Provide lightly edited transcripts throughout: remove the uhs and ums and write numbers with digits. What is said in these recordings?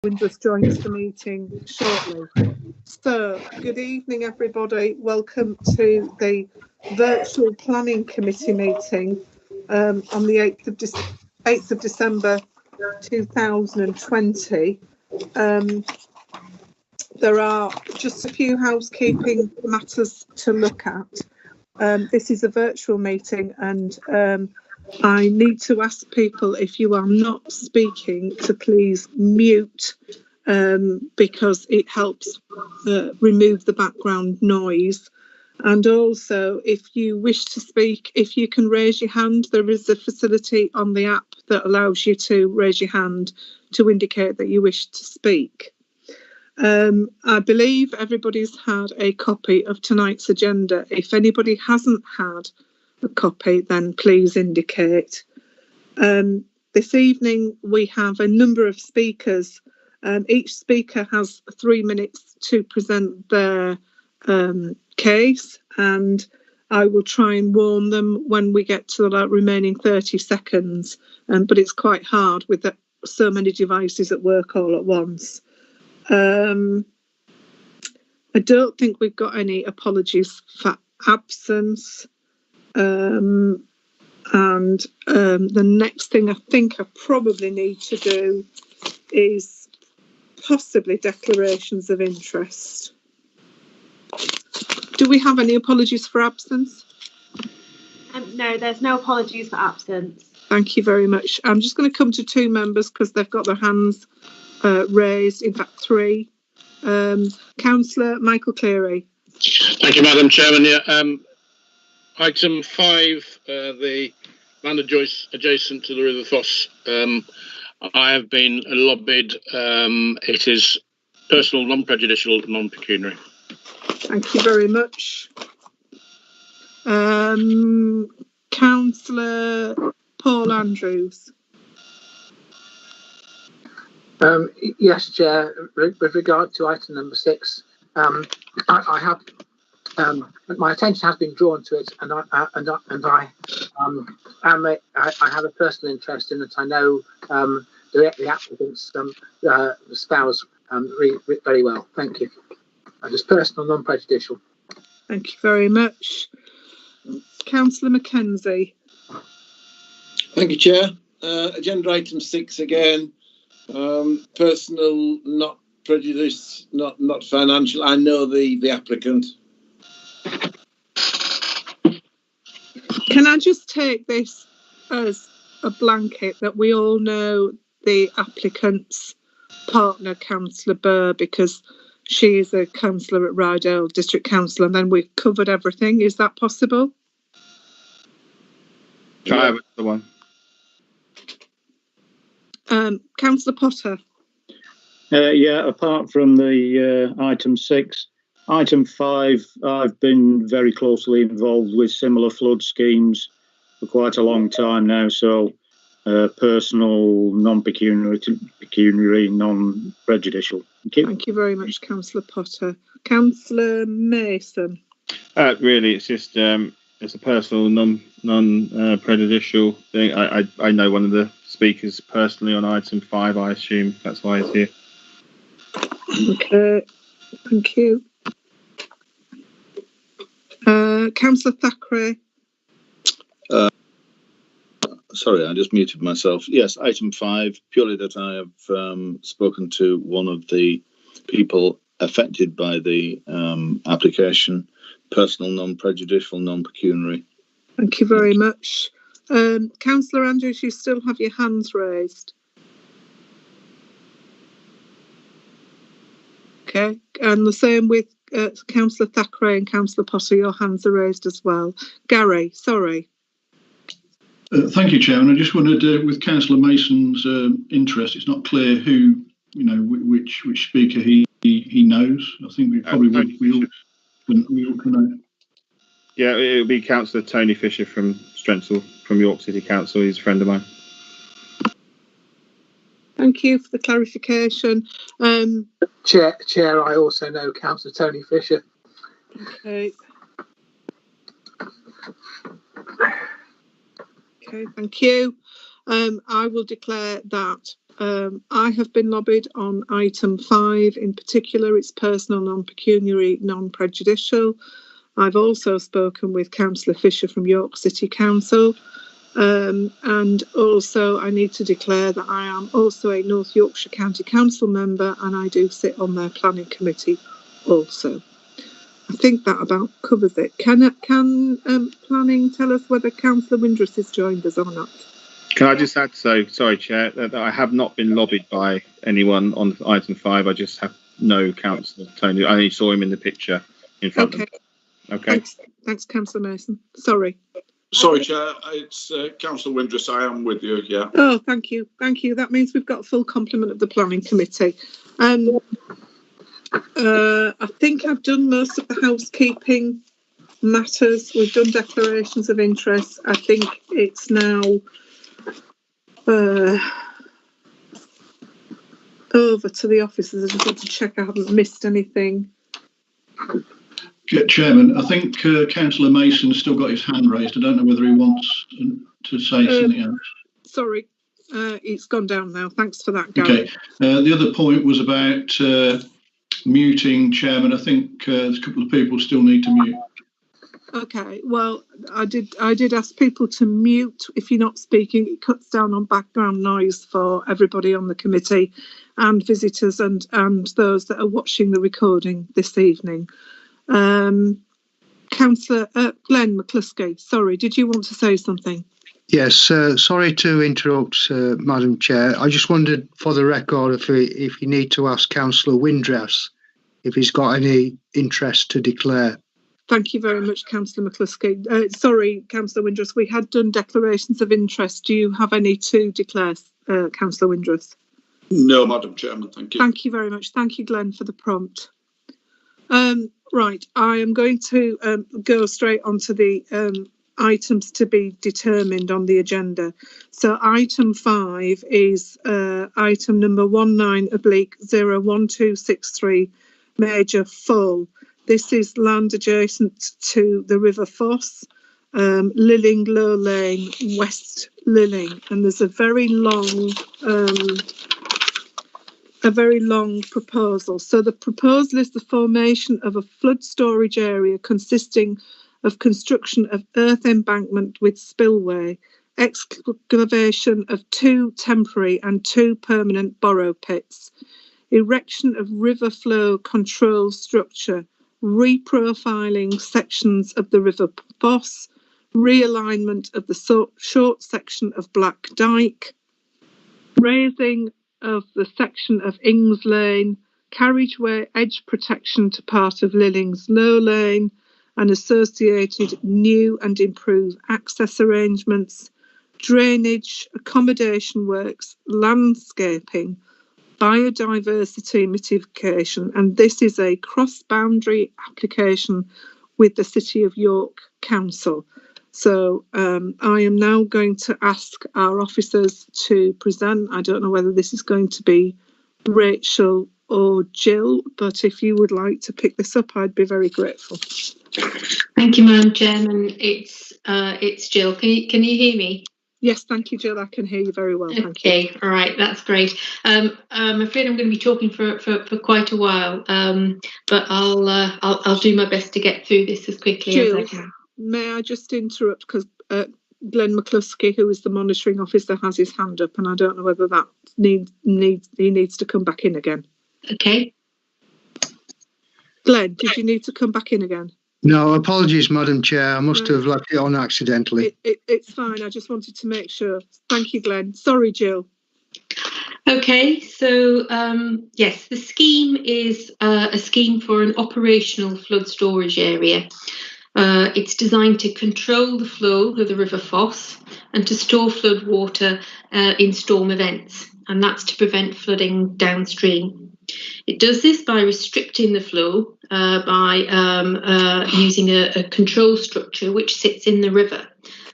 will just join us the meeting shortly. So, good evening, everybody. Welcome to the virtual planning committee meeting on the 8th of December 2020. There are just a few housekeeping matters to look at. This is a virtual meeting, and I need to ask people, if you are not speaking, to please mute, because it helps remove the background noise. And also, if you wish to speak, if you can raise your hand, there is a facility on the app that allows you to raise your hand to indicate that you wish to speak. I believe everybody's had a copy of tonight's agenda. If anybody hasn't had a copy, then please indicate. This evening we have a number of speakers. Each speaker has 3 minutes to present their case, and I will try and warn them when we get to the remaining 30 seconds. But it's quite hard with so many devices at work all at once. I don't think we've got any apologies for absence. And the next thing I think I probably need to do is possibly declarations of interest. Do we have any apologies for absence? No, there's no apologies for absence. Thank you very much. I'm just going to come to two members because they've got their hands raised, in fact 3. Councillor Michael Cleary. Thank you, Madam Chairman. Yeah, item 5, the land adjacent to the River Foss. I have been lobbied. It is personal, non-prejudicial, non-pecuniary. Thank you very much. Councillor Paul Andrews. Yes, Chair. With regard to item number 6, I have my attention has been drawn to it, and I have a personal interest in it. I know the applicant's spouse very well. Thank you. Just personal, non-prejudicial. Thank you very much. Councillor Mackenzie. Thank you, Chair. Agenda item 6 again. Personal, not prejudice, not financial. I know the applicant. Can I just take this as a blanket that we all know the applicant's partner, Councillor Burr, because she is a councillor at Ryedale District Council, and then we've covered everything. Is that possible? Try with the one. Councillor Potter. Yeah, apart from the item 6, item 5, I've been very closely involved with similar flood schemes for quite a long time now, so personal, non-pecuniary, non-prejudicial. Thank you. Thank you very much, Councillor Potter. Councillor Mason. Really, it's just it's a personal, non-prejudicial thing. I know one of the speakers personally on item 5. I assume that's why he's here. Okay, thank you. Councillor Thackeray. Sorry, I just muted myself. Yes, item 5, purely that I have spoken to one of the people affected by the application. Personal, non-prejudicial, non-pecuniary. Thank you very much. Councillor Andrews, you still have your hands raised. Okay, and the same with Councillor Thackeray and Councillor Potter, your hands are raised as well. Gary, sorry. Thank you, Chairman. I just wondered, with Councillor Mason's interest, it's not clear who, which speaker he knows. I think we probably we all can know. Yeah, it would be Councillor Tony Fisher from Strensall, from York City Council. He's a friend of mine. Thank you for the clarification. Chair, I also know Councillor Tony Fisher. Okay. Okay, thank you. I will declare that I have been lobbied on item 5 in particular. It's personal, non-pecuniary, non-prejudicial. I've also spoken with Councillor Fisher from York City Council. And also I need to declare that I am also a North Yorkshire County Council member, and I do sit on their planning committee also. I think that about covers it. Can planning tell us whether Councillor Windruss has joined us or not? Can I just add, sorry, Chair, that I have not been lobbied by anyone on item 5. I just have no Councillor Tony. I only saw him in the picture in front of me. Okay. Thanks, Councillor Mason. Sorry. Sorry, Chair. It's Councillor Windruss. I am with you. Yeah. Oh, thank you. That means we've got a full complement of the planning committee. I think I've done most of the housekeeping matters. We've done declarations of interest. I think it's now over to the officers. I just want to check I haven't missed anything. Chairman, I think Councillor Mason's still got his hand raised. I don't know whether he wants to say something else. Sorry, it's gone down now. Thanks for that, Gary. Okay. The other point was about muting, Chairman. I think there's a couple of people still need to mute. Okay, well, I did ask people to mute if you're not speaking. It cuts down on background noise for everybody on the committee and visitors and those that are watching the recording this evening. Councillor Glenn McCluskey, sorry, did you want to say something? Yes, sorry to interrupt, Madam Chair. I just wondered, for the record, if you need to ask Councillor Windruss if he's got any interest to declare. Thank you very much, Councillor McCluskey. Sorry, Councillor Windruss, we had done declarations of interest. Do you have any to declare, Councillor Windruss? No, Madam Chairman, thank you. Thank you very much. Thank you, Glenn, for the prompt. Right, I am going to go straight onto the items to be determined on the agenda. So item 5 is item number 19/01263, Major Full. This is land adjacent to the River Foss, Lilling Low Lane, West Lilling, and there's a very long proposal. So the proposal is the formation of a flood storage area consisting of construction of earth embankment with spillway, excavation of 2 temporary and 2 permanent borrow pits, erection of river flow control structure, reprofiling sections of the River Foss, realignment of the short section of Black Dyke, raising of the section of Ings Lane, carriageway edge protection to part of Lilling's Low Lane, and associated new and improved access arrangements, drainage, accommodation works, landscaping, biodiversity mitigation, and this is a cross-boundary application with the City of York Council. So I am now going to ask our officers to present. I don't know whether this is going to be Rachel or Jill, but if you would like to pick this up, I'd be very grateful. Thank you, Madam Chairman. It's Jill. Can you hear me? Yes, thank you, Jill. I can hear you very well. Thank you. Okay, all right, that's great. I'm afraid I'm going to be talking for quite a while, but I'll do my best to get through this as quickly Jill, as I can. May I just interrupt, because Glenn McCluskey, who is the monitoring officer, has his hand up, and I don't know whether that he needs to come back in again. Okay. Glenn, did you need to come back in again? No, apologies, Madam Chair. I must have left it on accidentally. It's fine. I just wanted to make sure. Thank you, Glenn. Sorry, Jill. Okay, so yes, the scheme is a scheme for an operational flood storage area. It's designed to control the flow of the River Foss and to store flood water in storm events, and that's to prevent flooding downstream. It does this by restricting the flow by using a control structure which sits in the river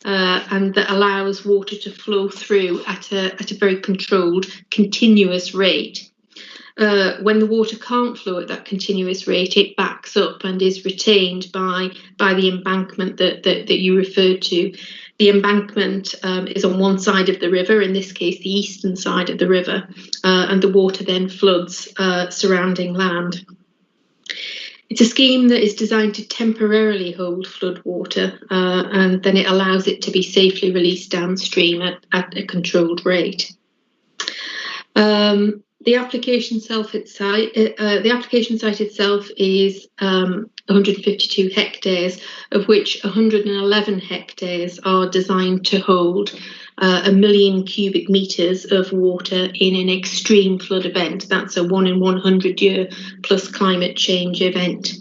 and that allows water to flow through at a very controlled, continuous rate. When the water can't flow at that continuous rate, it backs up and is retained by the embankment that you referred to. The embankment is on one side of the river, in this case the eastern side of the river, and the water then floods surrounding land. It's a scheme that is designed to temporarily hold flood water, and then it allows it to be safely released downstream at a controlled rate. The application site itself is 152 hectares, of which 111 hectares are designed to hold 1 million cubic metres of water in an extreme flood event. That's a 1 in 100 year plus climate change event.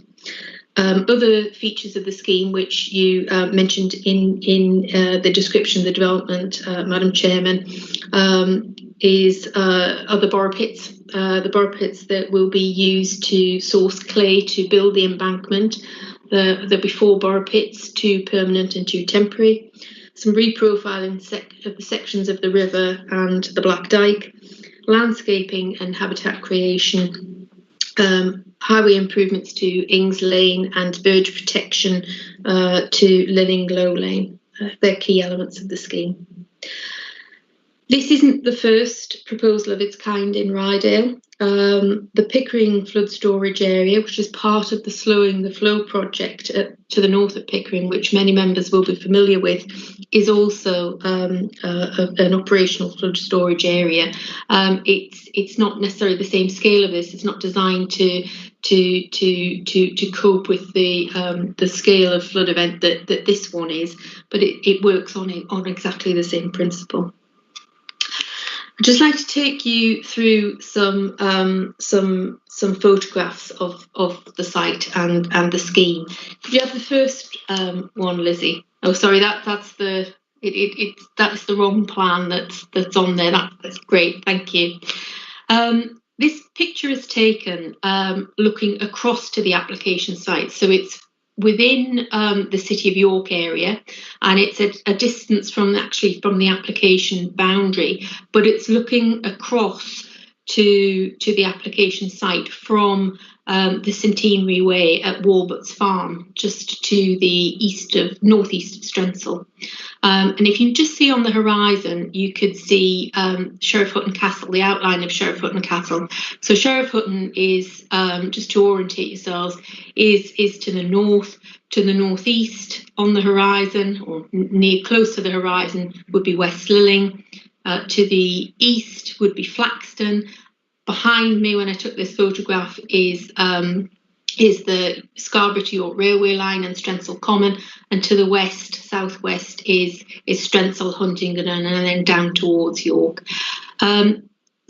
Other features of the scheme, which you mentioned in the description of the development, Madam Chairman, are the borough pits. The borough pits that will be used to source clay to build the embankment. There'll be 4 borough pits, 2 permanent and 2 temporary. Some reprofiling of the sections of the river and the Black Dyke, landscaping and habitat creation, highway improvements to Ings Lane and bird protection to Living Low Lane. They're key elements of the scheme. This isn't the first proposal of its kind in Ryedale. The Pickering flood storage area, which is part of the Slowing the Flow project to the north of Pickering, which many members will be familiar with, is also an operational flood storage area. It's not necessarily the same scale of this. It's not designed to cope with the scale of flood event that this one is, but it works on exactly the same principle. I'd just like to take you through some photographs of the site and the scheme. Could you have the first one, Lizzie? Oh, sorry, that's the wrong plan that's on there. That's great, thank you. This picture is taken looking across to the application site, so it's within the City of York area, and it's a distance from the application boundary, but it's looking across to the application site from the Centenary Way at Walbots Farm, just to the northeast of Strensall. And if you just see on the horizon, you could see Sheriff Hutton Castle, the outline of Sheriff Hutton Castle. So Sheriff Hutton is, just to orientate yourselves, is to the north. To the northeast on the horizon, or near close to the horizon, would be West Lilling. To the east would be Flaxton. Behind me, when I took this photograph, is the Scarborough to York railway line and Strensall Common, and to the west, southwest, is Strensall, Huntingdon, and then down towards York. So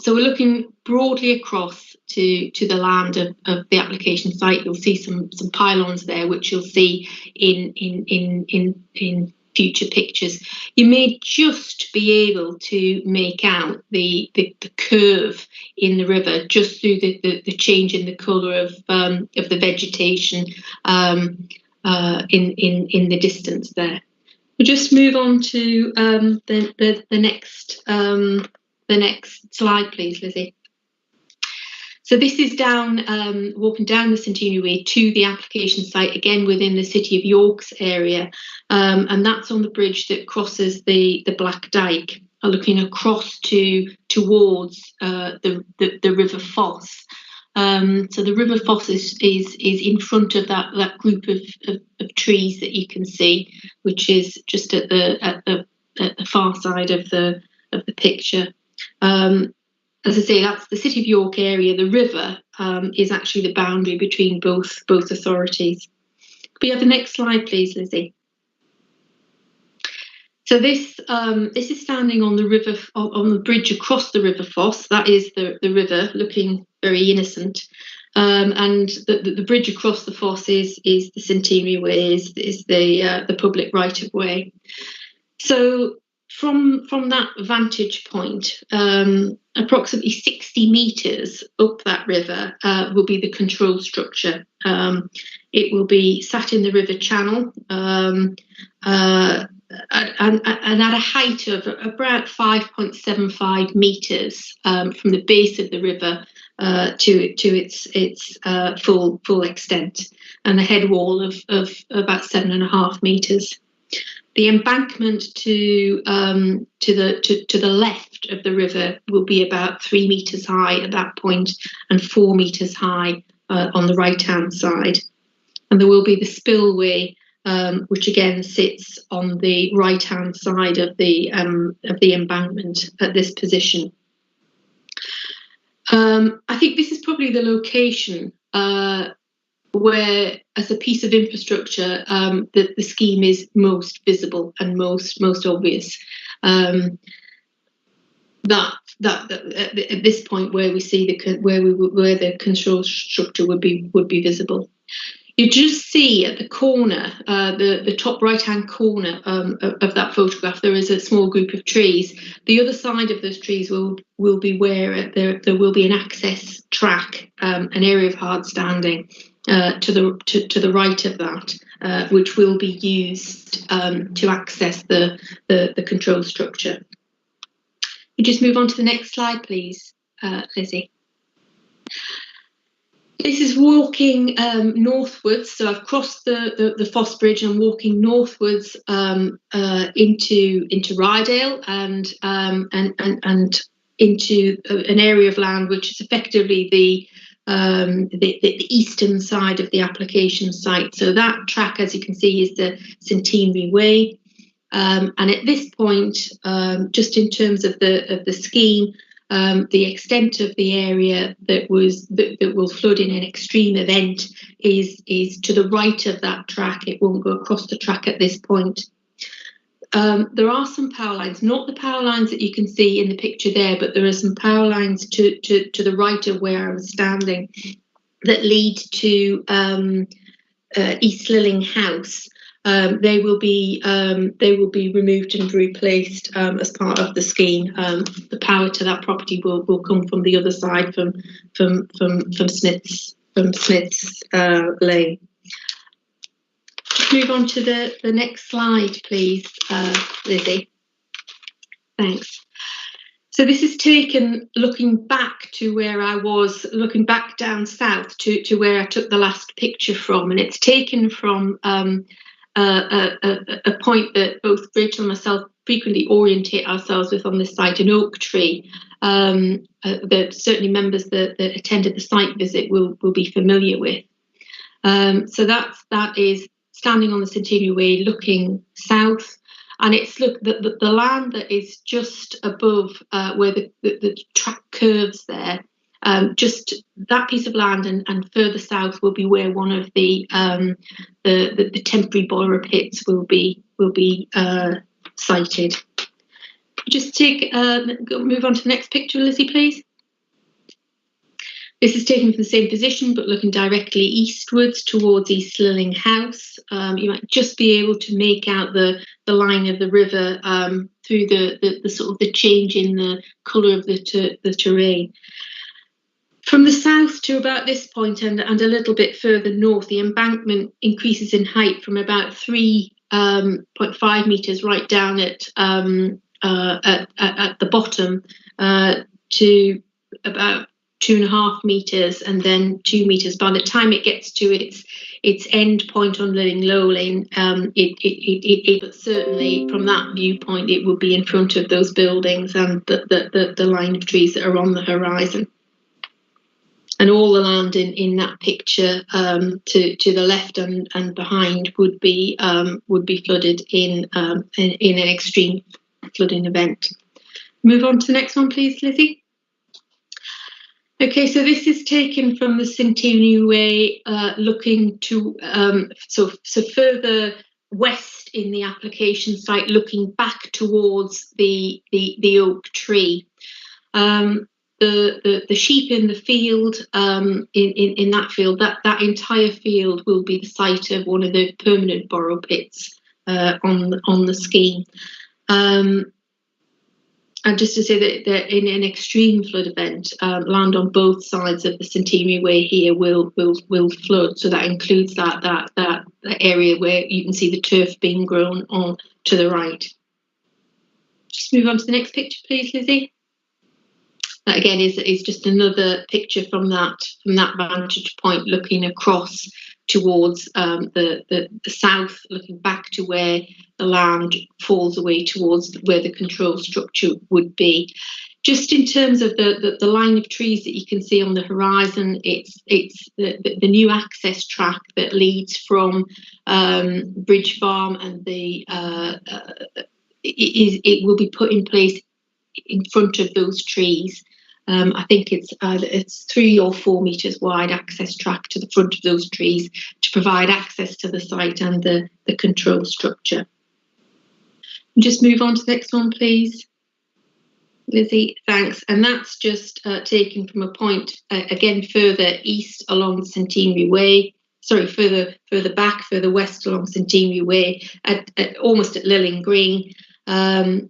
we're looking broadly across to the land of the application site. You'll see some pylons there, which you'll see in future pictures. You may just be able to make out the curve in the river just through the change in the colour of the vegetation in the distance there. We'll just move on to the next slide, please, Lizzie. So this is walking down the Centenary Way to the application site, again within the City of York's area, and that's on the bridge that crosses the Black Dyke, looking across towards the River Foss. So the River Foss is in front of that group of trees that you can see, which is just at the far side of the picture. As I say, that's the City of York area. The river is actually the boundary between both authorities. Could we have the next slide, please, Lizzie? So this is standing on the river, on the bridge across the River Foss. That is the river, looking very innocent. And the bridge across the Foss is the Centenary Way, is the public right of way. So from that vantage point, approximately 60 metres up that river will be the control structure. It will be sat in the river channel and at a height of about 5.75 metres from the base of the river to its full extent, and the head wall of about 7.5 metres. The embankment to the left of the river will be about 3 metres high at that point and 4 metres high on the right-hand side. And there will be the spillway, which again sits on the right-hand side of the embankment at this position. I think this is probably the location where, as a piece of infrastructure, the scheme is most visible and most obvious. That at this point where we see where the control structure would be visible. You just see at the corner, the top right-hand corner of that photograph, there is a small group of trees. The other side of those trees will be where there will be an access track, an area of hard standing to the right of that, which will be used to access the control structure. You just move on to the next slide, please, Lizzie. This is walking northwards, so I've crossed the Foss Bridge and walking northwards into Ryedale and into an area of land which is effectively the eastern side of the application site. So that track, as you can see, is the Centenary Way, and at this point, just in terms of the scheme. The extent of the area that will flood in an extreme event is to the right of that track. It won't go across the track at this point. There are some power lines, not the power lines that you can see in the picture there, but there are some power lines to the right of where I was standing that lead to East Lilling House. They will be removed and replaced as part of the scheme. The power to that property will come from the other side, from Smith's Lane. Move on to the next slide, please, Lizzie. Thanks. So this is taken looking back to where I was, looking back down south to where I took the last picture from, and it's taken from a point that both Rachel and myself frequently orientate ourselves with on this site, an oak tree that certainly members that attended the site visit will be familiar with. So that is standing on the Centenary Way looking south, and it's the land that is just above where the track curves there. Just that piece of land and further south will be where one of the temporary borer pits will be sited. Just move on to the next picture, Lizzie, please. This is taken from the same position, but looking directly eastwards towards East Lilling House. You might just be able to make out the line of the river through the sort of the change in the colour of the terrain. From the south to about this point and a little bit further north, the embankment increases in height from about 3.5 metres right down at the bottom to about 2.5 metres and then 2 metres. By the time it gets to its end point on Lilling Low Lane, but certainly from that viewpoint, it would be in front of those buildings and the line of trees that are on the horizon. And all the land in that picture to the left and behind would be flooded in an extreme flooding event. Move on to the next one, please, Lizzie. Okay, so this is taken from the Centenary Way, looking to so further west in the application site, looking back towards the oak tree. The sheep in the field, in that field, that entire field will be the site of one of the permanent borer pits on the scheme. And just to say that in an extreme flood event, land on both sides of the Centenary Way here will flood. So that includes that area where you can see the turf being grown on to the right. Just move on to the next picture, please, Lizzie. That again is just another picture from that vantage point, looking across towards the south, looking back to where the land falls away towards where the control structure would be. Just in terms of the line of trees that you can see on the horizon, it's the new access track that leads from Bridge Farm, and it will be put in place in front of those trees. I think it's 3 or 4 metres wide access track to the front of those trees to provide access to the site and the control structure. Just move on to the next one, please. Lizzie, thanks. And that's just taken from a point, again, further east along Centenary Way. Sorry, further back, further west along Centenary Way, almost at Lilling Green, on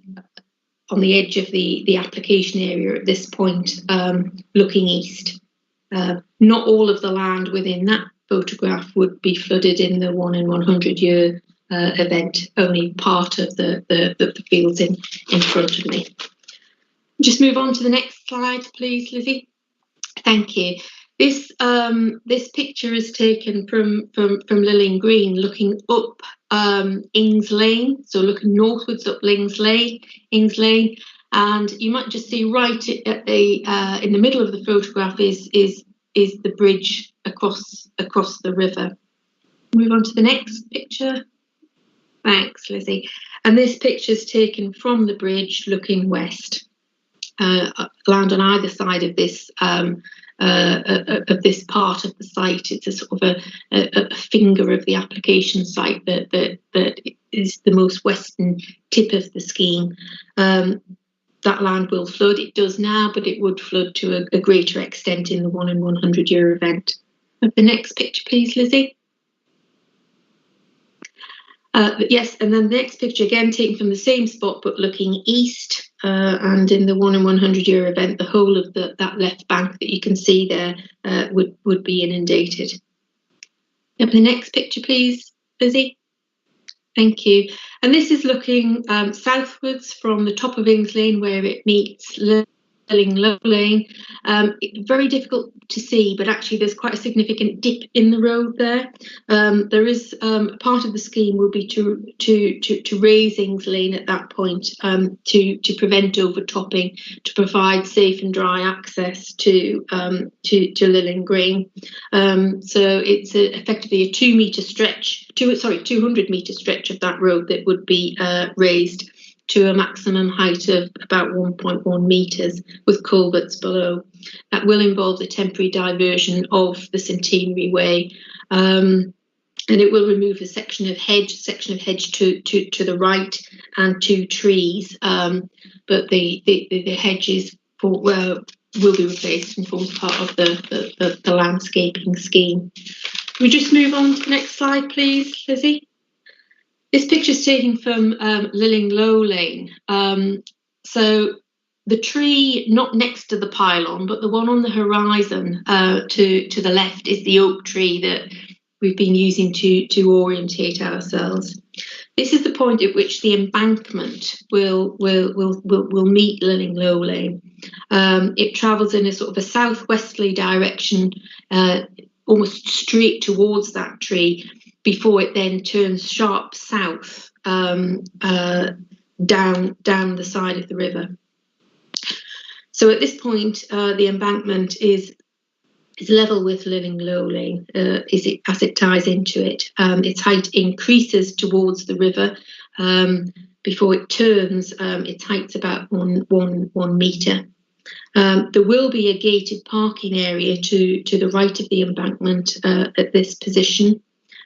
the edge of the application area at this point, looking east. Not all of the land within that photograph would be flooded in the 1 in 100 year event, only part of the fields in front of me. Just move on to the next slide, please, Lizzie. Thank you. This picture is taken from Lilling Green, looking up Ings Lane, so looking northwards up Ings Lane, and you might just see right at in the middle of the photograph is the bridge across the river. Move on to the next picture. Thanks, Lizzie. And this picture is taken from the bridge, looking west. Land on either side of this part of the site. It's a sort of a finger of the application site that is the most western tip of the scheme. That land will flood. It does now, but it would flood to a greater extent in the 1 in 100 year event. The next picture, please, Lizzie. Yes, and then the next picture, again taken from the same spot but looking east, and in the 1 in 100 year event, the whole of that left bank that you can see there would be inundated. Yep, the next picture, please, Lizzie. Thank you. And this is looking southwards from the top of Ings Lane, where it meets Lilling Low Lane. Very difficult to see, but actually there's quite a significant dip in the road there. There is part of the scheme will be to raise Ings Lane at that point, to prevent overtopping, to provide safe and dry access to Lilling Green. So it's effectively a 200 metre stretch of that road that would be raised to a maximum height of about 1.1 metres with culverts below. That will involve the temporary diversion of the Centenary Way, and it will remove a section of hedge to the right and 2 trees, but the hedges will be replaced and forms part of the landscaping scheme. Can we just move on to the next slide, please, Lizzie? This picture is taken from Lilling Low Lane. So the tree not next to the pylon, but the one on the horizon to the left is the oak tree that we've been using to orientate ourselves. This is the point at which the embankment will meet Lilling Low Lane. It travels in a sort of a southwesterly direction, almost straight towards that tree, before it then turns sharp south down the side of the river. So at this point, the embankment is level with Lilling Low Lane as it ties into it. Its height increases towards the river. Before it turns, its height's about one metre. There will be a gated parking area to the right of the embankment at this position.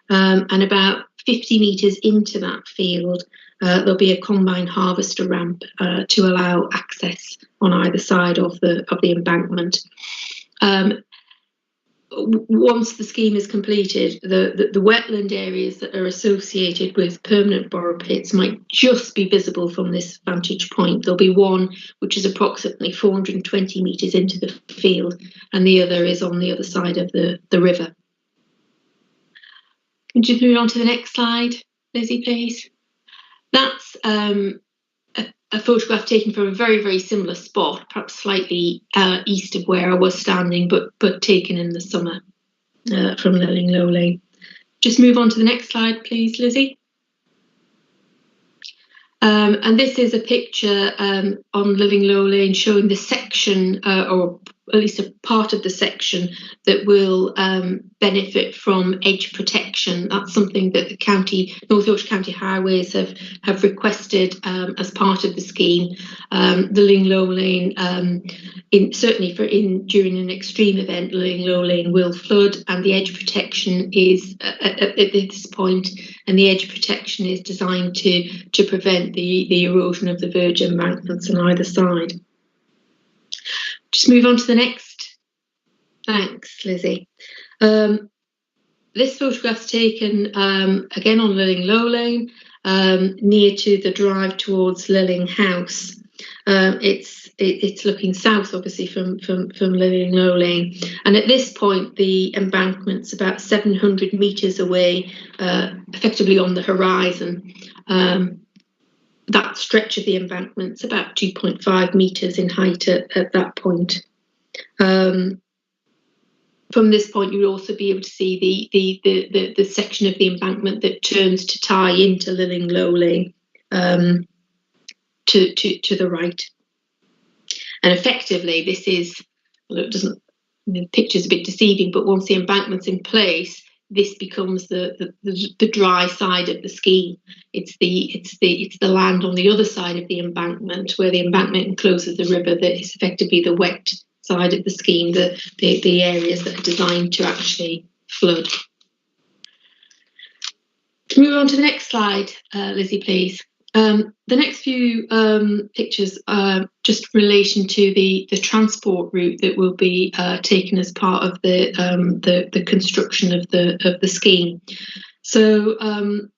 And about 50 metres into that field, there'll be a combine harvester ramp to allow access on either side of the embankment. Once the scheme is completed, the wetland areas that are associated with permanent borrow pits might just be visible from this vantage point. There'll be one which is approximately 420 metres into the field, and the other is on the other side of the river. Can you just move on to the next slide, Lizzie, please? That's a photograph taken from a very, very similar spot, perhaps slightly east of where I was standing, but taken in the summer from Lilling Low Lane. Just move on to the next slide, please, Lizzie. And this is a picture on Living Low Lane showing the section, or at least a part of the section, that will benefit from edge protection. That's something that the North Yorkshire County Highways have requested as part of the scheme. The Living Low Lane, during an extreme event, Living Low Lane will flood, and the edge protection is at this point, and the edge protection is designed to prevent the erosion of the verge embankments on either side. Just move on to the next. Thanks, Lizzie. This photograph's taken again on Lilling Low Lane, near to the drive towards Lilling House. It's looking south, obviously, from Lilling Low Lane, and at this point the embankment's about 700 metres away, effectively on the horizon. That stretch of the embankment's about 2.5 metres in height at that point. From this point, you will also be able to see the section of the embankment that turns to tie into Lilling Low Lane to the right. And effectively, this is, well, it doesn't, the picture's a bit deceiving, but once the embankment's in place, this becomes the dry side of the scheme. It's the land on the other side of the embankment, where the embankment encloses the river, that is effectively the wet side of the scheme, the areas that are designed to actually flood. Move on to the next slide, Lizzie, please. The next few pictures are just in relation to the transport route that will be taken as part of the construction of the scheme. So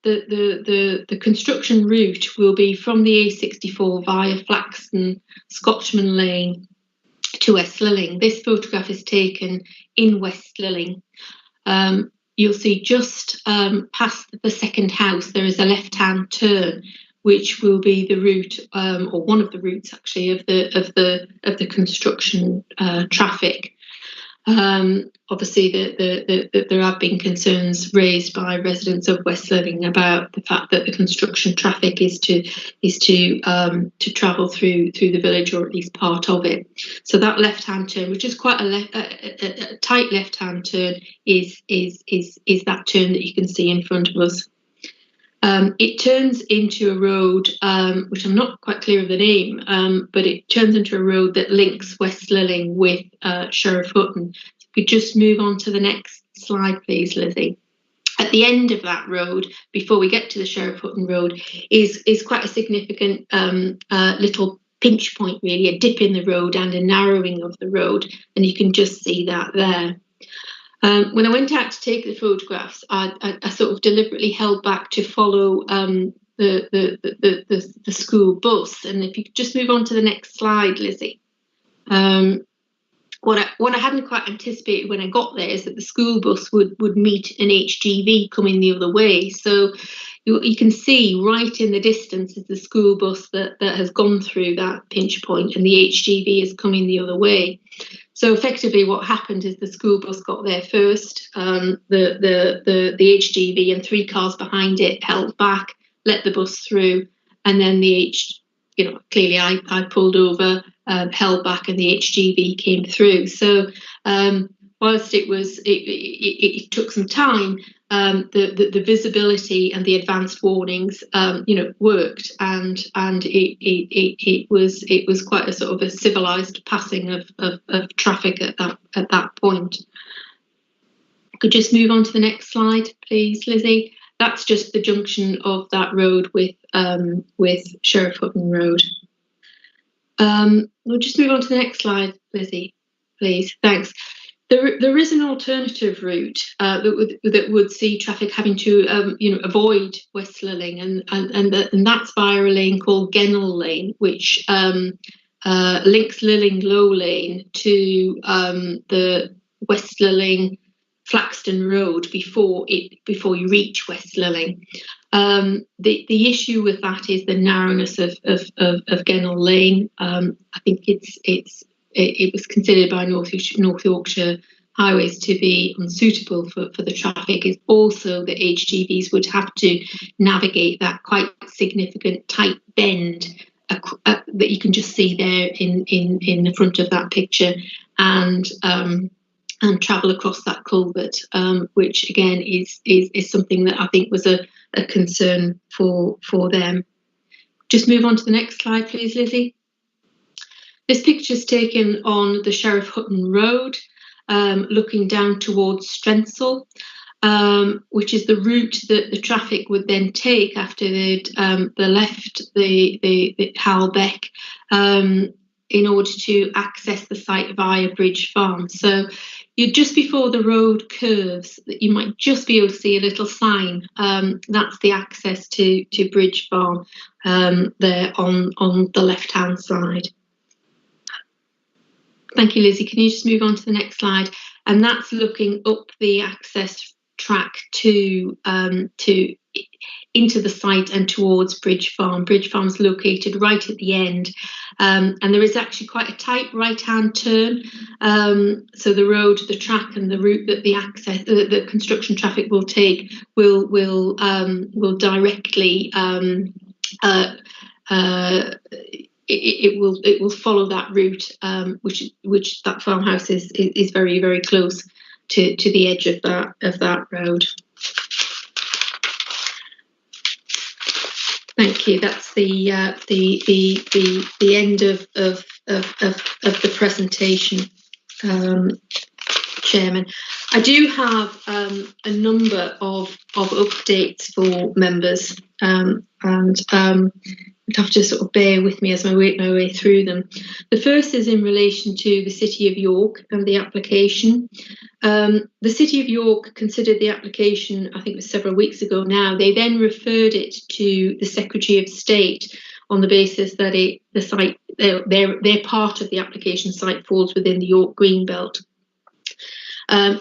the construction route will be from the A64 via Flaxton, Scotchman Lane to West Lilling. This photograph is taken in West Lilling. You'll see just past the second house there is a left-hand turn, which will be the route, or one of the routes actually, of the construction traffic. Obviously, there have been concerns raised by residents of West Lilling about the fact that the construction traffic is to travel through the village, or at least part of it. So that left-hand turn, which is quite a tight left-hand turn, is that turn that you can see in front of us. It turns into a road, which I'm not quite clear of the name, but it turns into a road that links West Lilling with Sheriff Hutton. If we could just move on to the next slide, please, Lizzie. At the end of that road, before we get to the Sheriff Hutton Road, is quite a significant little pinch point, really, a dip in the road and a narrowing of the road, and you can just see that there. When I went out to take the photographs, I sort of deliberately held back to follow the school bus. And if you could just move on to the next slide, Lizzie. What I hadn't quite anticipated when I got there is that the school bus would meet an HGV coming the other way. So you can see right in the distance is the school bus that has gone through that pinch point, and the HGV is coming the other way. So effectively what happened is the school bus got there first, the HGV and 3 cars behind it held back, let the bus through, and then clearly I pulled over, held back, and the HGV came through. So whilst it took some time, the visibility and the advanced warnings, worked, and it was quite a sort of a civilized passing of traffic at that point. Could just move on to the next slide, please, Lizzie. That's just the junction of that road with Sheriff Hutton Road. We'll just move on to the next slide, Lizzie, please. Thanks. There is an alternative route that would see traffic having to avoid West Lilling, and that's via a lane called Gennell Lane, which links Lilling Low Lane to the West Lilling Flaxton Road before you reach West Lilling. The issue with that is the narrowness of Gennell Lane. I think it was considered by North Yorkshire highways to be unsuitable for the traffic is also that HGVs would have to navigate that quite significant tight bend that you can just see there in the front of that picture, and travel across that culvert, which again is something that I think was a concern for them. Just move on to the next slide, please, Lizzie. This picture is taken on the Sheriff Hutton Road, looking down towards Strensall, which is the route that the traffic would then take after they'd left the Halbeck, in order to access the site via Bridge Farm. So you're just before the road curves, that you might just be able to see a little sign. That's the access to Bridge Farm there on the left-hand side. Thank you, Lizzie. Can you just move on to the next slide? And that's looking up the access track into the site and towards Bridge Farm. Bridge Farm's located right at the end, and there is actually quite a tight right-hand turn. So the road, the track, and the route that the construction traffic will take will directly it will follow that route, which that farmhouse is very, very close to the edge of that road. Thank you. That's the end of the presentation, Chairman. I do have a number of updates for members, and you'd have to sort of bear with me as I work my way through them. The first is in relation to the City of York and the application. The City of York considered the application, I think it was several weeks ago now. They then referred it to the Secretary of State on the basis that the site, their part of the application site falls within the York Greenbelt.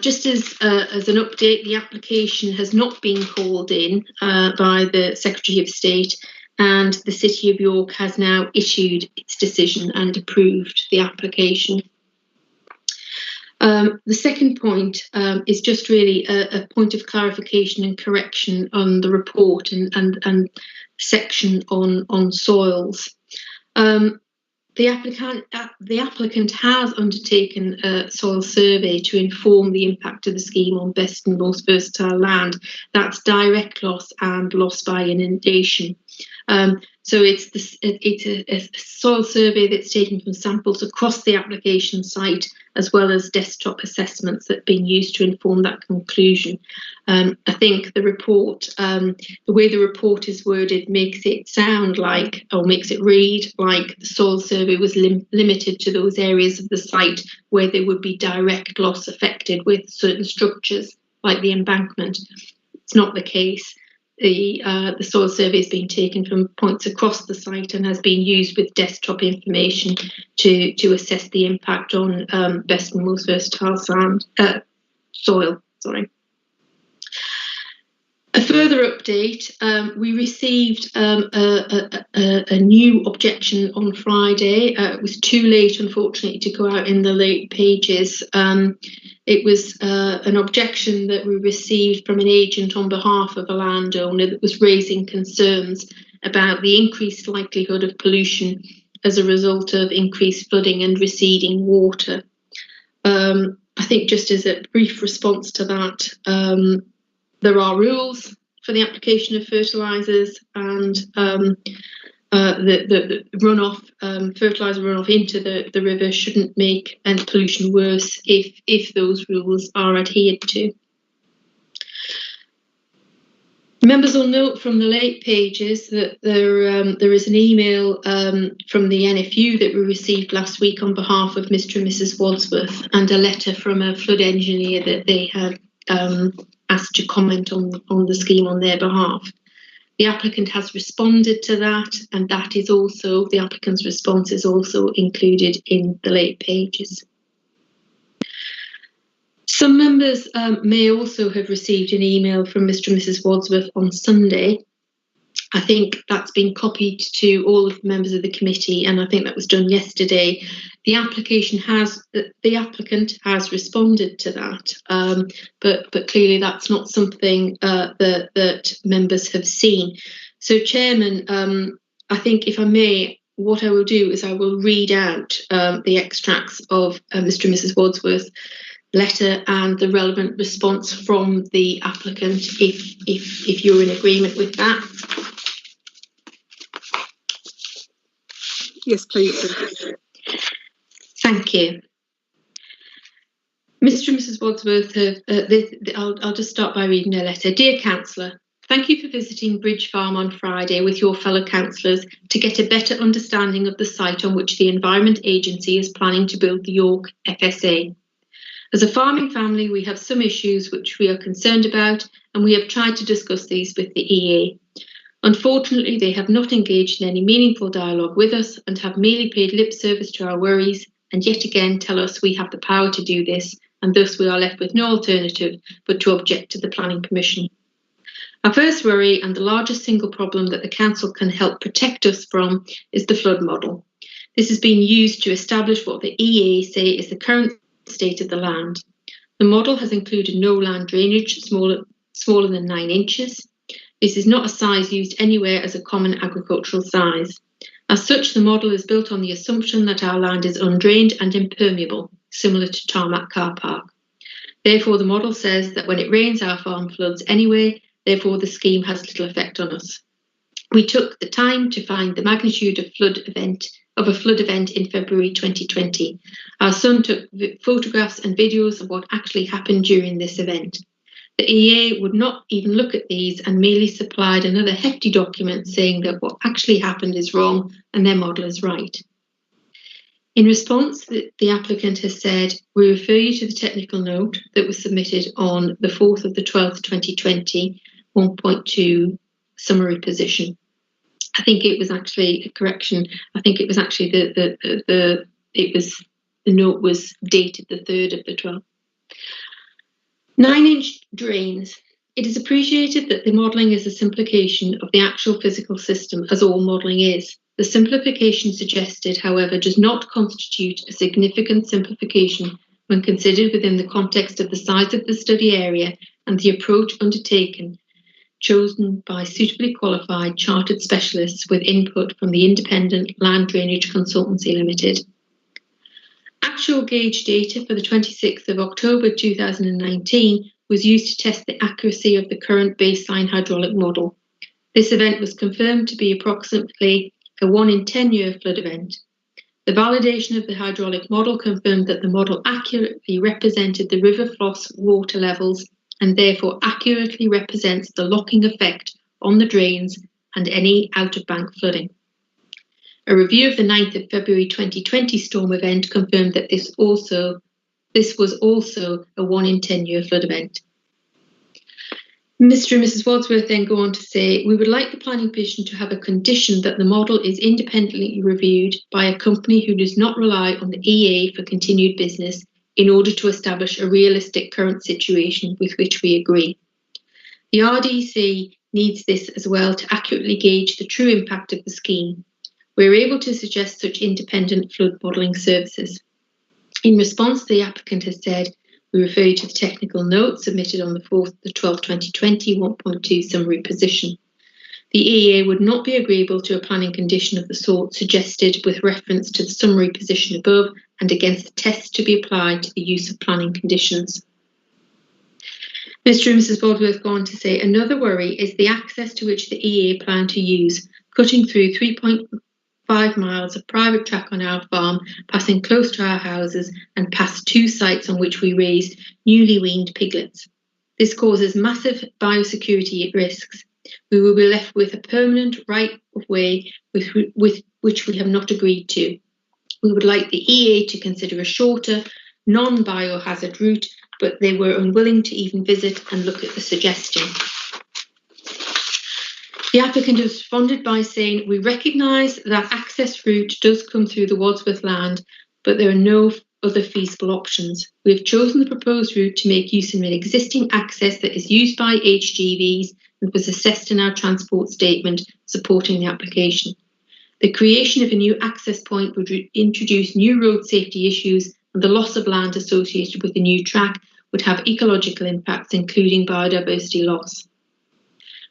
Just as an update, the application has not been called in by the Secretary of State, and the City of York has now issued its decision and approved the application. The second point is just really a point of clarification and correction on the report and section on soils. The applicant has undertaken a soil survey to inform the impact of the scheme on best and most versatile land. That's direct loss and loss by inundation. So it's a soil survey that's taken from samples across the application site, as well as desktop assessments that have been used to inform that conclusion. I think the report, the way the report is worded, makes it sound like, or makes it read like, the soil survey was limited to those areas of the site where there would be direct loss affected with certain structures, like the embankment. It's not the case. The soil survey has been taken from points across the site and has been used with desktop information to assess the impact on best and most versatile soil. Sorry. A further update, we received a new objection on Friday. It was too late, unfortunately, to go out in the late pages. It was an objection that we received from an agent on behalf of a landowner that was raising concerns about the increased likelihood of pollution as a result of increased flooding and receding water. I think just as a brief response to that, there are rules for the application of fertilisers, and the runoff, fertiliser runoff into the river shouldn't make any pollution worse if those rules are adhered to. Members will note from the late pages that there is an email from the NFU that we received last week on behalf of Mr. and Mrs. Wadsworth, and a letter from a flood engineer that they had asked to comment on the scheme on their behalf. The applicant has responded to that, and that is also, the applicant's response is also included in the late pages. Some members may also have received an email from Mr. and Mrs. Wadsworth on Sunday, I think that's been copied to all of the members of the committee, and I think that was done yesterday. The applicant has responded to that, but clearly that's not something that members have seen. So, Chairman, I think if I may, what I will do is I will read out the extracts of Mr. and Mrs. Wadsworth's letter and the relevant response from the applicant, if you're in agreement with that. Yes, please. Thank you. Mr. and Mrs. Wadsworth, I'll just start by reading their letter. Dear Councillor, thank you for visiting Bridge Farm on Friday with your fellow councillors to get a better understanding of the site on which the Environment Agency is planning to build the York FSA. As a farming family, we have some issues which we are concerned about, and we have tried to discuss these with the EA. Unfortunately, they have not engaged in any meaningful dialogue with us and have merely paid lip service to our worries and yet again tell us we have the power to do this, and thus we are left with no alternative but to object to the Planning Permission. Our first worry, and the largest single problem that the Council can help protect us from, is the flood model. This has been used to establish what the EA say is the current state of the land. The model has included no land drainage smaller than 9 inches. This is not a size used anywhere as a common agricultural size. As such, the model is built on the assumption that our land is undrained and impermeable, similar to tarmac car park. Therefore, the model says that when it rains, our farm floods anyway, therefore the scheme has little effect on us. We took the time to find the magnitude of a flood event in February 2020. Our son took photographs and videos of what actually happened during this event. The EA would not even look at these and merely supplied another hefty document saying that what actually happened is wrong and their model is right. In response, the applicant has said, we refer you to the technical note that was submitted on the 4th of the 12th, 2020, 1.2 summary position. I think it was actually a correction. I think it was actually the note was dated the 3rd of the 12th. 9-inch drains. It is appreciated that the modelling is a simplification of the actual physical system, as all modelling is. The simplification suggested, however, does not constitute a significant simplification when considered within the context of the size of the study area and the approach undertaken, chosen by suitably qualified chartered specialists with input from the Independent Land Drainage Consultancy Limited. Actual gauge data for the 26th of October 2019 was used to test the accuracy of the current baseline hydraulic model. This event was confirmed to be approximately a 1 in 10 year flood event. The validation of the hydraulic model confirmed that the model accurately represented the River Floss water levels and therefore accurately represents the locking effect on the drains and any out-of-bank flooding. A review of the 9th of February 2020 storm event confirmed that this was also a 1 in 10 year flood event. Mr. and Mrs. Wadsworth then go on to say, we would like the planning permission to have a condition that the model is independently reviewed by a company who does not rely on the EA for continued business in order to establish a realistic current situation with which we agree. The RDC needs this as well to accurately gauge the true impact of the scheme. We're able to suggest such independent flood modelling services. In response, the applicant has said, we refer you to the technical note submitted on the 4th of 12, 2020, 1.2 summary position. The EA would not be agreeable to a planning condition of the sort suggested with reference to the summary position above and against the tests to be applied to the use of planning conditions. Mr. and Mrs. Wadsworth go on to say, another worry is the access to which the EA plan to use, cutting through 3.5 miles of private track on our farm, passing close to our houses and past 2 sites on which we raise newly weaned piglets. This causes massive biosecurity risks. We will be left with a permanent right of way with which we have not agreed to. We would like the EA to consider a shorter, non-biohazard route, but they were unwilling to even visit and look at the suggestion. The applicant has responded by saying, we recognise that access route does come through the Wadsworth land, but there are no other feasible options. We have chosen the proposed route to make use of an existing access that is used by HGVs and was assessed in our transport statement supporting the application. The creation of a new access point would introduce new road safety issues, and the loss of land associated with the new track would have ecological impacts, including biodiversity loss.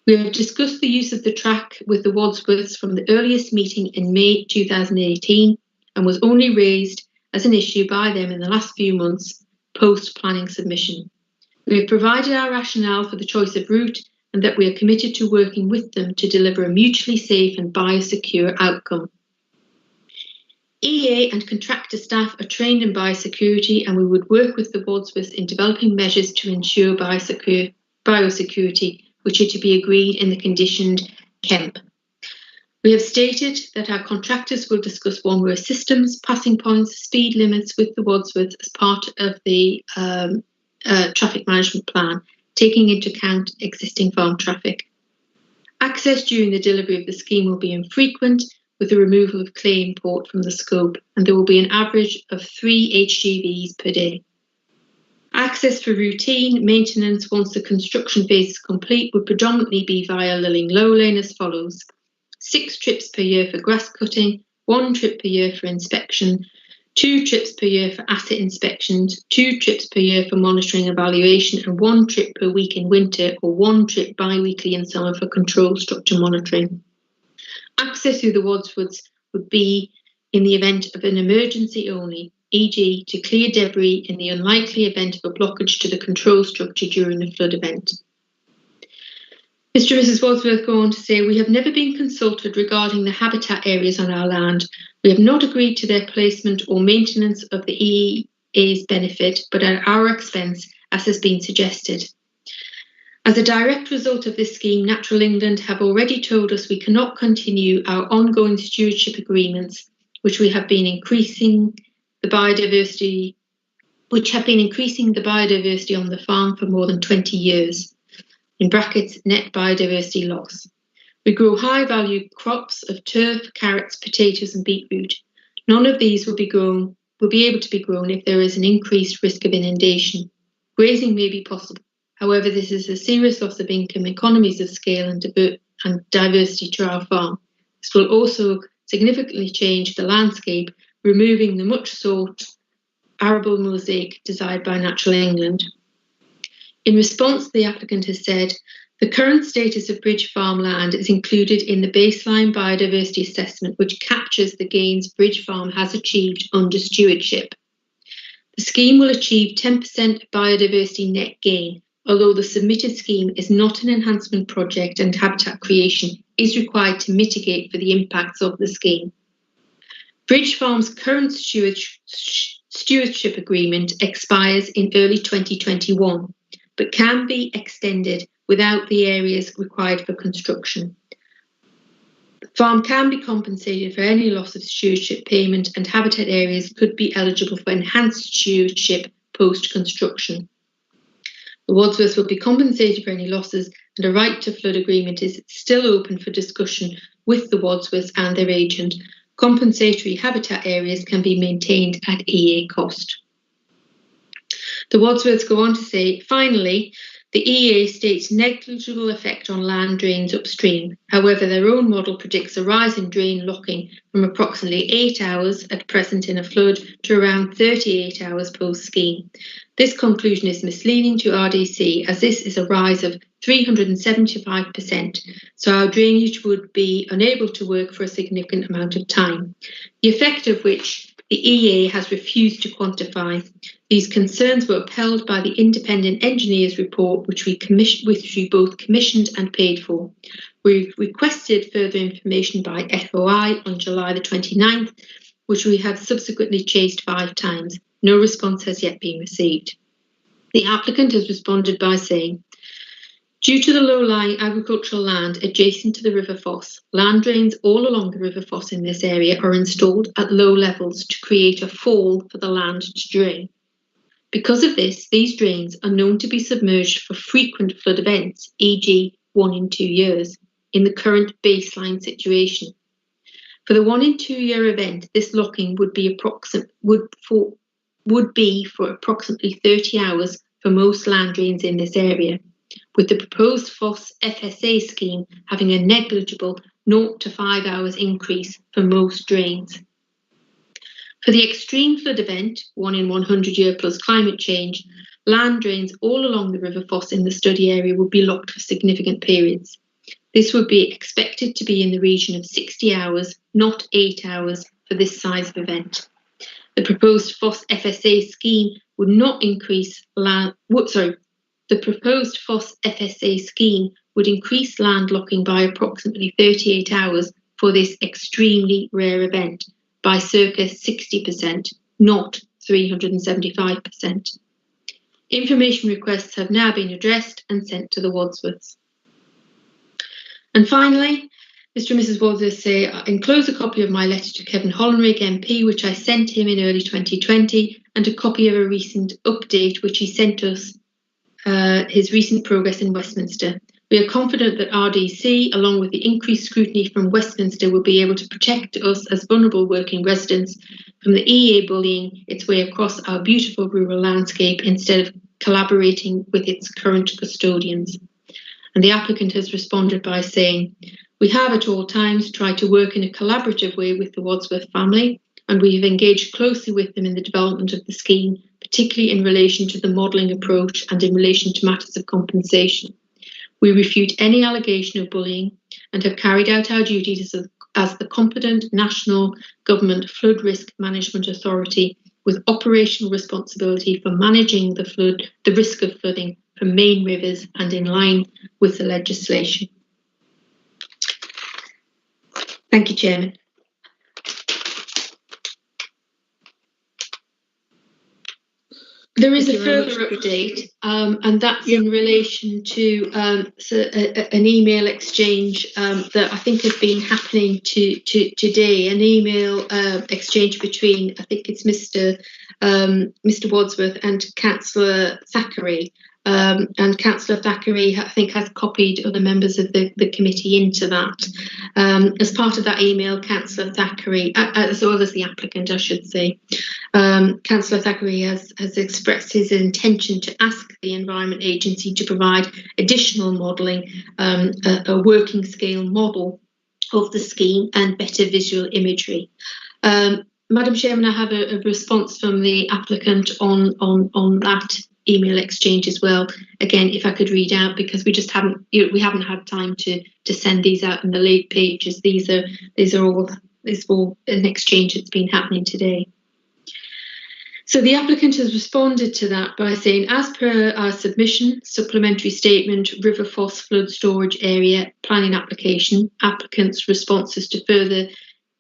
We have discussed the use of the track with the Wadsworths from the earliest meeting in May 2018 and was only raised as an issue by them in the last few months post-planning submission. We have provided our rationale for the choice of route and that we are committed to working with them to deliver a mutually safe and biosecure outcome. EA and contractor staff are trained in biosecurity, and we would work with the Wadsworths in developing measures to ensure biosecurity, which are to be agreed in the conditioned KEMP. We have stated that our contractors will discuss one-way systems, passing points, speed limits with the Wadsworths as part of the traffic management plan, taking into account existing farm traffic. Access during the delivery of the scheme will be infrequent, with the removal of clay import from the scope, and there will be an average of 3 HGVs per day. Access for routine maintenance once the construction phase is complete would predominantly be via Lilling Low Lane as follows: 6 trips per year for grass cutting, 1 trip per year for inspection, 2 trips per year for asset inspections, 2 trips per year for monitoring and evaluation, and 1 trip per week in winter, or 1 trip bi-weekly in summer for control structure monitoring. Access through the Wadsworths would be in the event of an emergency only, e.g. to clear debris in the unlikely event of a blockage to the control structure during a flood event. Mr. and Mrs. Wadsworth go on to say, we have never been consulted regarding the habitat areas on our land. We have not agreed to their placement or maintenance of the EEA's benefit, but at our expense, as has been suggested. As a direct result of this scheme, Natural England have already told us we cannot continue our ongoing stewardship agreements, which have been increasing the biodiversity on the farm for more than 20 years. In brackets, net biodiversity loss. We grow high-value crops of turf, carrots, potatoes, and beetroot. None of these will be able to be grown if there is an increased risk of inundation. Grazing may be possible. However, this is a serious loss of income, economies of scale, and diversity to our farm. This will also significantly change the landscape, removing the much sought arable mosaic desired by Natural England. In response, the applicant has said, the current status of Bridge Farm land is included in the baseline biodiversity assessment, which captures the gains Bridge Farm has achieved under stewardship. The scheme will achieve 10% biodiversity net gain, although the submitted scheme is not an enhancement project and habitat creation is required to mitigate for the impacts of the scheme. Bridge Farm's current stewardship agreement expires in early 2021, but can be extended without the areas required for construction. The farm can be compensated for any loss of stewardship payment, and habitat areas could be eligible for enhanced stewardship post-construction. The Wadsworths will be compensated for any losses, and a right to flood agreement is still open for discussion with the Wadsworths and their agent. Compensatory habitat areas can be maintained at EA cost. The Wadsworths go on to say, finally, the EA states negligible effect on land drains upstream. However, their own model predicts a rise in drain locking from approximately 8 hours at present in a flood to around 38 hours post-scheme. This conclusion is misleading to RDC, as this is a rise of 375%, so our drainage would be unable to work for a significant amount of time, the effect of which the EA has refused to quantify. These concerns were upheld by the independent engineers report, which we both commissioned and paid for. We requested further information by FOI on July the 29th, which we have subsequently chased 5 times. No response has yet been received. The applicant has responded by saying, due to the low-lying agricultural land adjacent to the River Foss, land drains all along the River Foss in this area are installed at low levels to create a fall for the land to drain. Because of this, these drains are known to be submerged for frequent flood events, e.g. 1 in 2 years, in the current baseline situation. For the 1 in 2 year event, this locking would be for approximately 30 hours for most land drains in this area, with the proposed FOSS FSA scheme having a negligible 0 to 5 hours increase for most drains. For the extreme flood event, 1 in 100 year plus climate change, land drains all along the River Foss in the study area would be locked for significant periods. This would be expected to be in the region of 60 hours, not 8 hours for this size of event. The proposed FOSS FSA scheme would not increase land. The proposed FOSS FSA scheme would increase land locking by approximately 38 hours for this extremely rare event by circa 60%, not 375%. Information requests have now been addressed and sent to the Wadsworths. And finally, Mr. and Mrs. Wadsworth say, I enclose a copy of my letter to Kevin Hollenrig MP, which I sent him in early 2020, and a copy of a recent update which he sent us, his recent progress in Westminster. We are confident that RDC, along with the increased scrutiny from Westminster, will be able to protect us as vulnerable working residents from the EA bullying its way across our beautiful rural landscape instead of collaborating with its current custodians. And the applicant has responded by saying, we have at all times tried to work in a collaborative way with the Wadsworth family, and we have engaged closely with them in the development of the scheme, particularly in relation to the modelling approach and in relation to matters of compensation. We refute any allegation of bullying and have carried out our duties as the competent national government flood risk management authority with operational responsibility for managing the risk of flooding from main rivers and in line with the legislation. Thank you, Chairman. There is a further update, and that's in relation to an email exchange that I think has been happening today. An email exchange between, I think it's Mr. Wadsworth and Councillor Thackeray. And Councillor Thackeray, I think, has copied other members of the committee into that. As part of that email, Councillor Thackeray, as well as the applicant, I should say, Councillor Thackeray has expressed his intention to ask the Environment Agency to provide additional modelling, a working scale model of the scheme and better visual imagery. Madam Chairman, I have a response from the applicant on that email exchange as well. Again, if I could read out, because we just haven't had time to send these out in the late pages. These are all an exchange that's been happening today. So the applicant has responded to that by saying, as per our submission, supplementary statement, River Foss Flood Storage Area Planning Application, applicant's responses to further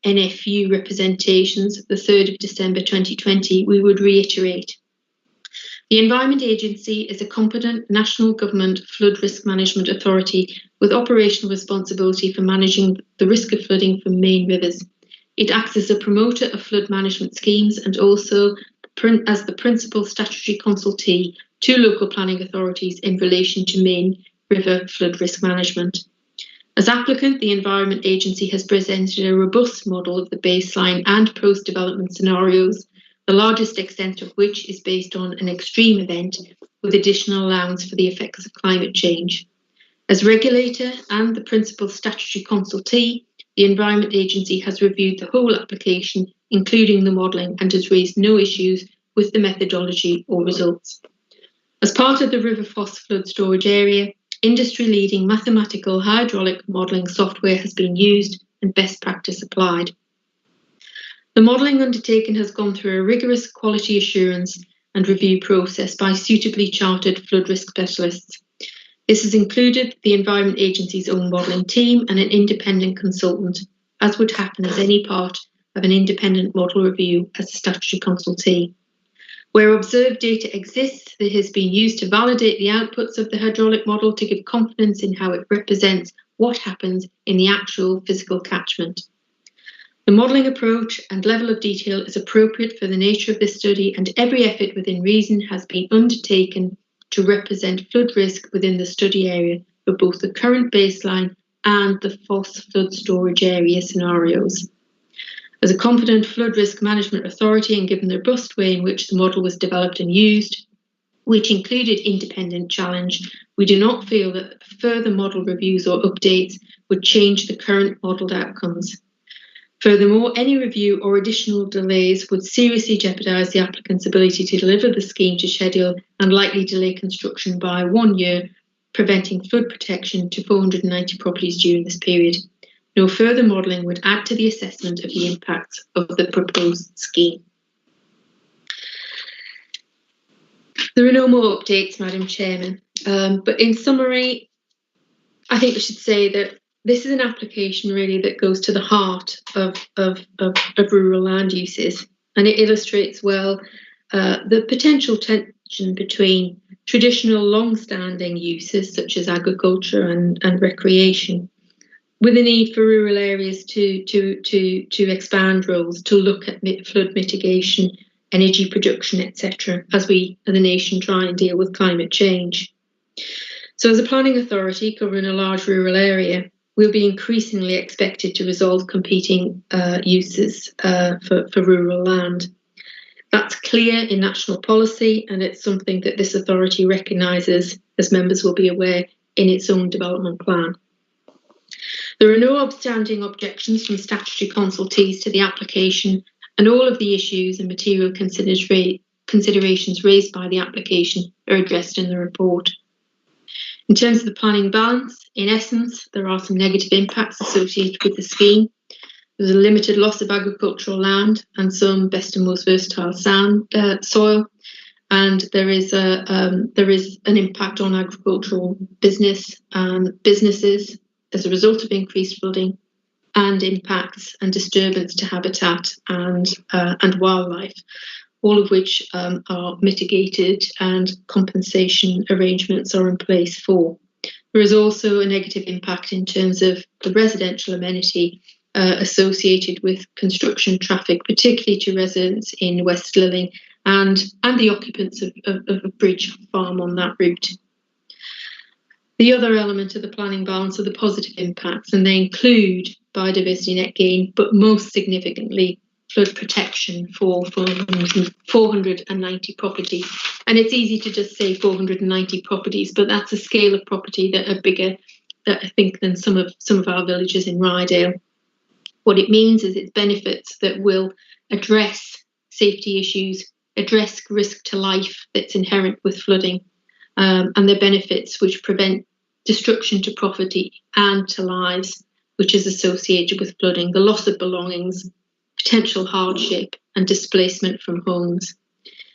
NFU representations, the 3rd of December 2020, we would reiterate. The Environment Agency is a competent national government flood risk management authority with operational responsibility for managing the risk of flooding from main rivers. It acts as a promoter of flood management schemes and also as the principal statutory consultee to local planning authorities in relation to main river flood risk management. As applicant, the Environment Agency has presented a robust model of the baseline and post-development scenarios, the largest extent of which is based on an extreme event with additional allowance for the effects of climate change. As regulator and the principal statutory consultee, the Environment Agency has reviewed the whole application, including the modelling, and has raised no issues with the methodology or results. As part of the River Foss flood storage area, industry-leading mathematical hydraulic modelling software has been used and best practice applied. The modelling undertaken has gone through a rigorous quality assurance and review process by suitably chartered flood risk specialists. This has included the Environment Agency's own modelling team and an independent consultant, as would happen as any part of an independent model review as a statutory consultee. Where observed data exists, it has been used to validate the outputs of the hydraulic model to give confidence in how it represents what happens in the actual physical catchment. The modelling approach and level of detail is appropriate for the nature of this study, and every effort within reason has been undertaken to represent flood risk within the study area for both the current baseline and the Foss flood storage area scenarios. As a competent flood risk management authority, and given the robust way in which the model was developed and used, which included independent challenge, we do not feel that further model reviews or updates would change the current modelled outcomes. Furthermore, any review or additional delays would seriously jeopardise the applicant's ability to deliver the scheme to schedule and likely delay construction by 1 year, preventing flood protection to 490 properties during this period. No further modelling would add to the assessment of the impacts of the proposed scheme. There are no more updates, Madam Chairman, but in summary, I think we should say that this is an application really that goes to the heart of rural land uses, and it illustrates well the potential tension between traditional long-standing uses such as agriculture and recreation, with a need for rural areas to expand roles, to look at flood mitigation, energy production, etc., as we as a nation try and deal with climate change. So as a planning authority covering a large rural area, we'll be increasingly expected to resolve competing uses for rural land. That's clear in national policy, and it's something that this authority recognises, as members will be aware, in its own development plan. There are no outstanding objections from statutory consultees to the application, and all of the issues and material considerations raised by the application are addressed in the report. In terms of the planning balance, in essence, there are some negative impacts associated with the scheme. There's a limited loss of agricultural land and some best and most versatile soil, and there is an impact on agricultural businesses as a result of increased flooding, and impacts and disturbance to habitat and wildlife, all of which are mitigated and compensation arrangements are in place for. There is also a negative impact in terms of the residential amenity associated with construction traffic, particularly to residents in West Lilling and the occupants of a bridge farm on that route. The other element of the planning balance are the positive impacts, and they include biodiversity net gain, but most significantly flood protection for 490 properties. And it's easy to just say 490 properties, but that's a scale of property that are bigger, I think, than some of our villages in Ryedale. What it means is it's benefits that will address safety issues, address risk to life that's inherent with flooding, and the benefits which prevent destruction to property and to lives, which is associated with flooding, the loss of belongings, potential hardship and displacement from homes.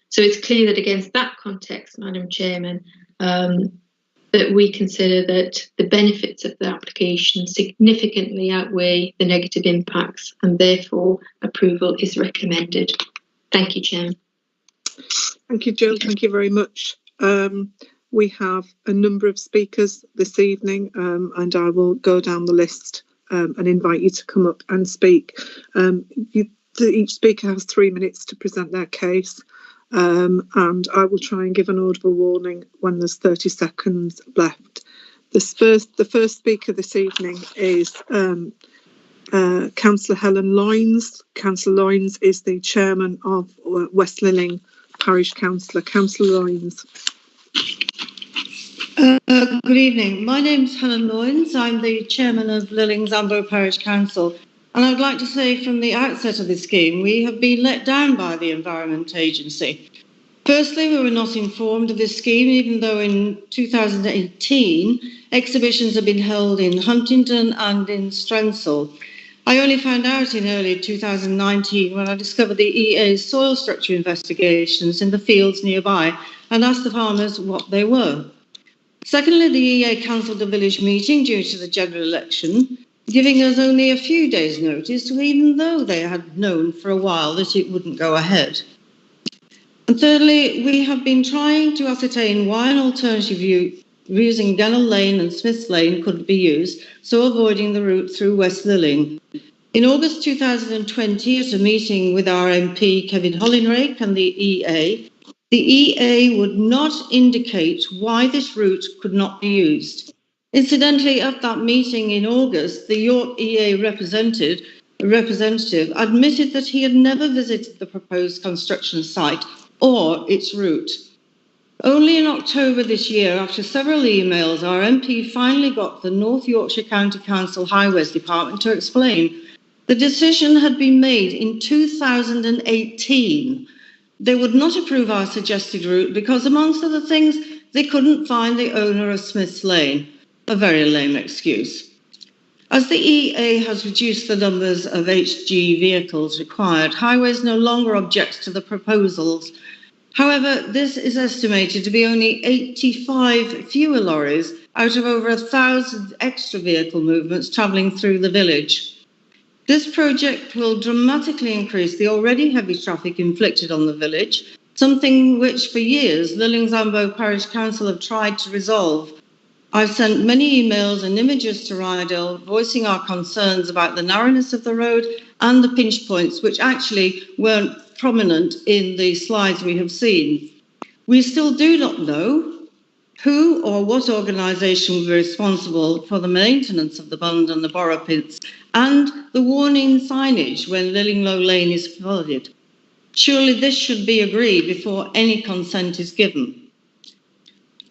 So it's clear that against that context, Madam Chairman, that we consider that the benefits of the application significantly outweigh the negative impacts, and therefore approval is recommended. Thank you, Chairman. Thank you, Jill. Thank you very much. We have a number of speakers this evening, and I will go down the list and invite you to come up and speak. Each speaker has 3 minutes to present their case, and I will try and give an audible warning when there's 30 seconds left. The first speaker this evening is Councillor Helen Loynes. Councillor Loynes is the chairman of West Lilling Parish Council. Councillor Loynes. Good evening. My name's Helen Loynes. I'm the chairman of Lilling's Ambo Parish Council. And I'd like to say from the outset of the scheme, we have been let down by the Environment Agency. Firstly, we were not informed of this scheme, even though in 2018, exhibitions have been held in Huntingdon and in Strensall. I only found out in early 2019 when I discovered the EA's soil structure investigations in the fields nearby and asked the farmers what they were. Secondly, the EA cancelled the village meeting due to the general election, giving us only a few days' notice, even though they had known for a while that it wouldn't go ahead. And thirdly, we have been trying to ascertain why an alternative using Dennell Lane and Smith's Lane couldn't be used, so avoiding the route through West Lilling. In August 2020, at a meeting with our MP Kevin Hollinrake and the EA would not indicate why this route could not be used. Incidentally, at that meeting in August, the York EA representative admitted that he had never visited the proposed construction site or its route. Only in October this year, after several emails, our MP finally got the North Yorkshire County Council Highways Department to explain the decision had been made in 2018. They would not approve our suggested route because, amongst other things, they couldn't find the owner of Smith's Lane. A very lame excuse. As the EA has reduced the numbers of HG vehicles required, Highways no longer objects to the proposals. However, this is estimated to be only 85 fewer lorries out of over 1,000 extra vehicle movements travelling through the village. This project will dramatically increase the already heavy traffic inflicted on the village, something which for years Lillingsambo Parish Council have tried to resolve. I've sent many emails and images to Ryedale voicing our concerns about the narrowness of the road and the pinch points, which actually weren't prominent in the slides we have seen. We still do not know who or what organisation will be responsible for the maintenance of the bund and the borough pits and the warning signage when Lillinglow Lane is flooded. Surely this should be agreed before any consent is given.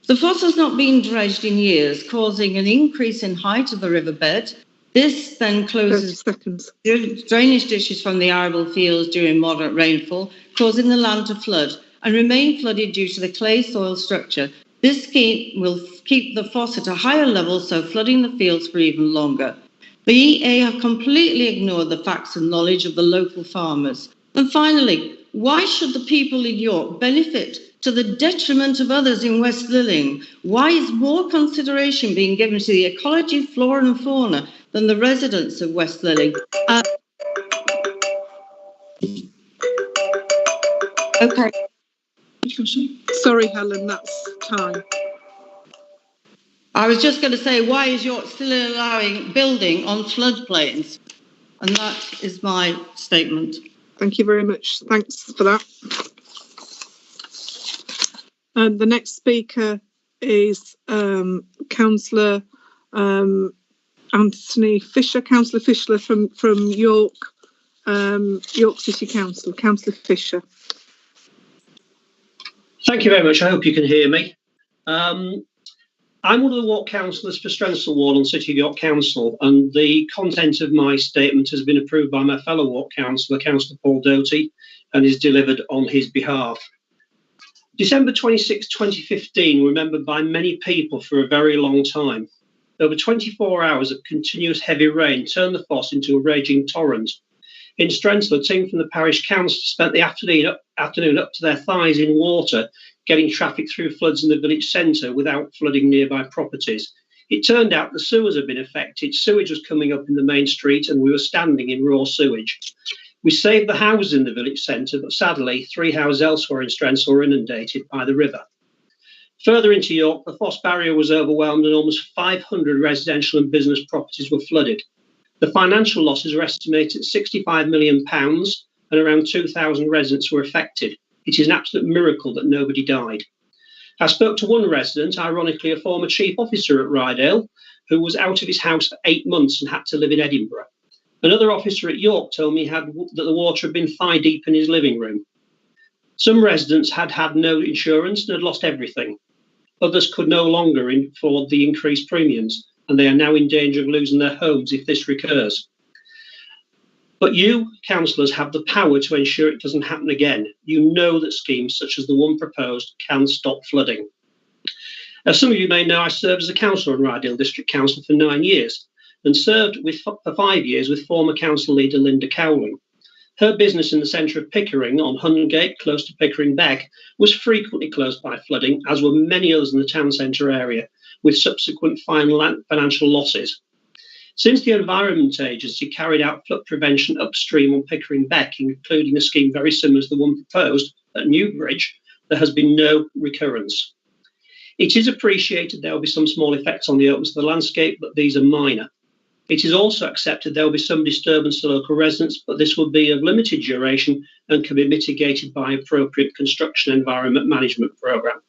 The foss has not been dredged in years, causing an increase in height of the riverbed. This then closes drainage ditches from the arable fields during moderate rainfall, causing the land to flood and remain flooded due to the clay soil structure. This scheme will keep the foss at a higher level, so flooding the fields for even longer. The EA have completely ignored the facts and knowledge of the local farmers. And finally, why should the people in York benefit to the detriment of others in West Lilling? Why is more consideration being given to the ecology, flora and fauna than the residents of West Lilling? Okay. Sorry, Helen, that's time. I was just going to say, why is York still allowing building on floodplains? And that is my statement. Thank you very much. Thanks for that. The next speaker is Councillor Anthony Fisher, Councillor Fischler from York, York City Council. Councillor Fisher. Thank you very much. I hope you can hear me. I'm one of the ward councillors for Strensall Ward on City of York Council, and the content of my statement has been approved by my fellow ward councillor, Councillor Paul Doty, and is delivered on his behalf. December 26, 2015, remembered by many people for a very long time. Over 24 hours of continuous heavy rain turned the foss into a raging torrent. In Strensall, a team from the parish council spent the afternoon up to their thighs in water, getting traffic through floods in the village centre without flooding nearby properties. It turned out the sewers had been affected. Sewage was coming up in the main street and we were standing in raw sewage. We saved the houses in the village centre, but sadly, 3 houses elsewhere in Strensall were inundated by the river. Further into York, the Foss barrier was overwhelmed and almost 500 residential and business properties were flooded. The financial losses are estimated at £65 million and around 2,000 residents were affected. It is an absolute miracle that nobody died. I spoke to one resident, ironically a former chief officer at Ryedale, who was out of his house for 8 months and had to live in Edinburgh. Another officer at York told me that the water had been thigh deep in his living room. Some residents had no insurance and had lost everything. Others could no longer afford the increased premiums, and they are now in danger of losing their homes if this recurs. But you, councillors, have the power to ensure it doesn't happen again. You know that schemes such as the one proposed can stop flooding. As some of you may know, I served as a councillor in Ryedale District Council for 9 years and served for 5 years with former council leader Linda Cowling. Her business in the centre of Pickering on Hungate, close to Pickering Beck, was frequently closed by flooding, as were many others in the town centre area, with subsequent financial losses. Since the Environment Agency carried out flood prevention upstream on Pickering Beck, including a scheme very similar to the one proposed at Newbridge, there has been no recurrence. It is appreciated there will be some small effects on the openness of the landscape, but these are minor. It is also accepted there will be some disturbance to local residents, but this will be of limited duration and can be mitigated by appropriate construction environment management programme.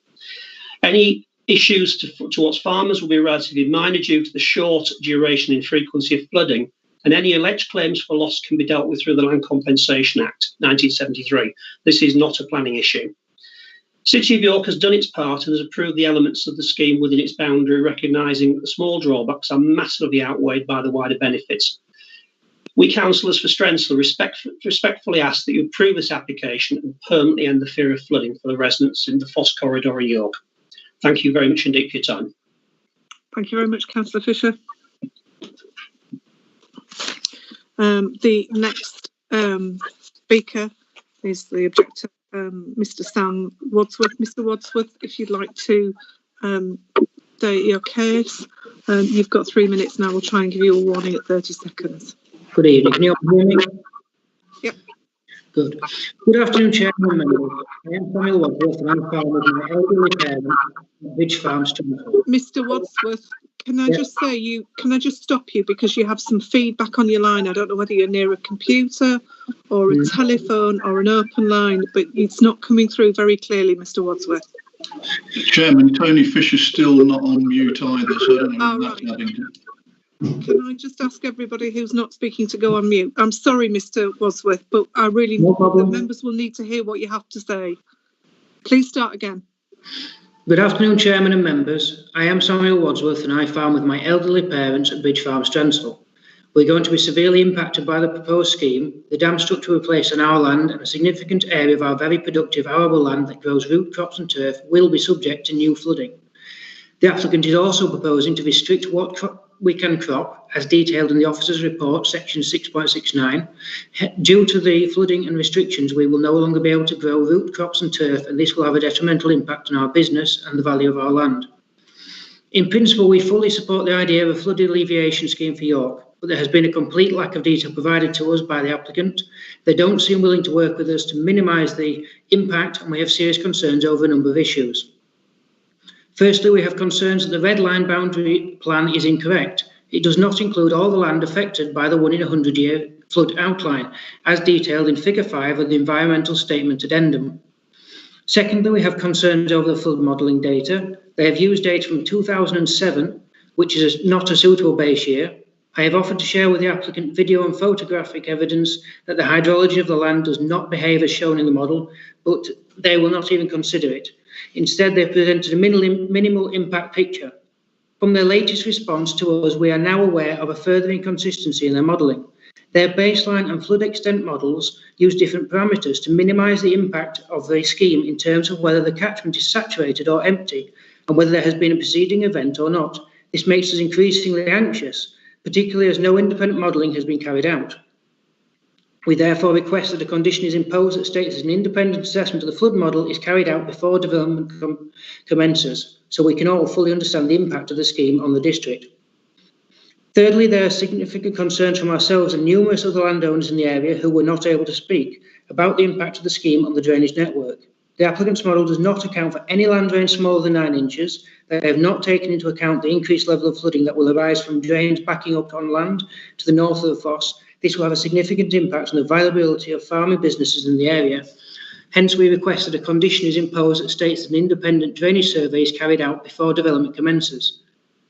Any issues towards farmers will be relatively minor due to the short duration and frequency of flooding, and any alleged claims for loss can be dealt with through the Land Compensation Act 1973. This is not a planning issue. City of York has done its part and has approved the elements of the scheme within its boundary, recognising that the small drawbacks are massively outweighed by the wider benefits. We councillors for Strensall respectfully ask that you approve this application and permanently end the fear of flooding for the residents in the Foss Corridor in York. Thank you very much indeed for your time. Thank you very much, Councillor Fisher. The next speaker is the objector, Mr. Sam Wadsworth. Mr. Wadsworth, if you'd like to state your case, you've got 3 minutes now. We'll try and give you a warning at 30 seconds. Good evening. Can you all hear me? Yep. Good. Good afternoon, Chairman and members. I am Samuel Wadsworth and I'm farmer with my elderly parents at Ridge Farm, Strensall. Mr. Wadsworth, can I just say can I just stop you because you have some feedback on your line? I don't know whether you're near a computer or a telephone or an open line, but it's not coming through very clearly, Mr. Wadsworth. Chairman, Tony Fisher's still not on mute either, so I don't know if that's adding to. Can I just ask everybody who's not speaking to go on mute? I'm sorry, Mr. Wadsworth, but I really the members will need to hear what you have to say. Please start again. Good afternoon, Chairman and members. I am Samuel Wadsworth and I farm with my elderly parents at Bridge Farm, Strensall. We're going to be severely impacted by the proposed scheme. The dam structure will place on our land and a significant area of our very productive arable land that grows root crops and turf will be subject to new flooding. The applicant is also proposing to restrict what we can crop, as detailed in the officer's report, section 6.69. Due to the flooding and restrictions, we will no longer be able to grow root crops and turf, and this will have a detrimental impact on our business and the value of our land. In principle, we fully support the idea of a flood alleviation scheme for York, but there has been a complete lack of detail provided to us by the applicant. They don't seem willing to work with us to minimise the impact, and we have serious concerns over a number of issues. Firstly, we have concerns that the red line boundary plan is incorrect. It does not include all the land affected by the 1 in 100 year flood outline, as detailed in figure 5 of the environmental statement addendum. Secondly, we have concerns over the flood modelling data. They have used data from 2007, which is not a suitable base year. I have offered to share with the applicant video and photographic evidence that the hydrology of the land does not behave as shown in the model, but they will not even consider it. Instead, they presented a minimal impact picture. From their latest response to us, we are now aware of a further inconsistency in their modelling. Their baseline and flood extent models use different parameters to minimise the impact of the scheme in terms of whether the catchment is saturated or empty, and whether there has been a preceding event or not. This makes us increasingly anxious, particularly as no independent modelling has been carried out. We therefore request that a condition is imposed that states that an independent assessment of the flood model is carried out before development commences, so we can all fully understand the impact of the scheme on the district. Thirdly, there are significant concerns from ourselves and numerous other landowners in the area who were not able to speak about the impact of the scheme on the drainage network. The applicant's model does not account for any land drains smaller than 9 inches. They have not taken into account the increased level of flooding that will arise from drains backing up on land to the north of the Foss. This will have a significant impact on the viability of farming businesses in the area. Hence, we request that a condition is imposed that states that an independent drainage survey is carried out before development commences.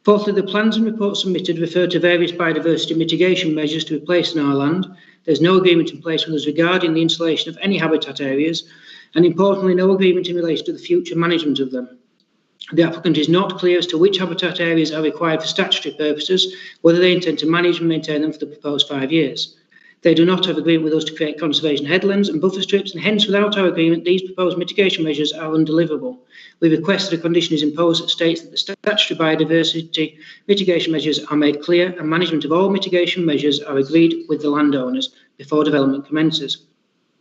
Fourthly, the plans and reports submitted refer to various biodiversity mitigation measures to be placed on our land. There is no agreement in place with us regarding the installation of any habitat areas, and importantly, no agreement in relation to the future management of them. The applicant is not clear as to which habitat areas are required for statutory purposes, whether they intend to manage and maintain them for the proposed 5 years. They do not have agreement with us to create conservation headlands and buffer strips, and hence, without our agreement, these proposed mitigation measures are undeliverable. We request that a condition is imposed that states that the statutory biodiversity mitigation measures are made clear and management of all mitigation measures are agreed with the landowners before development commences.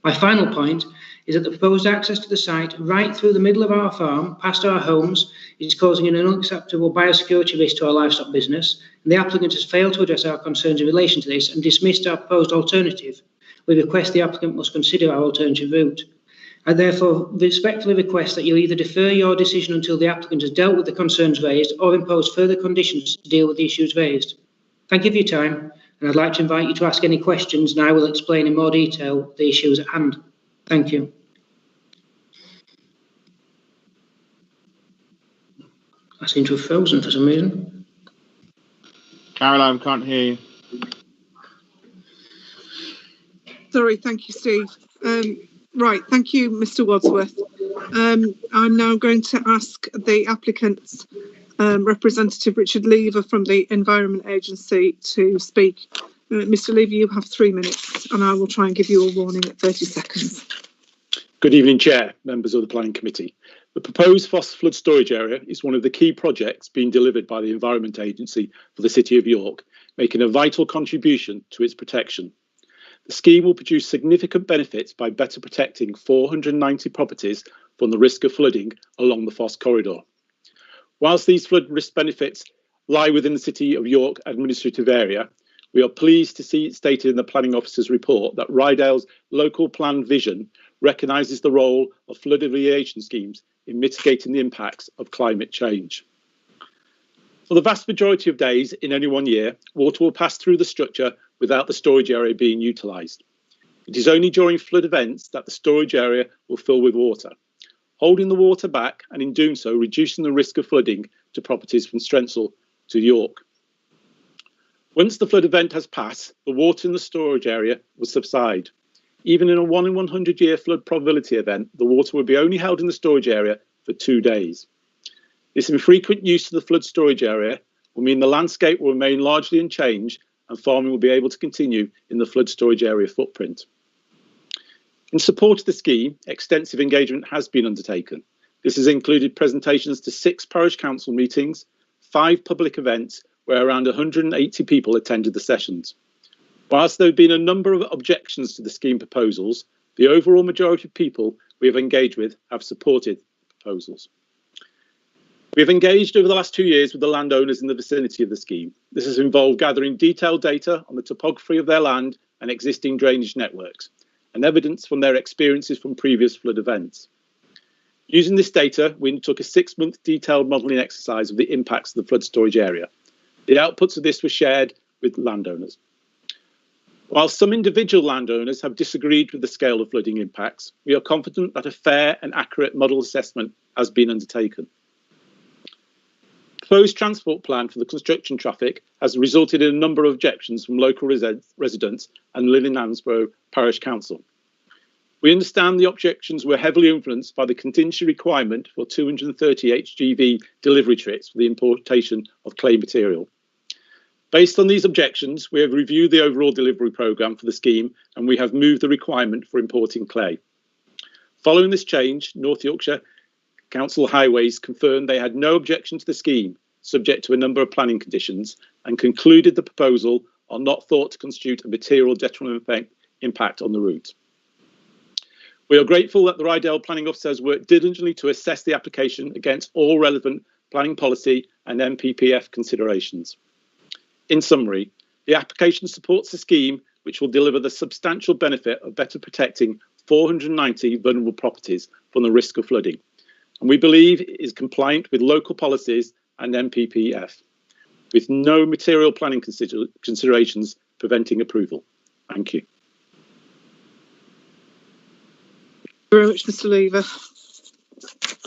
My final point is that the proposed access to the site right through the middle of our farm, past our homes, is causing an unacceptable biosecurity risk to our livestock business, and the applicant has failed to address our concerns in relation to this and dismissed our proposed alternative. We request the applicant must consider our alternative route. I therefore respectfully request that you either defer your decision until the applicant has dealt with the concerns raised or impose further conditions to deal with the issues raised. Thank you for your time, and I'd like to invite you to ask any questions, and I will explain in more detail the issues at hand. Thank you. I seem to have frozen for some reason. Caroline, can't hear you. Sorry, thank you, Steve. Right, thank you, Mr. Wadsworth. I'm now going to ask the applicant's representative, Richard Lever from the Environment Agency, to speak. Mr. Lever, you have 3 minutes, and I will try and give you a warning at 30 seconds. Good evening, Chair, members of the Planning Committee. The proposed Foss flood storage area is one of the key projects being delivered by the Environment Agency for the City of York, making a vital contribution to its protection. The scheme will produce significant benefits by better protecting 490 properties from the risk of flooding along the Foss corridor. Whilst these flood risk benefits lie within the City of York administrative area, we are pleased to see it stated in the Planning Officer's report that Ryedale's local plan vision recognises the role of flood alleviation schemes in mitigating the impacts of climate change. For the vast majority of days in any 1 year, water will pass through the structure without the storage area being utilised. It is only during flood events that the storage area will fill with water, holding the water back and in doing so reducing the risk of flooding to properties from Strensall to York. Once the flood event has passed, the water in the storage area will subside. Even in a 1 in 100 year flood probability event, the water will be only held in the storage area for 2 days. This infrequent use of the flood storage area will mean the landscape will remain largely unchanged and farming will be able to continue in the flood storage area footprint. In support of the scheme, extensive engagement has been undertaken. This has included presentations to 6 parish council meetings, 5 public events where around 180 people attended the sessions. Whilst there have been a number of objections to the scheme proposals, the overall majority of people we have engaged with have supported the proposals. We have engaged over the last 2 years with the landowners in the vicinity of the scheme. This has involved gathering detailed data on the topography of their land and existing drainage networks, and evidence from their experiences from previous flood events. Using this data, we undertook a 6-month detailed modelling exercise of the impacts of the flood storage area. The outputs of this were shared with landowners. While some individual landowners have disagreed with the scale of flooding impacts, we are confident that a fair and accurate model assessment has been undertaken. The proposed transport plan for the construction traffic has resulted in a number of objections from local residents and Lillingham Parish Council. We understand the objections were heavily influenced by the contingency requirement for 230 HGV delivery trips for the importation of clay material. Based on these objections, we have reviewed the overall delivery programme for the scheme and we have moved the requirement for importing clay. Following this change, North Yorkshire Council Highways confirmed they had no objection to the scheme, subject to a number of planning conditions, and concluded the proposal are not thought to constitute a material detrimental impact on the route. We are grateful that the Ryedale Planning Officer has worked diligently to assess the application against all relevant planning policy and NPPF considerations. In summary, the application supports the scheme which will deliver the substantial benefit of better protecting 490 vulnerable properties from the risk of flooding, and we believe it is compliant with local policies and NPPF, with no material planning considerations preventing approval. Thank you. Very much, Mr. Lever.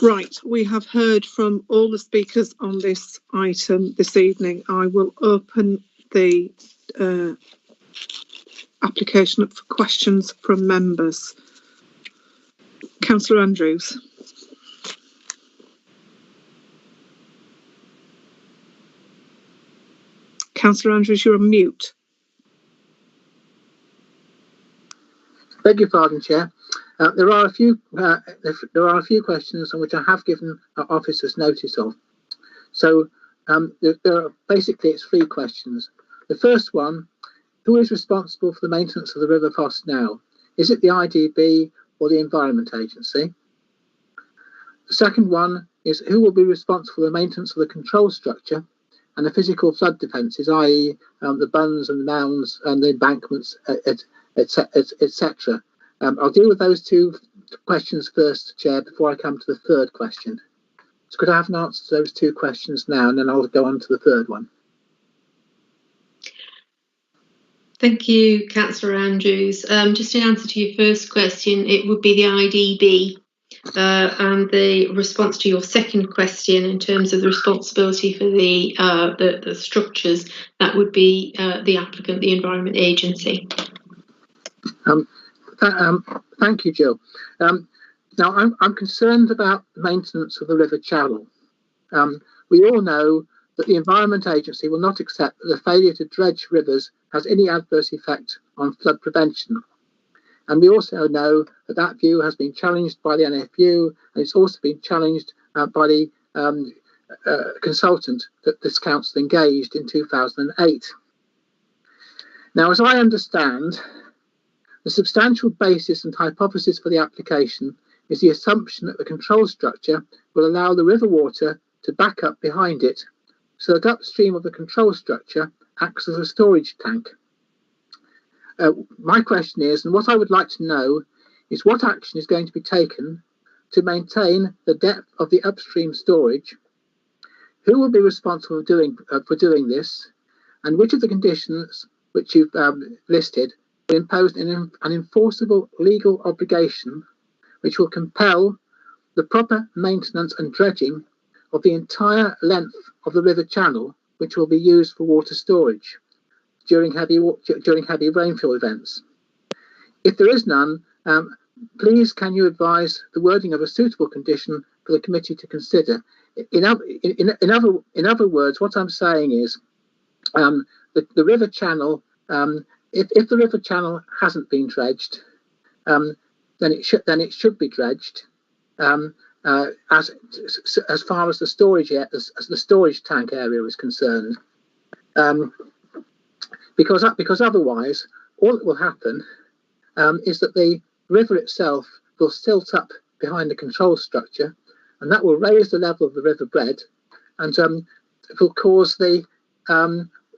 Right, we have heard from all the speakers on this item this evening. I will open the application up for questions from members. Councillor Andrews. Councillor Andrews, you're on mute. Beg your pardon, Chair. There are a few questions on which I have given officers notice of. So basically it's 3 questions. The first one: who is responsible for the maintenance of the River Foss now? Is it the IDB or the Environment Agency? The second one is: who will be responsible for the maintenance of the control structure and the physical flood defences, i.e. the bunds and the mounds and the embankments, etc. I'll deal with those 2 questions first, Chair, before I come to the third question. So could I have an answer to those 2 questions now, and then I'll go on to the third one. Thank you, Councillor Andrews. Just in answer to your first question, it would be the IDB. And the response to your second question, in terms of the responsibility for the structures, that would be the applicant, the Environment Agency. Thank you, Jill. Now, I'm concerned about the maintenance of the river channel. We all know that the Environment Agency will not accept that the failure to dredge rivers has any adverse effect on flood prevention. And we also know that that view has been challenged by the NFU, and it's also been challenged by the consultant that this council engaged in 2008. Now, as I understand, the substantial basis and hypothesis for the application is the assumption that the control structure will allow the river water to back up behind it, so that upstream of the control structure acts as a storage tank. My question is, and what I would like to know, is what action is going to be taken to maintain the depth of the upstream storage? Who will be responsible for doing this? And which of the conditions which you've listed will impose an enforceable legal obligation which will compel the proper maintenance and dredging of the entire length of the river channel, which will be used for water storage during heavy rainfall events? If there is none, please can you advise the wording of a suitable condition for the committee to consider? In other words, what I'm saying is the river channel, if the river channel hasn't been dredged, then it should be dredged as far as the storage as the storage tank area is concerned, because otherwise all that will happen is that the river itself will silt up behind the control structure, and that will raise the level of the river bed, and it will cause the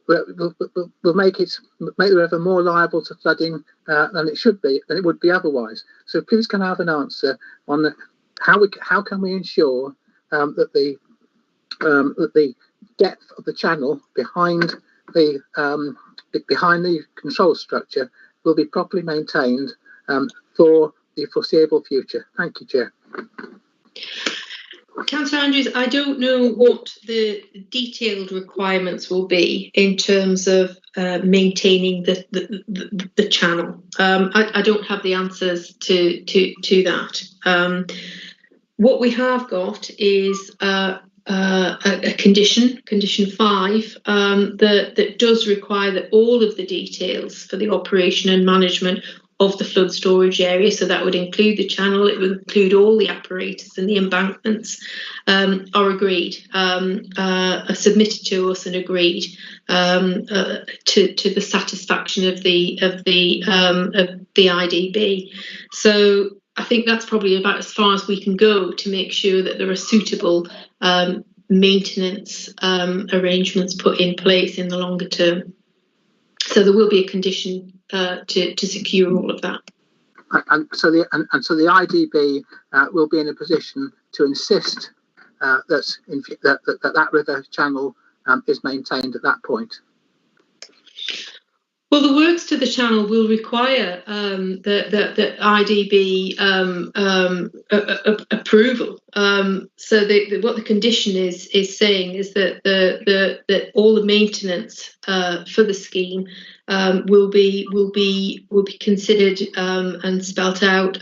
will make the river more liable to flooding than it would be otherwise. So please can I have an answer on how can we ensure that the depth of the channel behind the control structure will be properly maintained for the foreseeable future. Thank you, Chair. Councillor Andrews, I don't know what the detailed requirements will be in terms of maintaining the channel. I don't have the answers to that. What we have got is a condition 5, that does require that all of the details for the operation and management of the flood storage area, so that would include the channel, it would include all the apparatus and the embankments, are agreed, are submitted to us and agreed to the satisfaction of the IDB. So I think that's probably about as far as we can go to make sure that there are suitable maintenance arrangements put in place in the longer term. So there will be a condition to secure all of that. And so the IDB will be in a position to insist that river channel is maintained at that point. Well, the works to the channel will require the IDB approval. So what the condition is saying is that that all the maintenance for the scheme will be considered and spelt out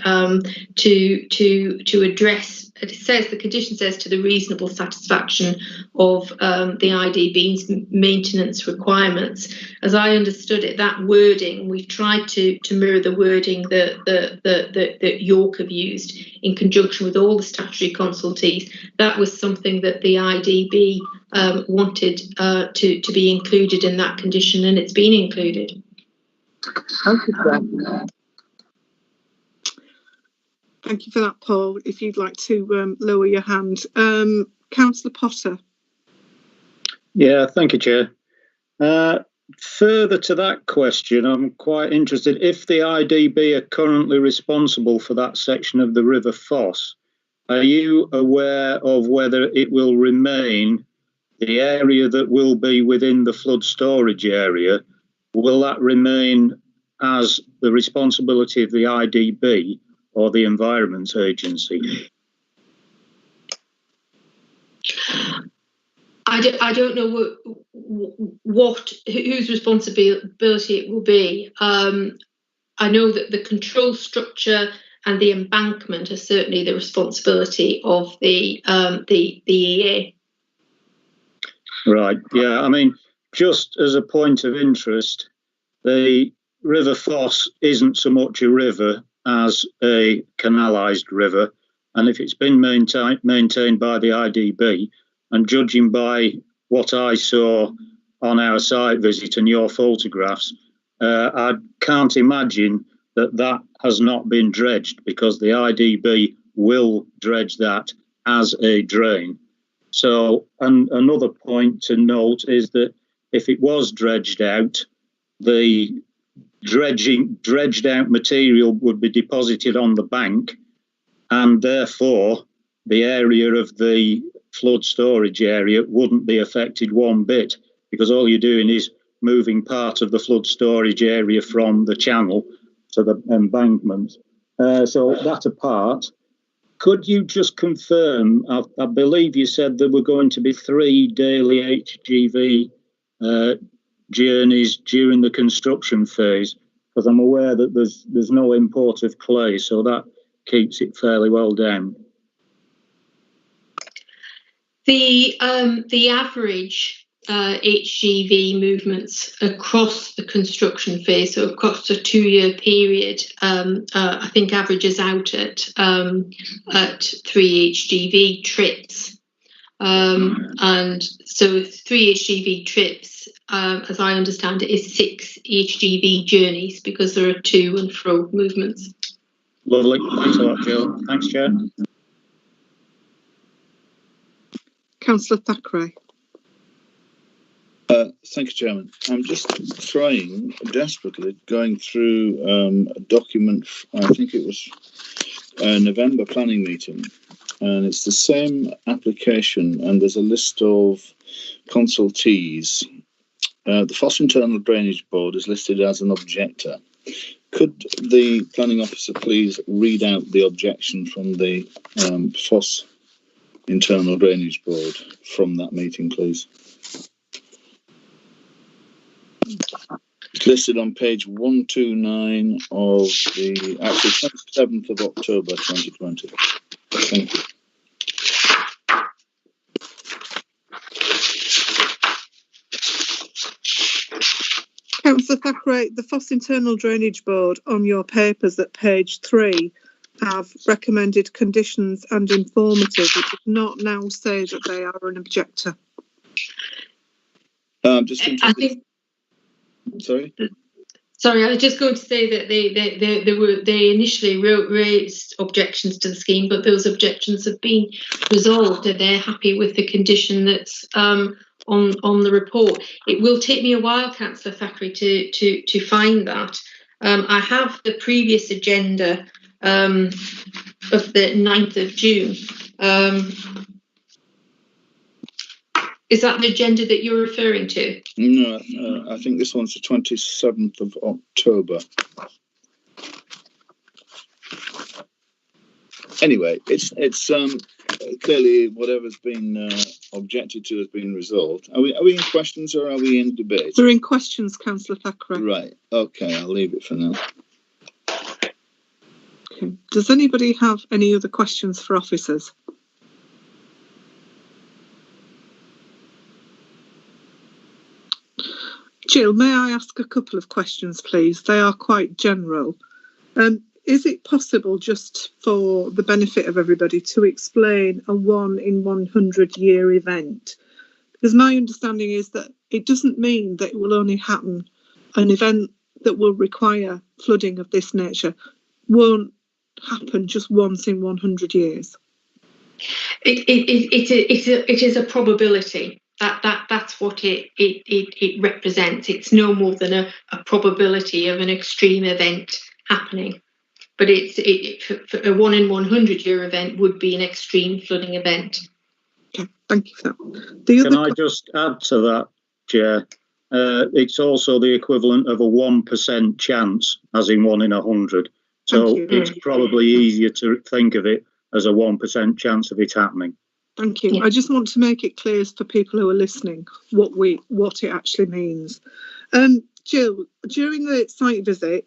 to address. It says the condition says to the reasonable satisfaction of the IDB's maintenance requirements. As I understood it, that wording we've tried to mirror the wording that York have used in conjunction with all the statutory consultees. That was something that the IDB wanted to be included in that condition, and it's been included. Thank you, Thank you for that, Paul. If you'd like to lower your hand. Councillor Potter. Yeah, thank you, Chair. Further to that question, I'm quite interested. If the IDB are currently responsible for that section of the River Foss, are you aware of whether it will remain the area that will be within the flood storage area? Will that remain as the responsibility of the IDB or the Environment Agency? I don't know whose responsibility it will be. I know that the control structure and the embankment are certainly the responsibility of the EA. Right. Yeah. I mean, just as a point of interest, the River Foss isn't so much a river as a canalised river, and if it's been maintained by the IDB, and judging by what I saw on our site visit and your photographs, I can't imagine that has not been dredged, because the IDB will dredge that as a drain. So, and another point to note is that if it was dredged out, the dredged out material would be deposited on the bank, and therefore the area of the flood storage area wouldn't be affected one bit, because all you're doing is moving part of the flood storage area from the channel to the embankment. So that apart, could you just confirm, I believe you said there were going to be 3 daily HGV journeys during the construction phase, because I'm aware that there's no import of clay, so that keeps it fairly well down. The average HGV movements across the construction phase, so across a 2-year period, I think averages out at 3 HGV trips. And so 3 HGV trips, as I understand it, is 6 HGV journeys, because there are to and fro movements. Lovely. Thanks a lot, Jill. Thanks, Chair. Councillor Thackeray. Thank you, Chairman. I'm just trying desperately, going through a document, I think it was a November planning meeting, and it's the same application, and there's a list of consultees. The Foss Internal Drainage Board is listed as an objector. Could the planning officer please read out the objection from the Foss Internal Drainage Board from that meeting, please? It's listed on page 129 of the actually 27th of October 2020. Thank you. Councillor Thackeray, the Foss Internal Drainage Board on your papers at page 3 have recommended conditions and informative. It does not now say that they are an objector. Just interested. Sorry, I was just going to say that they initially raised objections to the scheme, but those objections have been resolved, and they're happy with the condition that's on the report. It will take me a while, Councillor Thackeray, to find that. I have the previous agenda of the 9th of June. Is that the agenda that you're referring to? No, I think this one's the 27th of October. Anyway, it's clearly whatever's been objected to has been resolved. Are we in questions or are we in debate? We're in questions, Councillor Thackeray. Right. Okay, I'll leave it for now. Okay. Does anybody have any other questions for officers? Jill, may I ask a couple of questions, please? They are quite general. Is it possible, just for the benefit of everybody, to explain a 1 in 100 year event? Because my understanding is that it doesn't mean that it will only happen. An event that will require flooding of this nature won't happen just once in 100 years. It is a probability. That's what it represents. It's no more than a probability of an extreme event happening. But for a 1 in 100 year event would be an extreme flooding event. Okay, thank you for that. Can I just add to that, Chair? It's also the equivalent of a 1% chance, as in 1 in 100. So it's probably easier to think of it as a 1% chance of it happening. Thank you. Yeah. I just want to make it clear for people who are listening what it actually means. Jill, during the site visit,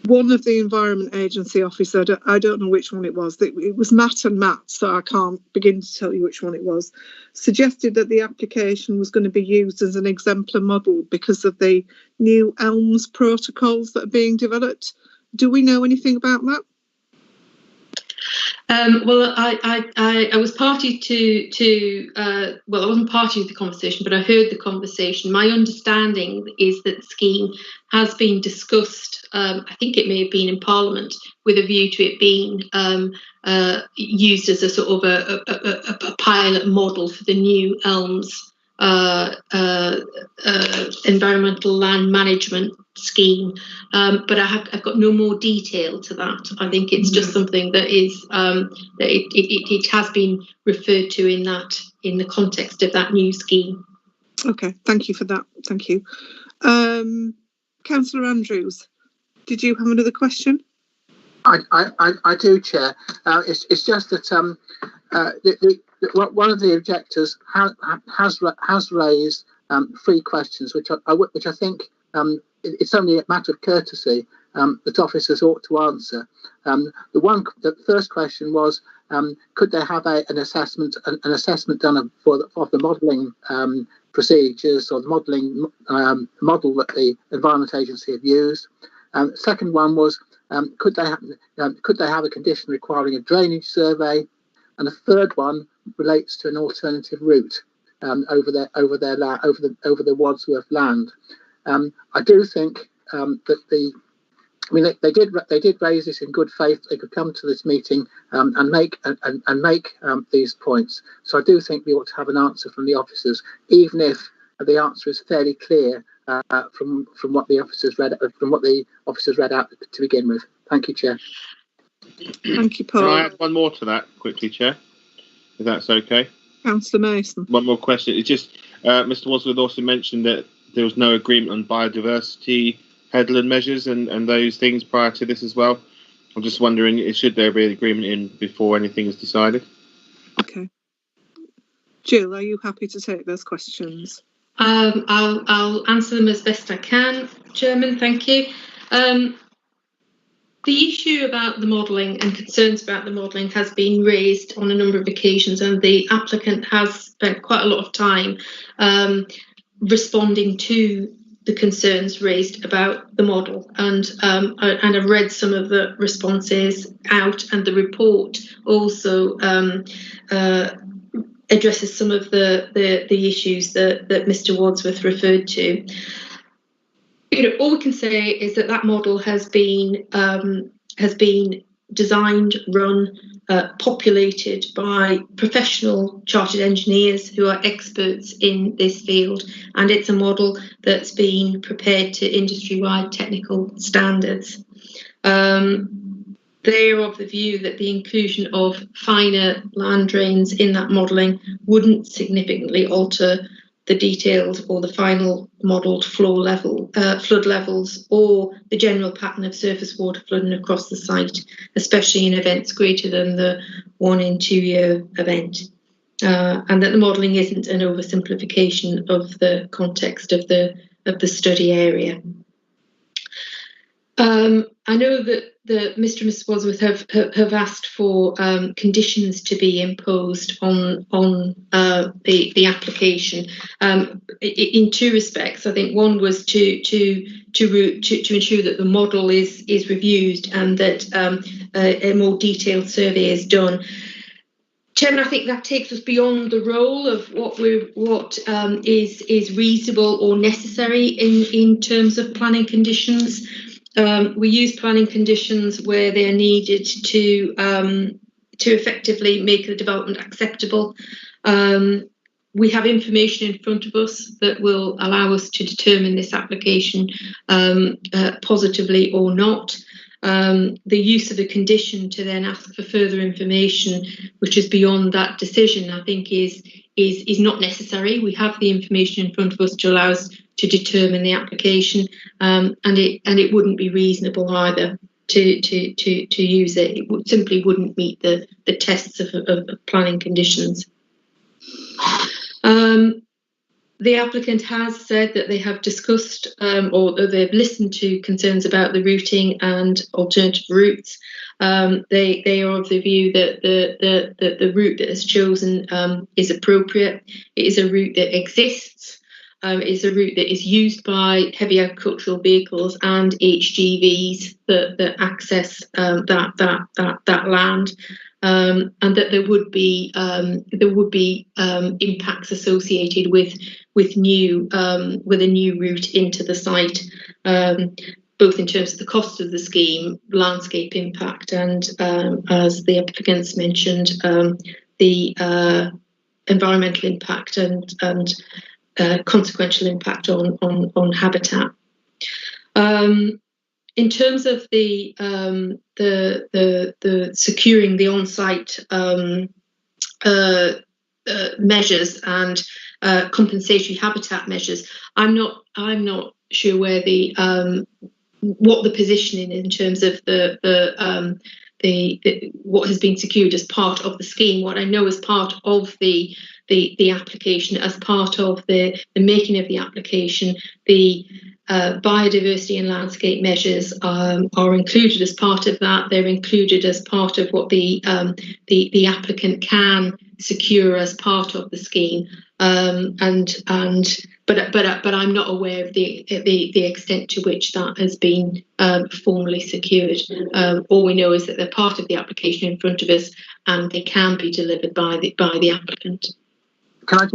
one of the Environment Agency officers, I don't know which one it was, it was Matt and Matt, so I can't begin to tell you which one it was, suggested that the application was going to be used as an exemplar model because of the new ELMS protocols that are being developed. Do we know anything about that? Well, I was party to well, I wasn't party to the conversation, but I heard the conversation. My understanding is that the scheme has been discussed. I think it may have been in Parliament with a view to it being used as a sort of a pilot model for the new ELMS environmental land management scheme, but I've got no more detail to that. I think it's just something that is that it has been referred to in the context of that new scheme. Okay, thank you for that. Thank you. Councillor Andrews, did you have another question? I do, Chair. It's just that one of the objectors has raised 3 questions, which I think it's only a matter of courtesy that officers ought to answer. The first question was, could they have an assessment done for the modelling procedures or the modelling model that the Environment Agency have used? The second one was, could they have a condition requiring a drainage survey? And the third one relates to an alternative route over the Wadsworth land. I do think that they did raise this in good faith. They could come to this meeting and make these points. So I do think we ought to have an answer from the officers, even if the answer is fairly clear from what the officers read out to begin with. Thank you, Chair. Thank you, Paul. Can I add one more to that quickly, Chair? If that's okay. Councillor Mason. One more question. It's just Mr. Wadsworth also mentioned that there was no agreement on biodiversity headland measures and those things prior to this as well. I'm just wondering, should there be an agreement in before anything is decided? Okay. Jill, are you happy to take those questions? I'll answer them as best I can, Chairman. Thank you. The issue about the modelling and concerns about the modelling has been raised on a number of occasions, and the applicant has spent quite a lot of time responding to the concerns raised about the model. And I've read some of the responses out, and the report also addresses some of the issues that Mr. Wadsworth referred to. All we can say is that model has been designed, run, populated by professional chartered engineers who are experts in this field, and it's a model that's been prepared to industry-wide technical standards. They're of the view that the inclusion of finer land drains in that modelling wouldn't significantly alter the detailed or the final modelled flood levels or the general pattern of surface water flooding across the site, especially in events greater than the 1 in 2 year event, and that the modelling isn't an oversimplification of the context of the study area. I know that Mr. and Mrs. Wadsworth have asked for conditions to be imposed on the application in 2 respects. I think one was to ensure that the model is reviewed and that a more detailed survey is done. Chairman, I think that takes us beyond the role of what is reasonable or necessary in terms of planning conditions. We use planning conditions where they are needed to effectively make the development acceptable. We have information in front of us that will allow us to determine this application positively or not. The use of a condition to then ask for further information, which is beyond that decision, I think is not necessary. We have the information in front of us to allow us to determine the application, and it wouldn't be reasonable either to use it. It simply wouldn't meet the tests of planning conditions. The applicant has said that they have discussed or they've listened to concerns about the routing and alternative routes. They are of the view that the route that is chosen is appropriate. It is a route that exists. It is a route that is used by heavy agricultural vehicles and HGVs that access that land. And that there would be impacts associated with a new route into the site, both in terms of the cost of the scheme, landscape impact, and as the applicants mentioned, the environmental impact and consequential impact on habitat. In terms of the securing the on-site measures and compensatory habitat measures, I'm not sure where what the positioning in terms of what has been secured as part of the scheme. What I know as part of the application, as part of the making of the application, the biodiversity and landscape measures are included as part of that. They're included as part of what the applicant can secure as part of the scheme. But I'm not aware of the extent to which that has been formally secured. All we know is that they're part of the application in front of us, and they can be delivered by the applicant. Can I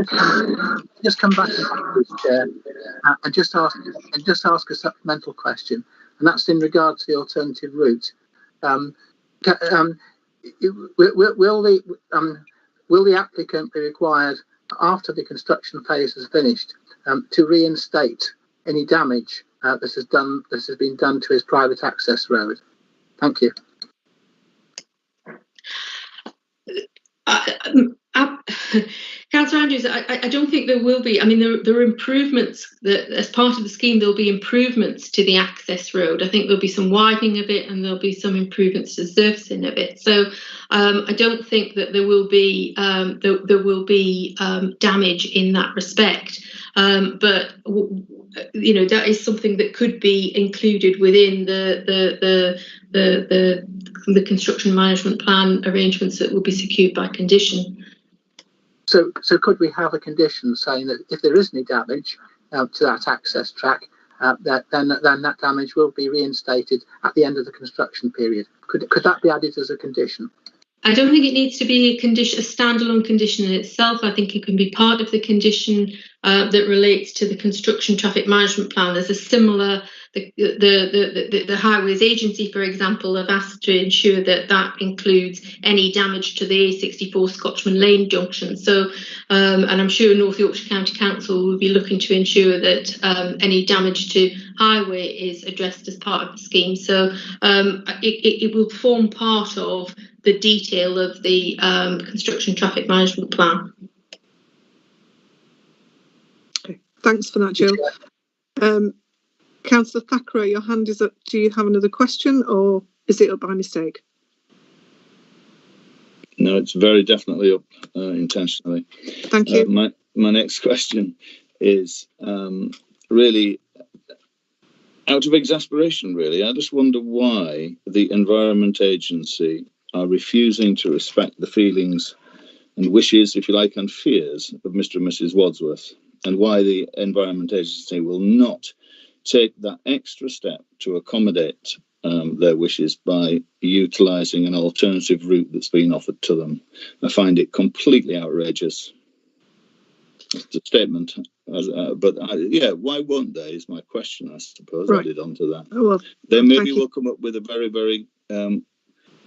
just come back to this, Chair, and just ask a supplemental question, and that's in regard to the alternative route. Will the applicant be required, after the construction phase is finished, to reinstate any damage that has been done to his private access road? Thank you. Councillor Andrews, I don't think there will be. I mean, there are improvements that, as part of the scheme, there'll be improvements to the access road. I think there'll be some widening of it, and there'll be some improvements to the surfacing of it. So I don't think that there will be damage in that respect. But you know, that is something that could be included within the construction management plan arrangements that will be secured by condition. So could we have a condition saying that if there is any damage to that access track, then that damage will be reinstated at the end of the construction period? Could that be added as a condition? I don't think it needs to be a standalone condition in itself. I think it can be part of the condition that relates to the construction traffic management plan. There's a similar, the Highways Agency, for example, have asked to ensure that includes any damage to the A64 Scotchman Lane junction. So, and I'm sure North Yorkshire County Council will be looking to ensure that any damage to highway is addressed as part of the scheme. So it will form part of the detail of the construction traffic management plan. Okay, thanks for that, Jill. Councillor Thackeray, your hand is up. Do you have another question, or is it up by mistake? No, it's very definitely up intentionally. Thank you. My next question is really out of exasperation, really. I just wonder why the Environment Agency are refusing to respect the feelings and wishes, if you like, and fears of Mr. and Mrs. Wadsworth, and why the Environment Agency will not take that extra step to accommodate their wishes by utilising an alternative route that's been offered to them. I find it completely outrageous. It's a statement, but why won't they is my question, I suppose, right. Added on to that. Oh, well, they maybe will come up with a very, very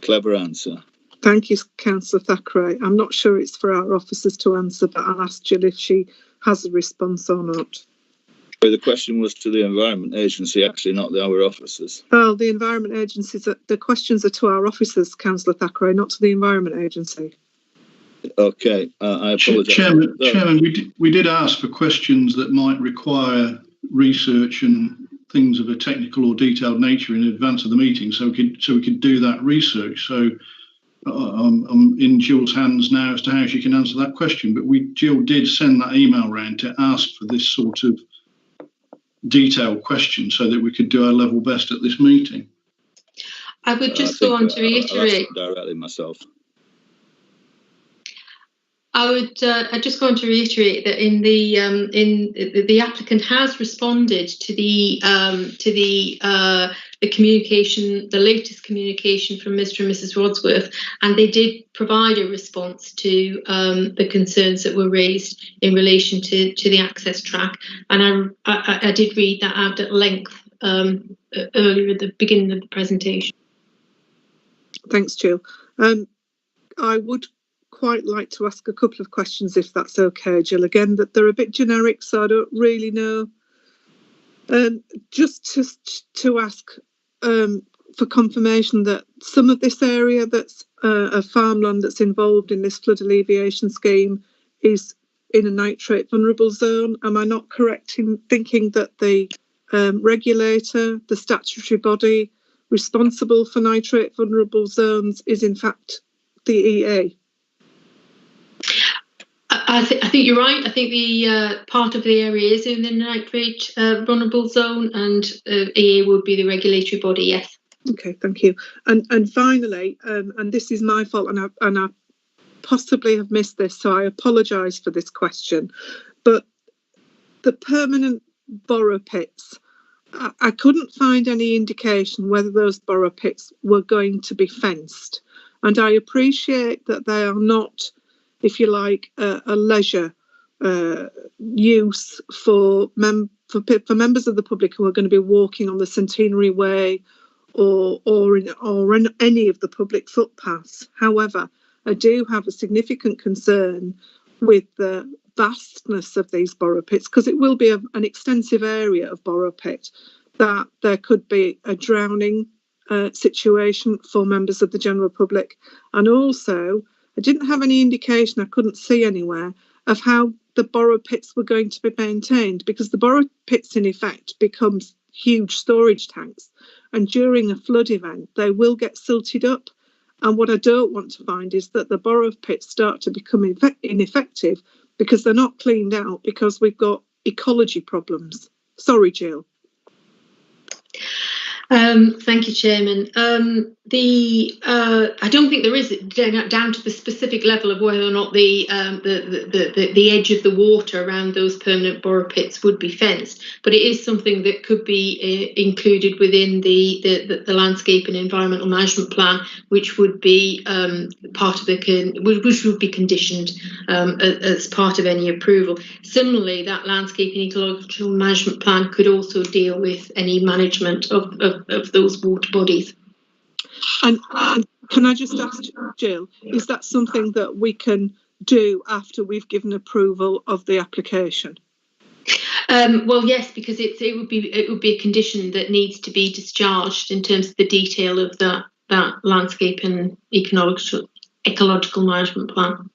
clever answer. Thank you, Councillor Thackeray. I'm not sure it's for our officers to answer, but I'll ask Jill if she has a response or not. The question was to the Environment Agency, actually, not our officers. Oh, the Environment Agency, the questions are to our officers, Councillor Thackeray, not to the Environment Agency. Okay, I apologise. Chairman, we did ask for questions that might require research and things of a technical or detailed nature in advance of the meeting, so we could do that research. So I'm in Jill's hands now as to how she can answer that question. But Jill did send that email round to ask for this sort of detailed question so that we could do our level best at this meeting. I would just go on to reiterate. Directly myself. I just want to reiterate that the applicant has responded to the communication, the latest communication from Mr. and Mrs. Wadsworth, and they did provide a response to the concerns that were raised in relation to the access track, and I did read that out at length earlier at the beginning of the presentation. Thanks, Jill. I would quite like to ask a couple of questions, if that's okay, Jill. Again, that they're a bit generic, so I don't really know. Just to ask for confirmation that some of this area that's a farmland that's involved in this flood alleviation scheme is in a nitrate vulnerable zone. Am I not correct in thinking that the regulator, the statutory body responsible for nitrate vulnerable zones, is in fact the EA? I think you're right. I think the part of the area is in the nitrate vulnerable zone, and EA would be the regulatory body. Yes. Okay, thank you. And finally, and this is my fault, and I possibly have missed this, so I apologise for this question. But the permanent borrow pits, I couldn't find any indication whether those borrow pits were going to be fenced, and I appreciate that they are not, if you like, a leisure use for members of the public who are going to be walking on the Centenary Way or in any of the public footpaths. However, I do have a significant concern with the vastness of these borrow pits, because it will be an extensive area of borrow pit, that there could be a drowning situation for members of the general public. And also, I didn't have any indication, I couldn't see anywhere, of how the borrow pits were going to be maintained, because the borrow pits in effect become huge storage tanks, and during a flood event they will get silted up. And what I don't want to find is that the borrow pits start to become ineffective because they're not cleaned out, because we've got ecology problems. Sorry, Jill. Thank you, Chairman. I don't think there is, down to the specific level of whether or not the edge of the water around those permanent borrow pits would be fenced, but it is something that could be included within the landscape and environmental management plan, which would be part of which would be conditioned as part of any approval. Similarly, that landscape and ecological management plan could also deal with any management of those water bodies. And can I just ask, Jill, is that something that we can do after we've given approval of the application? Well, yes, because it would be a condition that needs to be discharged in terms of the detail of that landscape and ecological management plan.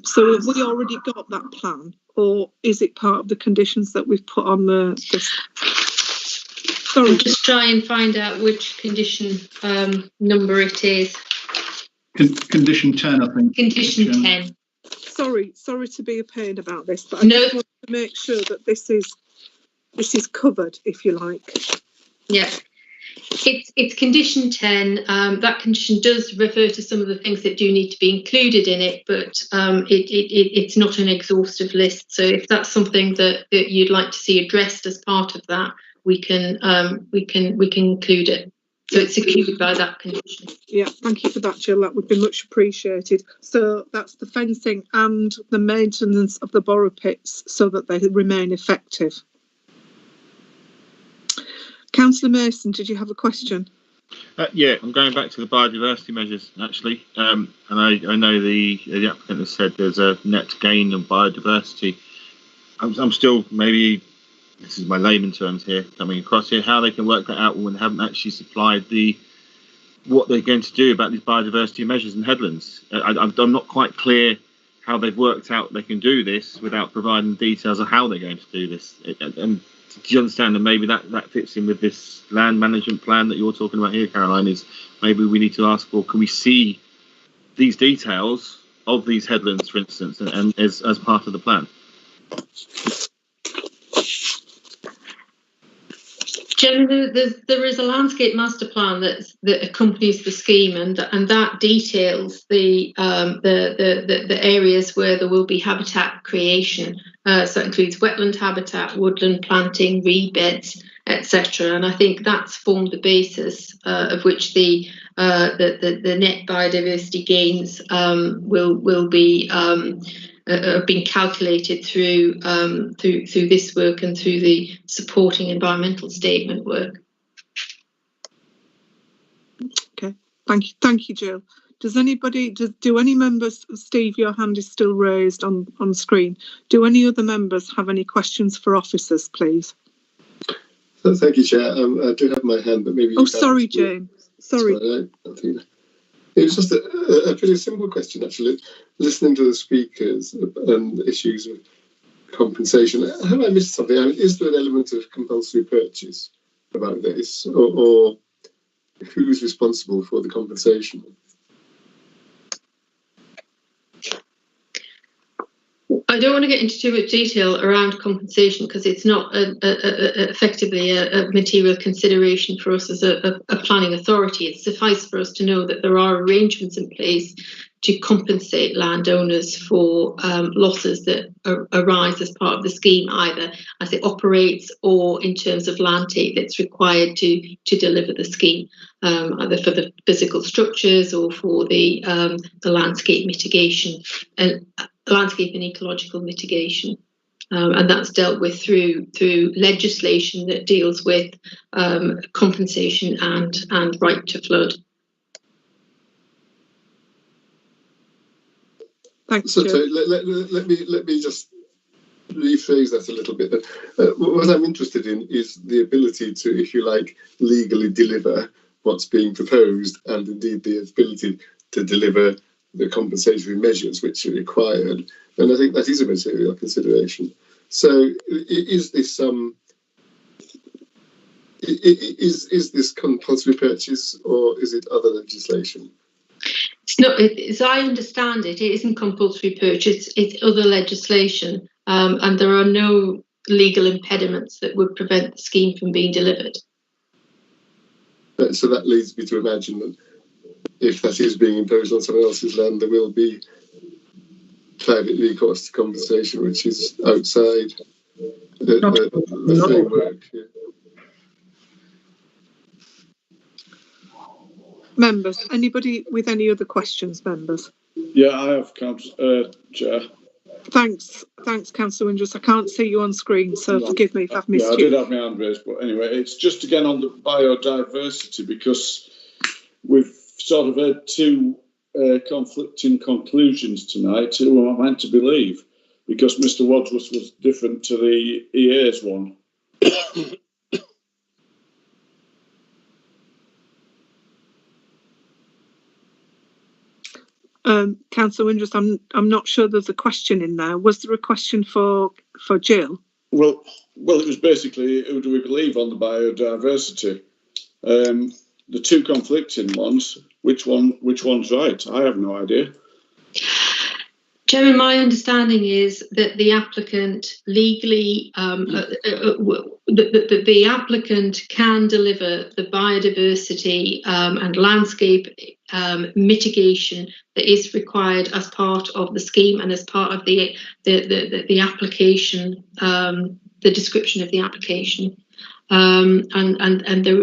So have we already got that plan, or is it part of the conditions that we've put on the? Sorry. I'll just try and find out which condition number it is. Condition 10, I think. Condition 10. Sorry to be a pain about this, but I just want to make sure that this is covered, if you like. Yeah, it's condition 10. That condition does refer to some of the things that do need to be included in it, but it's not an exhaustive list. So if that's something that you'd like to see addressed as part of that, we can include it. So it's included by that condition. Yeah, thank you for that, Jill. That would be much appreciated. So that's the fencing and the maintenance of the borrow pits so that they remain effective. Councillor Mason, did you have a question? Yeah, I'm going back to the biodiversity measures, actually. And I know the applicant has said there's a net gain on biodiversity. I'm still, maybe, this is my layman terms here coming across here, how they can work that out when they haven't actually supplied what they're going to do about these biodiversity measures in headlands. I'm not quite clear how they've worked out they can do this without providing details of how they're going to do this. And do you understand that maybe that fits in with this land management plan that you're talking about here, Caroline, is maybe we need to ask, well, can we see these details of these headlands, for instance, and as part of the plan? Generally, there is a landscape master plan that accompanies the scheme, and that details the areas where there will be habitat creation. So it includes wetland habitat, woodland planting, reed beds, etc. And I think that's formed the basis of which the net biodiversity gains will be being calculated through this work and through the supporting environmental statement work. Okay, thank you, Jill. Does anybody, do any members, Steve, your hand is still raised on screen. Do any other members have any questions for officers, please? Thank you, Chair. I do have my hand, but maybe. Oh, sorry, Jane. Sorry. I think it was just a pretty simple question, actually. Listening to the speakers and issues of compensation, have I missed something? I mean, is there an element of compulsory purchase about this, or who's responsible for the compensation? I don't want to get into too much detail around compensation because it's not effectively a material consideration for us as a planning authority. It's suffice for us to know that there are arrangements in place to compensate landowners for losses that arise as part of the scheme, either as it operates or in terms of land take that's required to deliver the scheme, either for the physical structures or for the landscape mitigation and landscape and ecological mitigation. And that's dealt with through legislation that deals with compensation and right to flood. Thanks. So let me just rephrase that a little bit. What I'm interested in is the ability to, if you like, legally deliver what's being proposed, and indeed the ability to deliver the compensatory measures which are required. And I think that is a material consideration. So is this is this compulsory purchase, or is it other legislation? It's not, as I understand it, it isn't compulsory purchase, it's other legislation, and there are no legal impediments that would prevent the scheme from being delivered. So that leads me to imagine that if that is being imposed on someone else's land, there will be private recourse to compensation, which is outside the framework. Yeah. Members, anybody with any other questions, members? Yeah, I have, Chair. Thanks, Councillor Windruss. I can't see you on screen, so forgive me if I've missed you. I did have my hand raised, but anyway, it's just again on the biodiversity, because we've sort of heard two conflicting conclusions tonight, who I'm meant to believe, because Mr. Wadsworth was different to the EA's one. Councillor Windruss, I'm not sure there's a question in there. Was there a question for Jill? Well, it was basically, who do we believe on the biodiversity? The two conflicting ones. Which one's right? I have no idea. Chairman, my understanding is that the applicant legally, the applicant can deliver the biodiversity and landscape mitigation that is required as part of the scheme and as part of the application, the description of the application, and there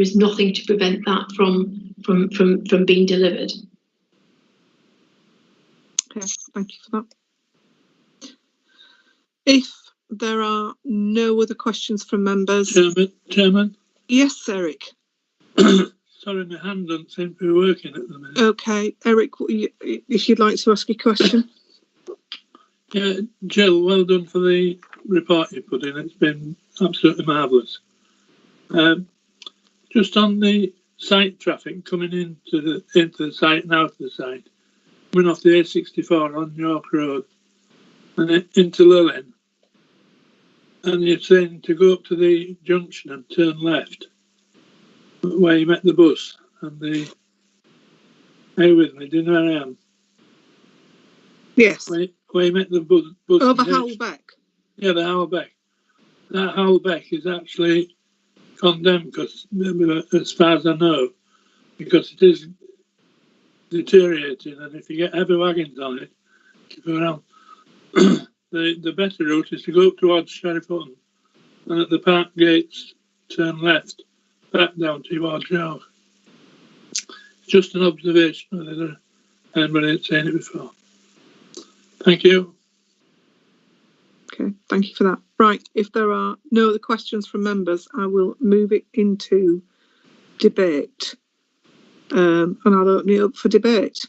is nothing to prevent that from being delivered. Okay, thank you for that. If there are no other questions from members... Chairman? Yes, Eric. Sorry, my hand doesn't seem to be working at the minute. Okay, Eric, if you'd like to ask a question. Yeah, Jill, well done for the report you put in. It's been absolutely marvellous. Just on the site traffic coming into the site and out of the site, coming off the A64 on York Road and into Lilin, and you're saying to go up to the junction and turn left where you met the bus and the Are you with me? Do you know where I am? Yes. Where you met the bus. Oh, the Howlbeck. Yeah, the Howlbeck. That Howlbeck is actually condemned, because, as far as I know, because it is deteriorating, and if you get heavy wagons on it, keep around. The better route is to go up towards Sheriff Hutton, and at the park gates, turn left, back down towards York. Just an observation, whether anybody had seen it before. Thank you. Okay, thank you for that. Right, if there are no other questions from members, I will move it into debate. And I'll open it up for debate.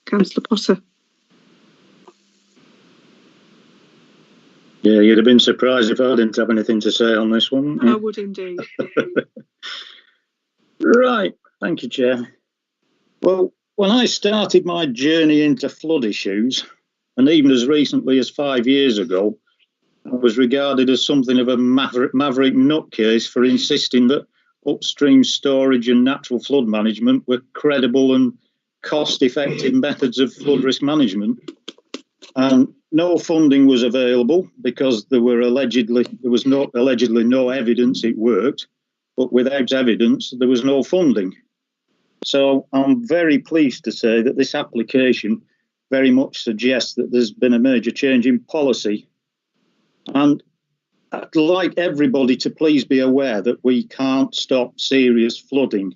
Councillor Potter. Yeah, you'd have been surprised if I didn't have anything to say on this one. I would indeed. Right, thank you, Chair. Well, when I started my journey into flood issues, and even as recently as 5 years ago, I was regarded as something of a maverick nutcase for insisting that upstream storage and natural flood management were credible and cost-effective methods of flood risk management. And no funding was available because there was allegedly no evidence it worked, but without evidence there was no funding. So I'm very pleased to say that this application very much suggests that there's been a major change in policy. And I'd like everybody to please be aware that we can't stop serious flooding.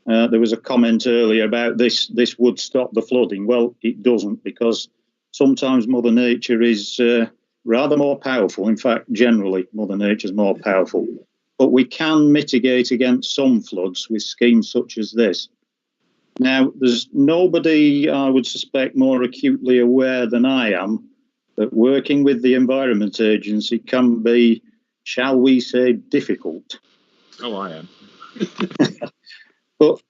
There was a comment earlier about this would stop the flooding. Well, it doesn't, because sometimes Mother Nature is rather more powerful. In fact, generally, Mother Nature is more powerful. But we can mitigate against some floods with schemes such as this. Now, there's nobody, I would suspect, more acutely aware than I am that working with the Environment Agency can be, shall we say, difficult. Oh, I am. But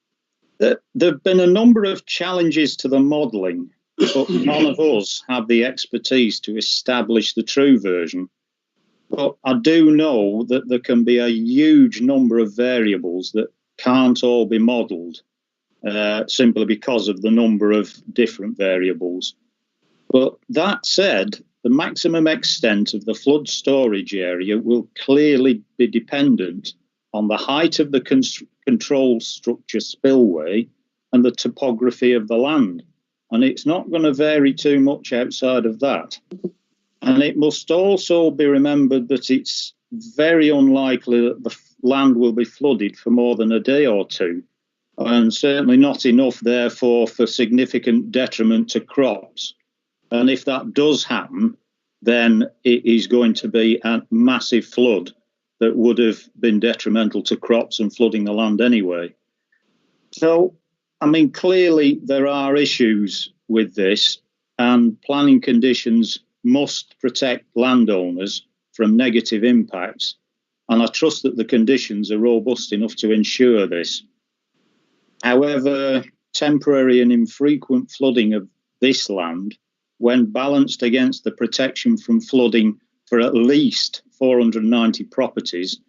there have been a number of challenges to the modelling, but none of us have the expertise to establish the true version. But I do know that there can be a huge number of variables that can't all be modelled simply because of the number of different variables. But that said, the maximum extent of the flood storage area will clearly be dependent on the height of the control structure spillway and the topography of the land. And it's not going to vary too much outside of that. And it must also be remembered that it's very unlikely that the land will be flooded for more than a day or two, and certainly not enough, therefore, for significant detriment to crops. And if that does happen, then it is going to be a massive flood that would have been detrimental to crops and flooding the land anyway. So, I mean, clearly there are issues with this, and planning conditions must protect landowners from negative impacts. And I trust that the conditions are robust enough to ensure this. However, temporary and infrequent flooding of this land, when balanced against the protection from flooding for at least 490 properties,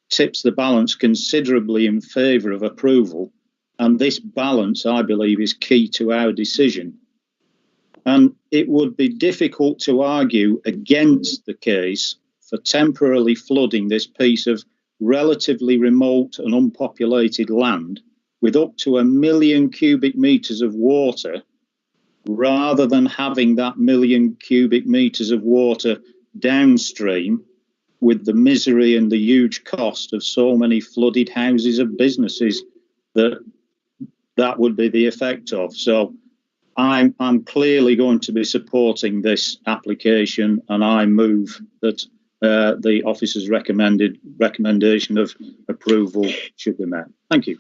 tips the balance considerably in favour of approval. And this balance, I believe, is key to our decision. And it would be difficult to argue against the case for temporarily flooding this piece of relatively remote and unpopulated land with up to 1 million cubic metres of water, rather than having that 1 million cubic metres of water downstream with the misery and the huge cost of so many flooded houses of businesses that would be the effect of. So I'm clearly going to be supporting this application, and I move that the officer's recommendation of approval should be met. Thank you.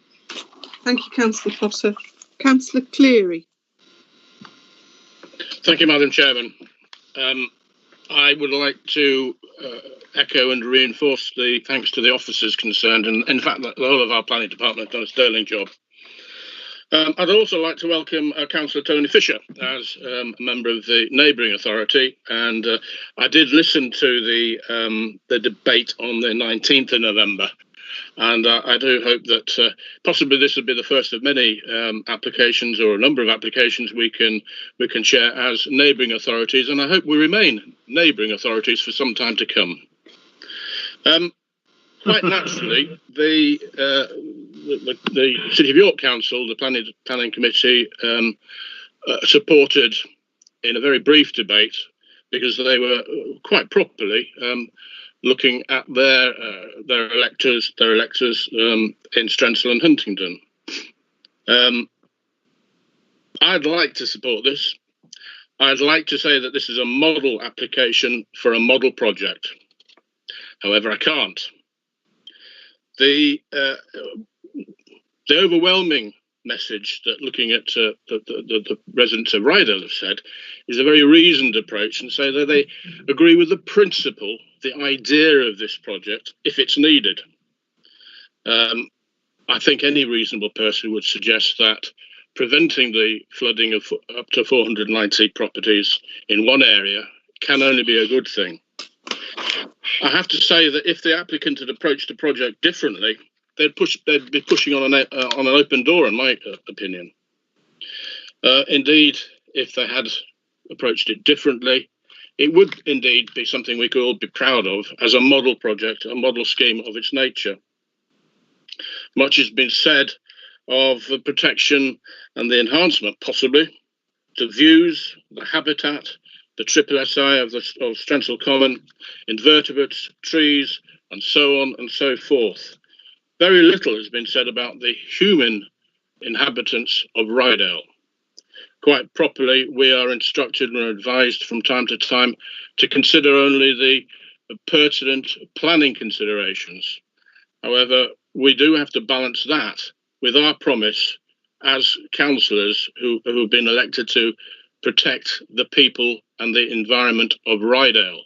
Thank you, Councillor Potter. Councillor Cleary. Thank you, Madam Chairman. I would like to echo and reinforce the thanks to the officers concerned, and in fact, the whole of our planning department have done a sterling job. I'd also like to welcome Councillor Tony Fisher as a member of the neighbouring authority, and I did listen to the debate on the 19th of November, And I do hope that possibly this will be the first of many applications, or a number of applications we can share as neighbouring authorities, and I hope we remain neighbouring authorities for some time to come. Quite naturally, the City of York Council, the Planning Committee, supported in a very brief debate, because they were quite properly looking at their electors in Strensall and Huntingdon. I'd like to support this. I'd like to say that this is a model application for a model project. However, I can't. The overwhelming message that looking at the residents of Ryedale have said is a very reasoned approach, and say that they agree with the principle, the idea of this project, if it's needed. I think any reasonable person would suggest that preventing the flooding of up to 490 properties in one area can only be a good thing. I have to say that if the applicant had approached the project differently, they'd be pushing on an open door, in my opinion. Indeed, if they had approached it differently, it would indeed be something we could all be proud of as a model project, a model scheme of its nature. Much has been said of the protection and the enhancement, possibly, to views, the habitat, the triple SI of Strensall Common, invertebrates, trees, and so on and so forth. Very little has been said about the human inhabitants of Ryedale. Quite properly, we are instructed and advised from time to time to consider only the pertinent planning considerations. However, we do have to balance that with our promise as councillors who have been elected to protect the people and the environment of Ryedale.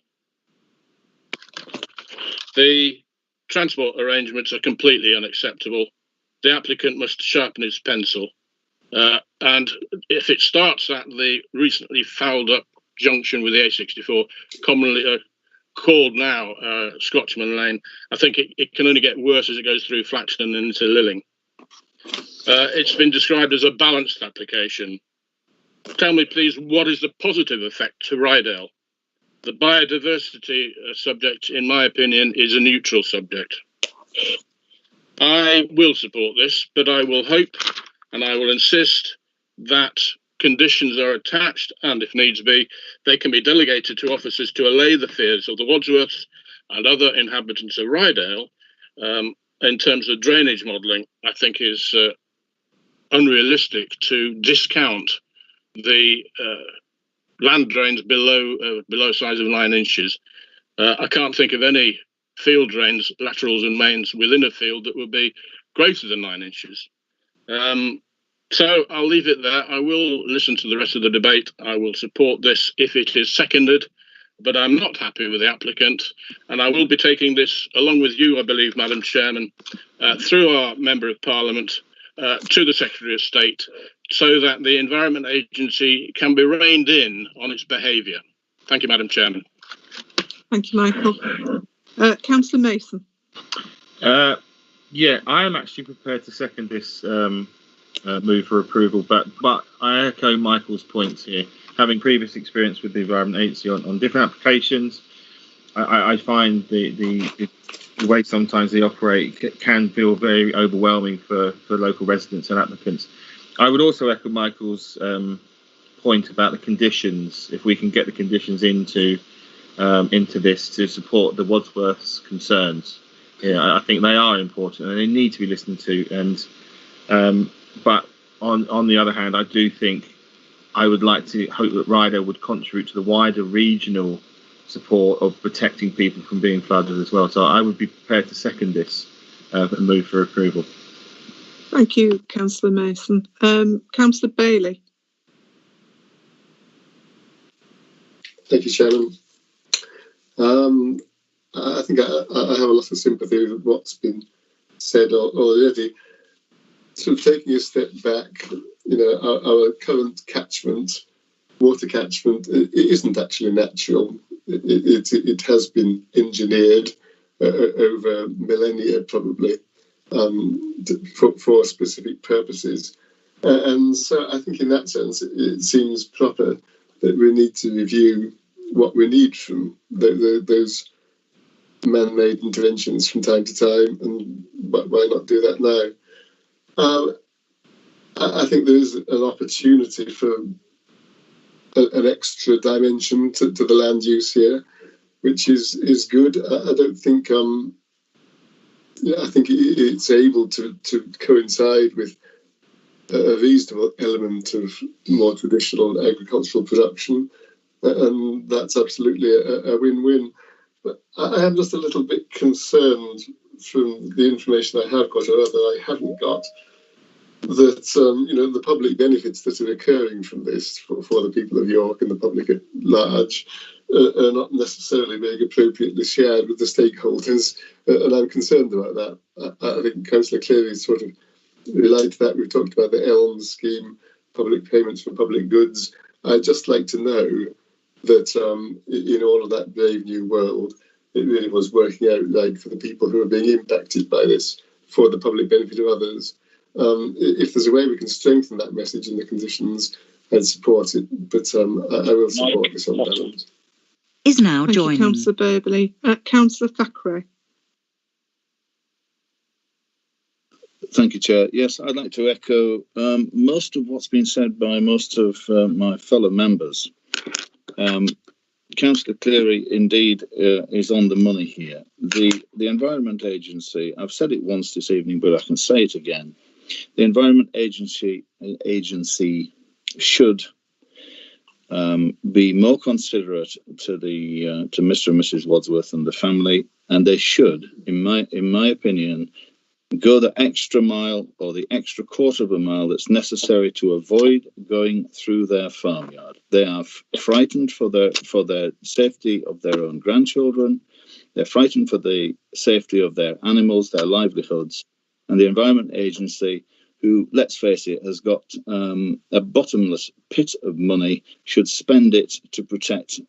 The transport arrangements are completely unacceptable. The applicant must sharpen his pencil. And if it starts at the recently fouled up junction with the A64, commonly called now Scotchman Lane, I think it can only get worse as it goes through Flaxton and into Lilling. It's been described as a balanced application. Tell me, please, what is the positive effect to Ryedale? The biodiversity subject, in my opinion, is a neutral subject. I will support this, but I will hope and I will insist that conditions are attached, and if needs be, they can be delegated to officers to allay the fears of the Wadsworths and other inhabitants of Ryedale. In terms of drainage modelling, I think is unrealistic to discount the land drains below size of 9 inches. I can't think of any field drains, laterals and mains within a field that would be greater than 9 inches. So I'll leave it there. I will listen to the rest of the debate. I will support this if it is seconded, but I'm not happy with the applicant, and I will be taking this along with you, I believe, Madam Chairman, through our Member of Parliament to the Secretary of State, so that the Environment Agency can be reined in on its behaviour. Thank you, Madam Chairman. Thank you, Michael. Councillor Mason. Yeah, I am actually prepared to second this move for approval, but I echo Michael's points here. Having previous experience with the Environment Agency on different applications, I find the way sometimes they operate can feel very overwhelming for local residents and applicants. I would also echo Michael's point about the conditions. If we can get the conditions into this to support the Wadsworth's concerns, yeah, I think they are important and they need to be listened to. And but on the other hand, I do think I would like to hope that Ryedale would contribute to the wider regional support of protecting people from being flooded as well. So I would be prepared to second this and move for approval. Thank you, Councillor Mason. Councillor Bailey. Thank you, Chairman. I think I have a lot of sympathy with what's been said already. Sort of taking a step back, you know, our current catchment, water catchment, it isn't actually natural. It has been engineered over millennia, probably, for specific purposes. And so I think in that sense, it seems proper that we need to review what we need from those man-made interventions from time to time, and why not do that now? I think there is an opportunity for an extra dimension to the land use here, which is good. I don't think I think it's able to coincide with a reasonable element of more traditional agricultural production, and that's absolutely a win-win. But I am just a little bit concerned from the information I have got, or rather I haven't got, that the public benefits that are occurring from this for the people of York and the public at large are not necessarily being appropriately shared with the stakeholders, and I'm concerned about that. I think Councillor Cleary sort of related to that. We've talked about the ELM scheme, public payments for public goods. I'd just like to know that in all of that brave new world, it really was working out right for the people who are being impacted by this, for the public benefit of others. If there's a way we can strengthen that message in the conditions, I'd support it. But I will support this on balance. Is now Thank joining. Thank you, Councillor Burbley. Councillor Thackeray. Thank you, Chair. Yes, I'd like to echo most of what's been said by most of my fellow members. Councillor Cleary indeed is on the money here. The Environment Agency, I've said it once this evening, but I can say it again. The Environment Agency should be more considerate to Mr. and Mrs. Wadsworth and the family, and they should, in my opinion, go the extra mile or the extra quarter of a mile that's necessary to avoid going through their farmyard. They are frightened for their safety of their own grandchildren. They're frightened for the safety of their animals, their livelihoods, and the Environment Agency, who, let's face it, has got a bottomless pit of money, should spend it to protect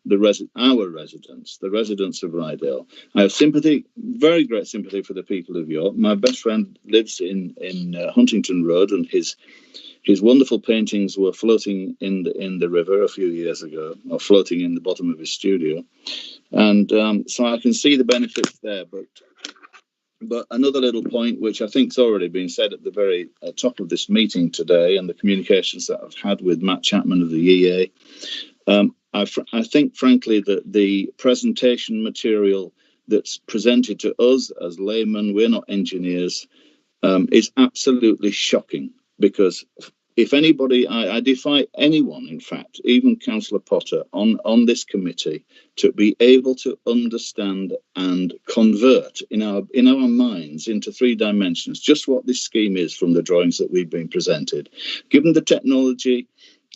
our residents, the residents of Ryedale. I have sympathy, very great sympathy for the people of York. My best friend lives in Huntington Road, and his wonderful paintings were floating in the river a few years ago, or floating in the bottom of his studio. And so I can see the benefits there, But another little point, which I think has already been said at the very top of this meeting today, and the communications that I've had with Matt Chapman of the EA, I think, frankly, that the presentation material that's presented to us as laymen, we're not engineers, is absolutely shocking. Because if anybody, I defy anyone, in fact, even Councillor Potter on this committee, to be able to understand and convert in our minds into 3 dimensions just what this scheme is from the drawings that we've been presented. Given the technology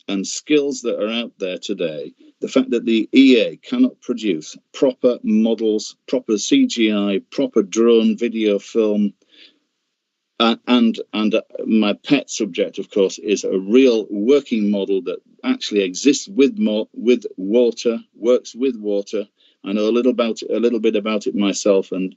and skills that are out there today, the fact that the EA cannot produce proper models, proper CGI, proper drone video film, and my pet subject, of course, is a real working model that actually exists with water, works with water. I know a little bit about it myself, and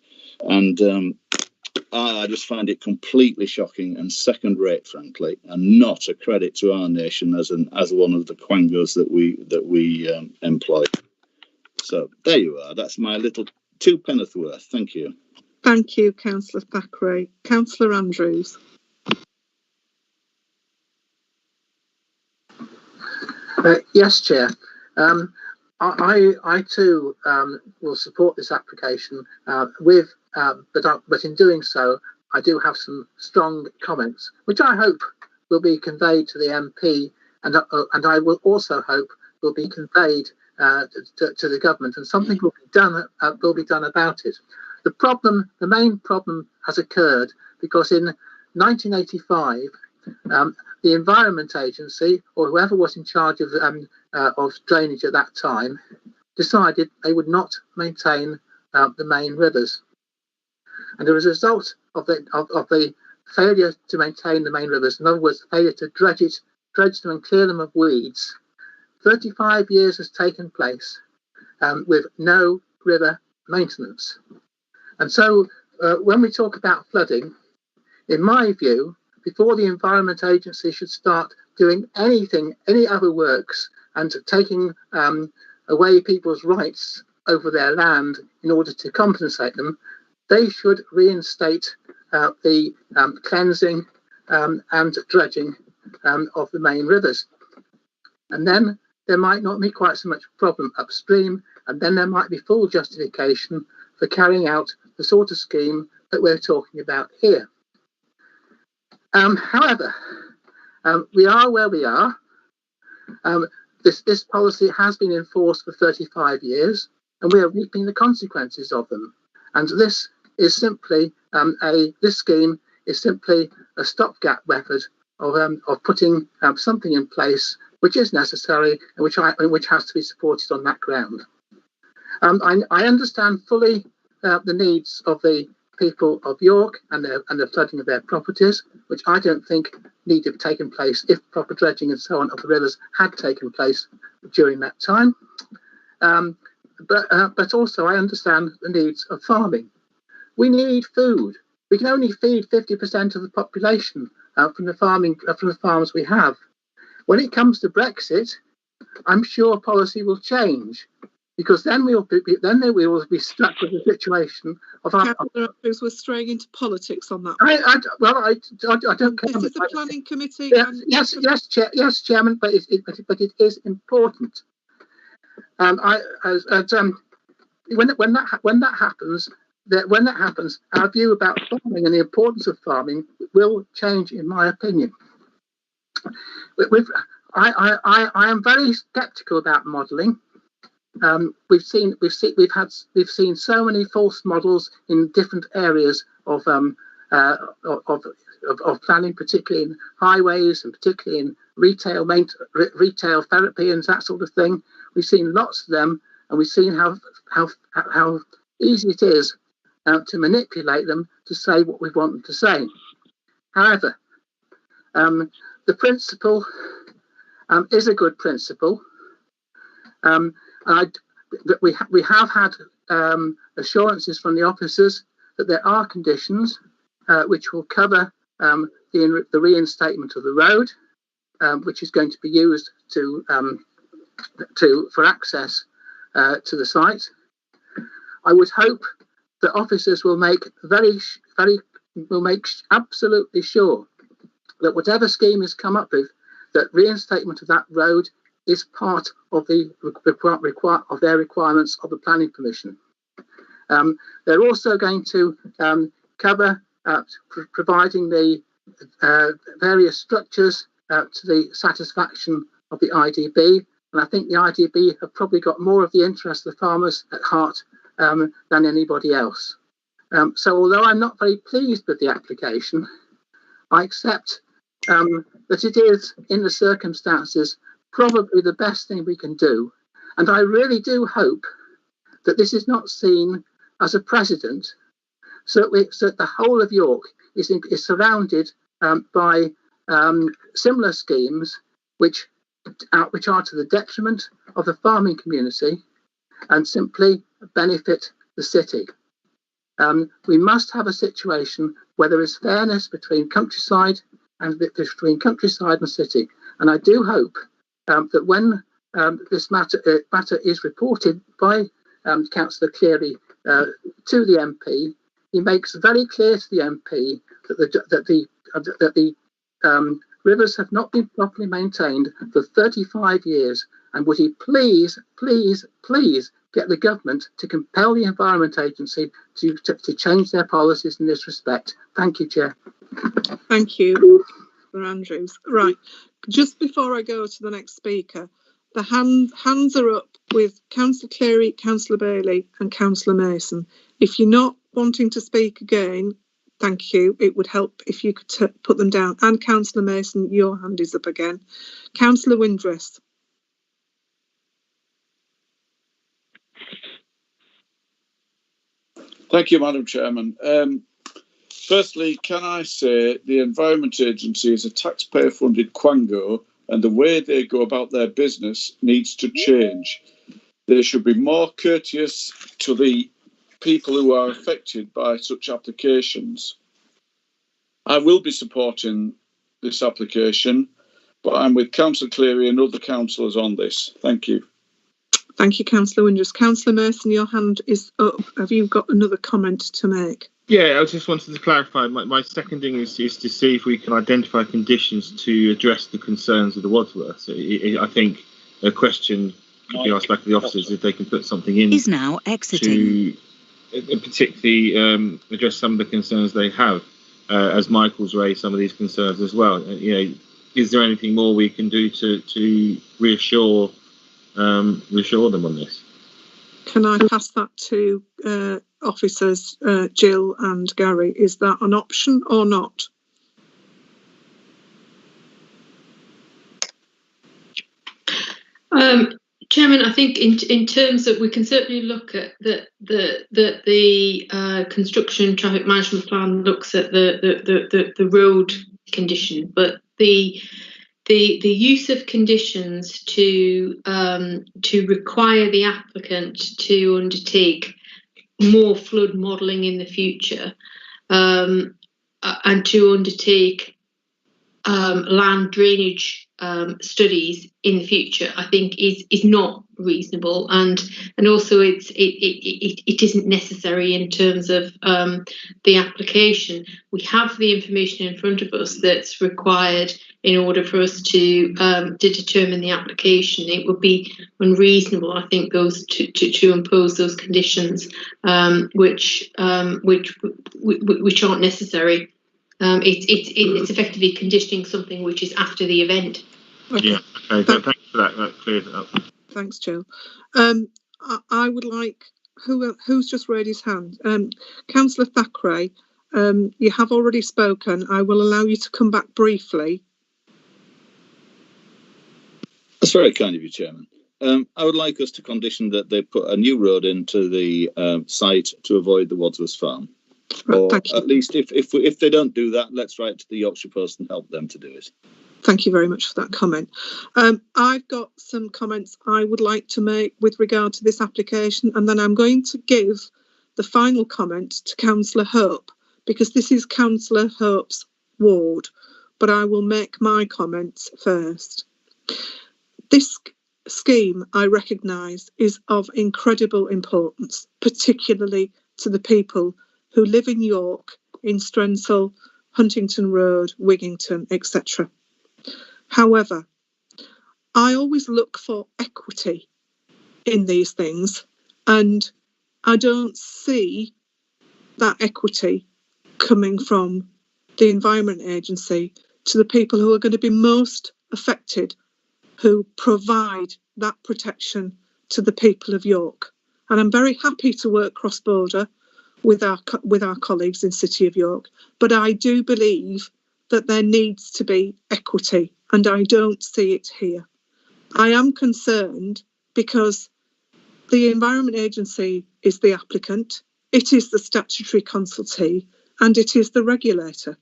I just find it completely shocking and second-rate, frankly, and not a credit to our nation as one of the quangos that we employ. So there you are. That's my little 2 penn'orth worth. Thank you. Thank you, Councillor Thackeray. Councillor Andrews. Yes, Chair. I too will support this application. But in doing so, I do have some strong comments, which I hope will be conveyed to the MP, and I will also hope will be conveyed to the government, and something will be done about it. The main problem has occurred because in 1985, the Environment Agency, or whoever was in charge of drainage at that time, decided they would not maintain the main rivers. And as a result of the failure to maintain the main rivers, in other words, the failure to dredge them and clear them of weeds, 35 years has taken place with no river maintenance. And so when we talk about flooding, in my view, before the Environment Agency should start doing anything, any other works, and taking away people's rights over their land in order to compensate them, they should reinstate the cleansing and dredging of the main rivers. And then there might not be quite so much problem upstream, and then there might be full justification for carrying out the sort of scheme that we're talking about here. However, we are where we are. This policy has been enforced for 35 years, and we are reaping the consequences of them. And this is simply this scheme is simply a stopgap method of putting something in place which is necessary and which has to be supported on that ground. I understand fully the needs of the people of York and the flooding of their properties, which I don't think need to have taken place if proper dredging and so on of the rivers had taken place during that time. But also I understand the needs of farming. We need food. We can only feed 50% of the population from the farms we have. When it comes to Brexit, I'm sure policy will change, because then we will be stuck with the situation of our. We're straying into politics on that. I don't care. This is the planning committee. Yes, Chairman, but it is important. When that happens, our view about farming and the importance of farming will change, in my opinion. I am very sceptical about modelling. We've seen so many false models in different areas of planning, particularly in highways and particularly in retail therapy and that sort of thing. We've seen lots of them, and we've seen how easy it is to manipulate them to say what we want them to say. However, the principle is a good principle. We have had assurances from the officers that there are conditions which will cover the reinstatement of the road, which is going to be used for access to the site. I would hope that officers will make absolutely sure that whatever scheme is come up with, that reinstatement of that road is part of their requirements of the planning permission. They're also going to cover providing the various structures to the satisfaction of the IDB, and I think the IDB have probably got more of the interest of the farmers at heart than anybody else. So although I'm not very pleased with the application, I accept that it is, in the circumstances, probably the best thing we can do. And I really do hope that this is not seen as a precedent, so that the whole of York is surrounded by similar schemes which are to the detriment of the farming community and simply benefit the city. We must have a situation where there is fairness between countryside and city. And I do hope that when this matter is reported by Councillor Cleary to the MP, he makes very clear to the MP that the rivers have not been properly maintained for 35 years. And would he please get the government to compel the Environment Agency to change their policies in this respect? Thank you, Chair. Thank you, Mr. Andrews. Right, just before I go to the next speaker, the hands are up with Councillor Cleary, Councillor Bailey and Councillor Mason. If you're not wanting to speak again, thank you. It would help if you could put them down. And Councillor Mason, your hand is up again. Councillor Windress. Thank you, Madam Chairman. Firstly, can I say the Environment Agency is a taxpayer-funded quango, and the way they go about their business needs to change. They should be more courteous to the people who are affected by such applications. I will be supporting this application, but I'm with Councillor Cleary and other councillors on this. Thank you. Thank you, Councillor Windrus. Councillor Mason, your hand is up. Have you got another comment to make? Yeah, I just wanted to clarify. My seconding is to see if we can identify conditions to address the concerns of the Wadsworths. I think a question could be asked back to the officers if they can put something in. Is now exiting. To particularly address some of the concerns they have, as Michael's raised some of these concerns as well. Is there anything more we can do to reassure them on this? Can I pass that to officers Jill and Gary? Is that an option or not? Chairman, I think in terms of, we can certainly look at the construction traffic management plan looks at the road condition, but the use of conditions to require the applicant to undertake more flood modelling in the future, and to undertake land drainage studies in the future, I think is not reasonable, and also it isn't necessary in terms of the application. We have the information in front of us that's required in order for us to determine the application. It would be unreasonable, I think, to impose those conditions which aren't necessary. It's effectively conditioning something which is after the event. Okay. Yeah, okay, thanks for that. That cleared it up. Thanks, Jill. I would like, who's just raised his hand? Councillor Thackeray, you have already spoken. I will allow you to come back briefly. That's very kind of you, Chairman. I would like us to condition that they put a new road into the site to avoid the Wadsworth Farm. Or at least if they don't do that, let's write to the Yorkshire Post and help them to do it. Thank you very much for that comment. I've got some comments I would like to make with regard to this application, and then I'm going to give the final comment to Councillor Hope, because this is Councillor Hope's ward, but I will make my comments first. This scheme, I recognise, is of incredible importance, particularly to the people who live in York, in Strensall, Huntington Road, Wigington, etc. However, I always look for equity in these things, and I don't see that equity coming from the Environment Agency to the people who are going to be most affected, who provide that protection to the people of York. And I'm very happy to work cross-border with our colleagues in City of York, but I do believe that there needs to be equity, and I don't see it here. I am concerned because the Environment Agency is the applicant, it is the statutory consultee, and it is the regulator.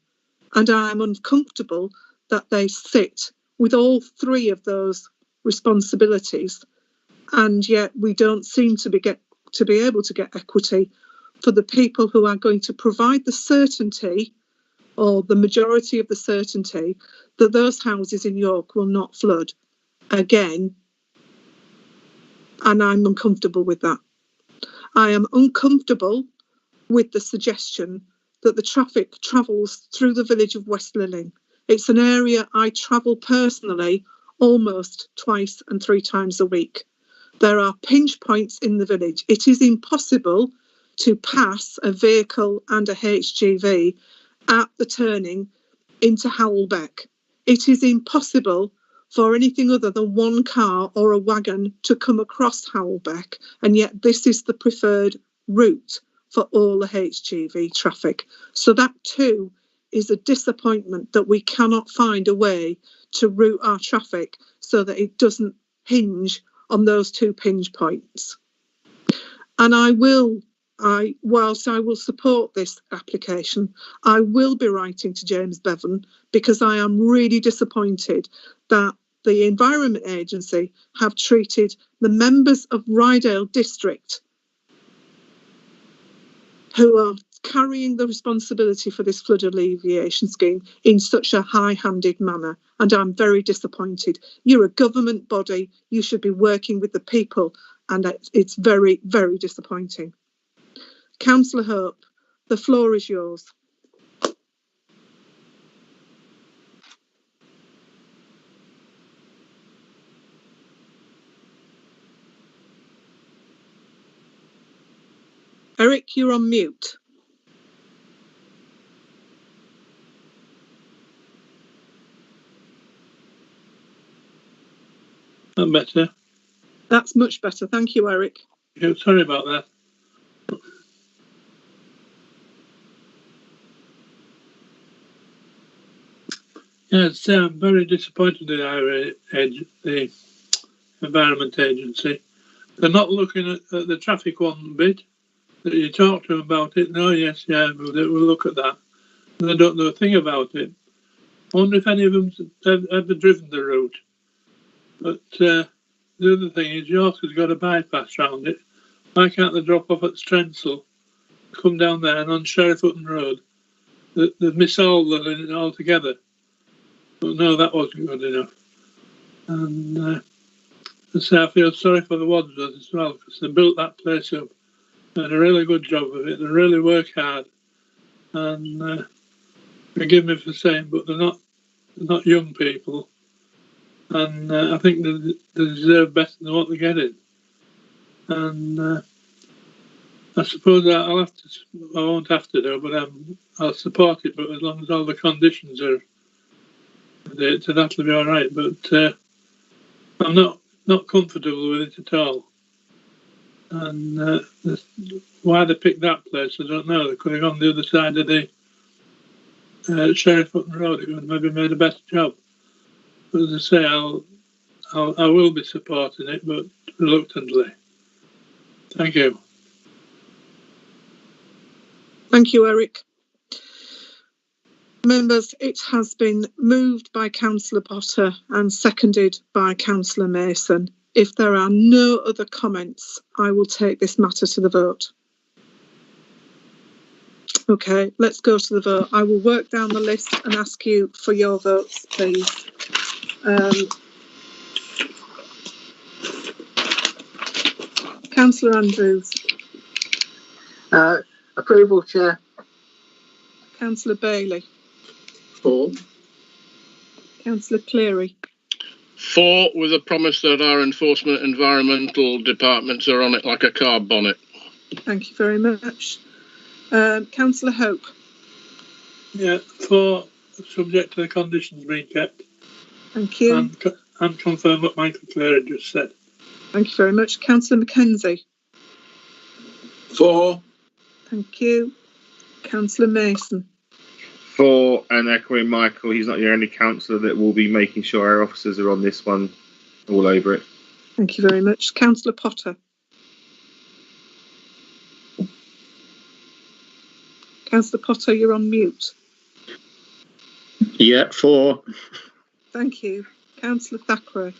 And I am uncomfortable that they sit with all three of those responsibilities, and yet we don't seem to be able to get equity for the people who are going to provide the certainty, or the majority of the certainty, that those houses in York will not flood again. And I'm uncomfortable with that. I am uncomfortable with the suggestion that the traffic travels through the village of West Lilling. It's an area I travel personally almost twice and 3 times a week. There are pinch points in the village. It is impossible to pass a vehicle and a HGV at the turning into Howellbeck. It is impossible for anything other than one car or a wagon to come across Howellbeck, and yet this is the preferred route for all the HGV traffic. So that too is a disappointment, that we cannot find a way to route our traffic so that it doesn't hinge on those 2 pinch points. And whilst I will support this application, I will be writing to James Bevan, because I am really disappointed that the Environment Agency have treated the members of Ryedale District who are carrying the responsibility for this flood alleviation scheme in such a high-handed manner, and I'm very disappointed. You're a government body, you should be working with the people, and it's very, very disappointing. Councillor Hope, the floor is yours. Eric, you're on mute. That better? That's much better. Thank you, Eric. Yeah, sorry about that. Yes, I'm very disappointed in the Environment Agency. They're not looking at the traffic one bit that you talked to them about it. No, yes, yeah, we'll look at that. They don't know a thing about it. I wonder if any of them have ever driven the route. But the other thing is York has got a bypass round it. Why can't they drop off at Strensall, come down there and on Sheriff Hutton Road? They've missed all the it altogether. But no, that wasn't good enough. And so I feel sorry for the Wadsworth as well, because they built that place up. They did a really good job of it. They really work hard. And forgive me for saying, but they're not young people. And I think they deserve better than what they're getting. And I suppose I won't have to do, but I'll support it. But as long as all the conditions are there, so that'll be all right. But I'm not comfortable with it at all. And why they picked that place, I don't know. They could have gone the other side of the Sheriff Hutton Road. It would have maybe made a better job. But as I say, I will be supporting it, but reluctantly. Thank you. Thank you, Eric. Members, it has been moved by Councillor Potter and seconded by Councillor Mason. If there are no other comments, I will take this matter to the vote. Okay, let's go to the vote. I will work down the list and ask you for your votes, please. Councillor Andrews. Approval, Chair. Councillor Bailey. For. Councillor Cleary. For, with a promise that our enforcement environmental departments are on it like a car bonnet. Thank you very much. Councillor Hope. Yeah, for, subject to the conditions being kept. Thank you. And confirm what Michael Cleary just said. Thank you very much. Councillor Mackenzie. For. Thank you. Councillor Mason. For, and echoing Michael, he's not the only councillor that will be making sure our officers are on this one, all over it. Thank you very much. Councillor Potter. Councillor Potter, you're on mute. Yeah, for. Thank you. Councillor Thackeray.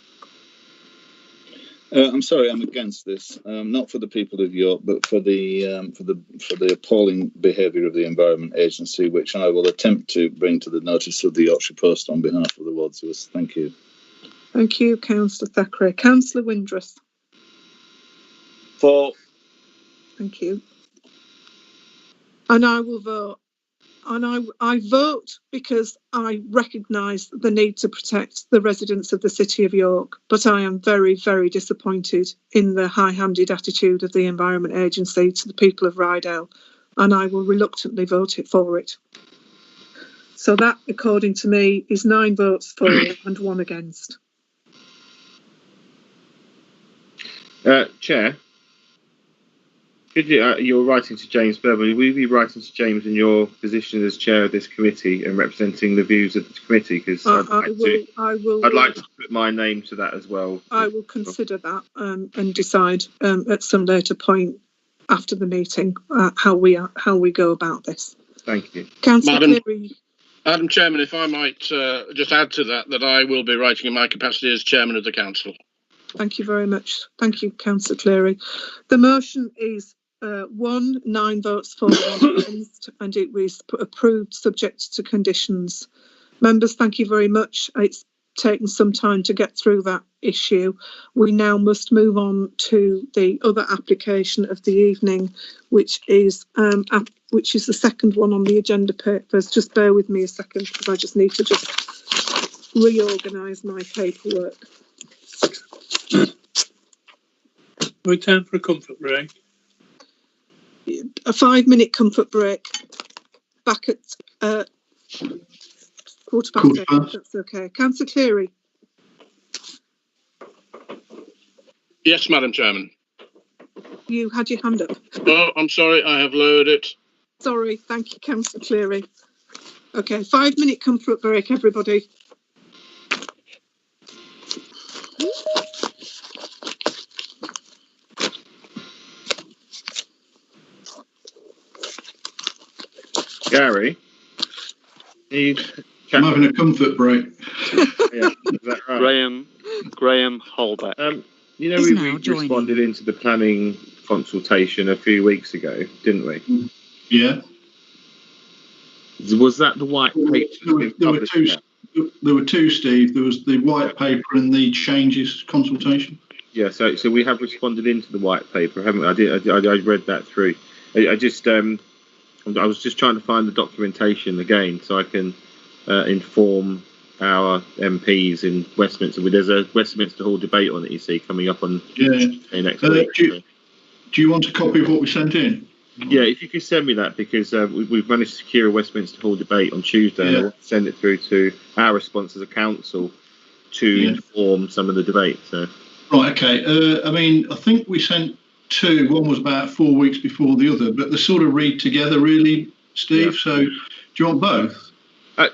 I'm sorry, I'm against this. Not for the people of York, but for the appalling behaviour of the Environment Agency, which I will attempt to bring to the notice of the Yorkshire Post on behalf of the Wadsworths. Thank you. Thank you, Councillor Thackeray. Councillor Windress. For. Thank you. And I will vote. And I vote because I recognise the need to protect the residents of the City of York, but I am very, very disappointed in the high-handed attitude of the Environment Agency to the people of Ryedale, and I will reluctantly vote for it. So that, according to me, is 9 votes for and 1 against. Chair, could you're writing to James Beverley. Will you be writing to James in your position as chair of this committee and representing the views of the committee? Because I'd like to put my name to that as well. I will consider that and decide at some later point after the meeting how we go about this. Thank you, Councillor Cleary. Madam Chairman, if I might just add to that I will be writing in my capacity as chairman of the council. Thank you very much. Thank you, Councillor Cleary. The motion is 1, 9 votes for, 1 against, and it was approved subject to conditions. Members, thank you very much. It's taken some time to get through that issue. We now must move on to the other application of the evening, which is the second one on the agenda papers. Just bear with me a second because I just need to reorganise my paperwork. We're time for a comfort break. A 5-minute comfort break. Back at 8:15. That's okay. Councillor Cleary. Yes, Madam Chairman. You had your hand up. Oh, I'm sorry, I have lowered it. Sorry, thank you, Councillor Cleary. Okay, 5-minute comfort break, everybody. Gary, I'm having a comfort break. Yeah, is that right? Graham Holbeck. You know, we responded into the planning consultation a few weeks ago, didn't we? Yeah. Was that the white paper? There were two, Steve. There was the white paper and the changes consultation. Yeah, so we have responded into the white paper, haven't we? I read that through. I was just trying to find the documentation again so I can inform our MPs in Westminster. There's a Westminster Hall debate on it, you see, coming up on next week. Do you want a copy of what we sent in? Yeah, if you could send me that, because we've managed to secure a Westminster Hall debate on Tuesday, and I want to send it through to our response as a council to inform some of the debate. So. Right, okay. I think we sent 2. One was about 4 weeks before the other, but they sort of read together, really, Steve. Yeah. So, do you want both?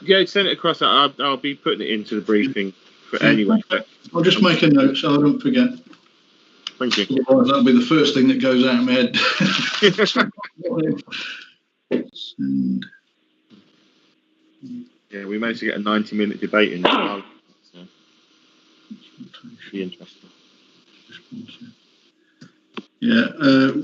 Yeah, send it across. I'll be putting it into the briefing anyway. But I'll just make a note so I don't forget. Thank you. Otherwise, that'll be the first thing that goes out of my head. Yeah, we managed to get a 90-minute debate in. So be interesting. Yeah,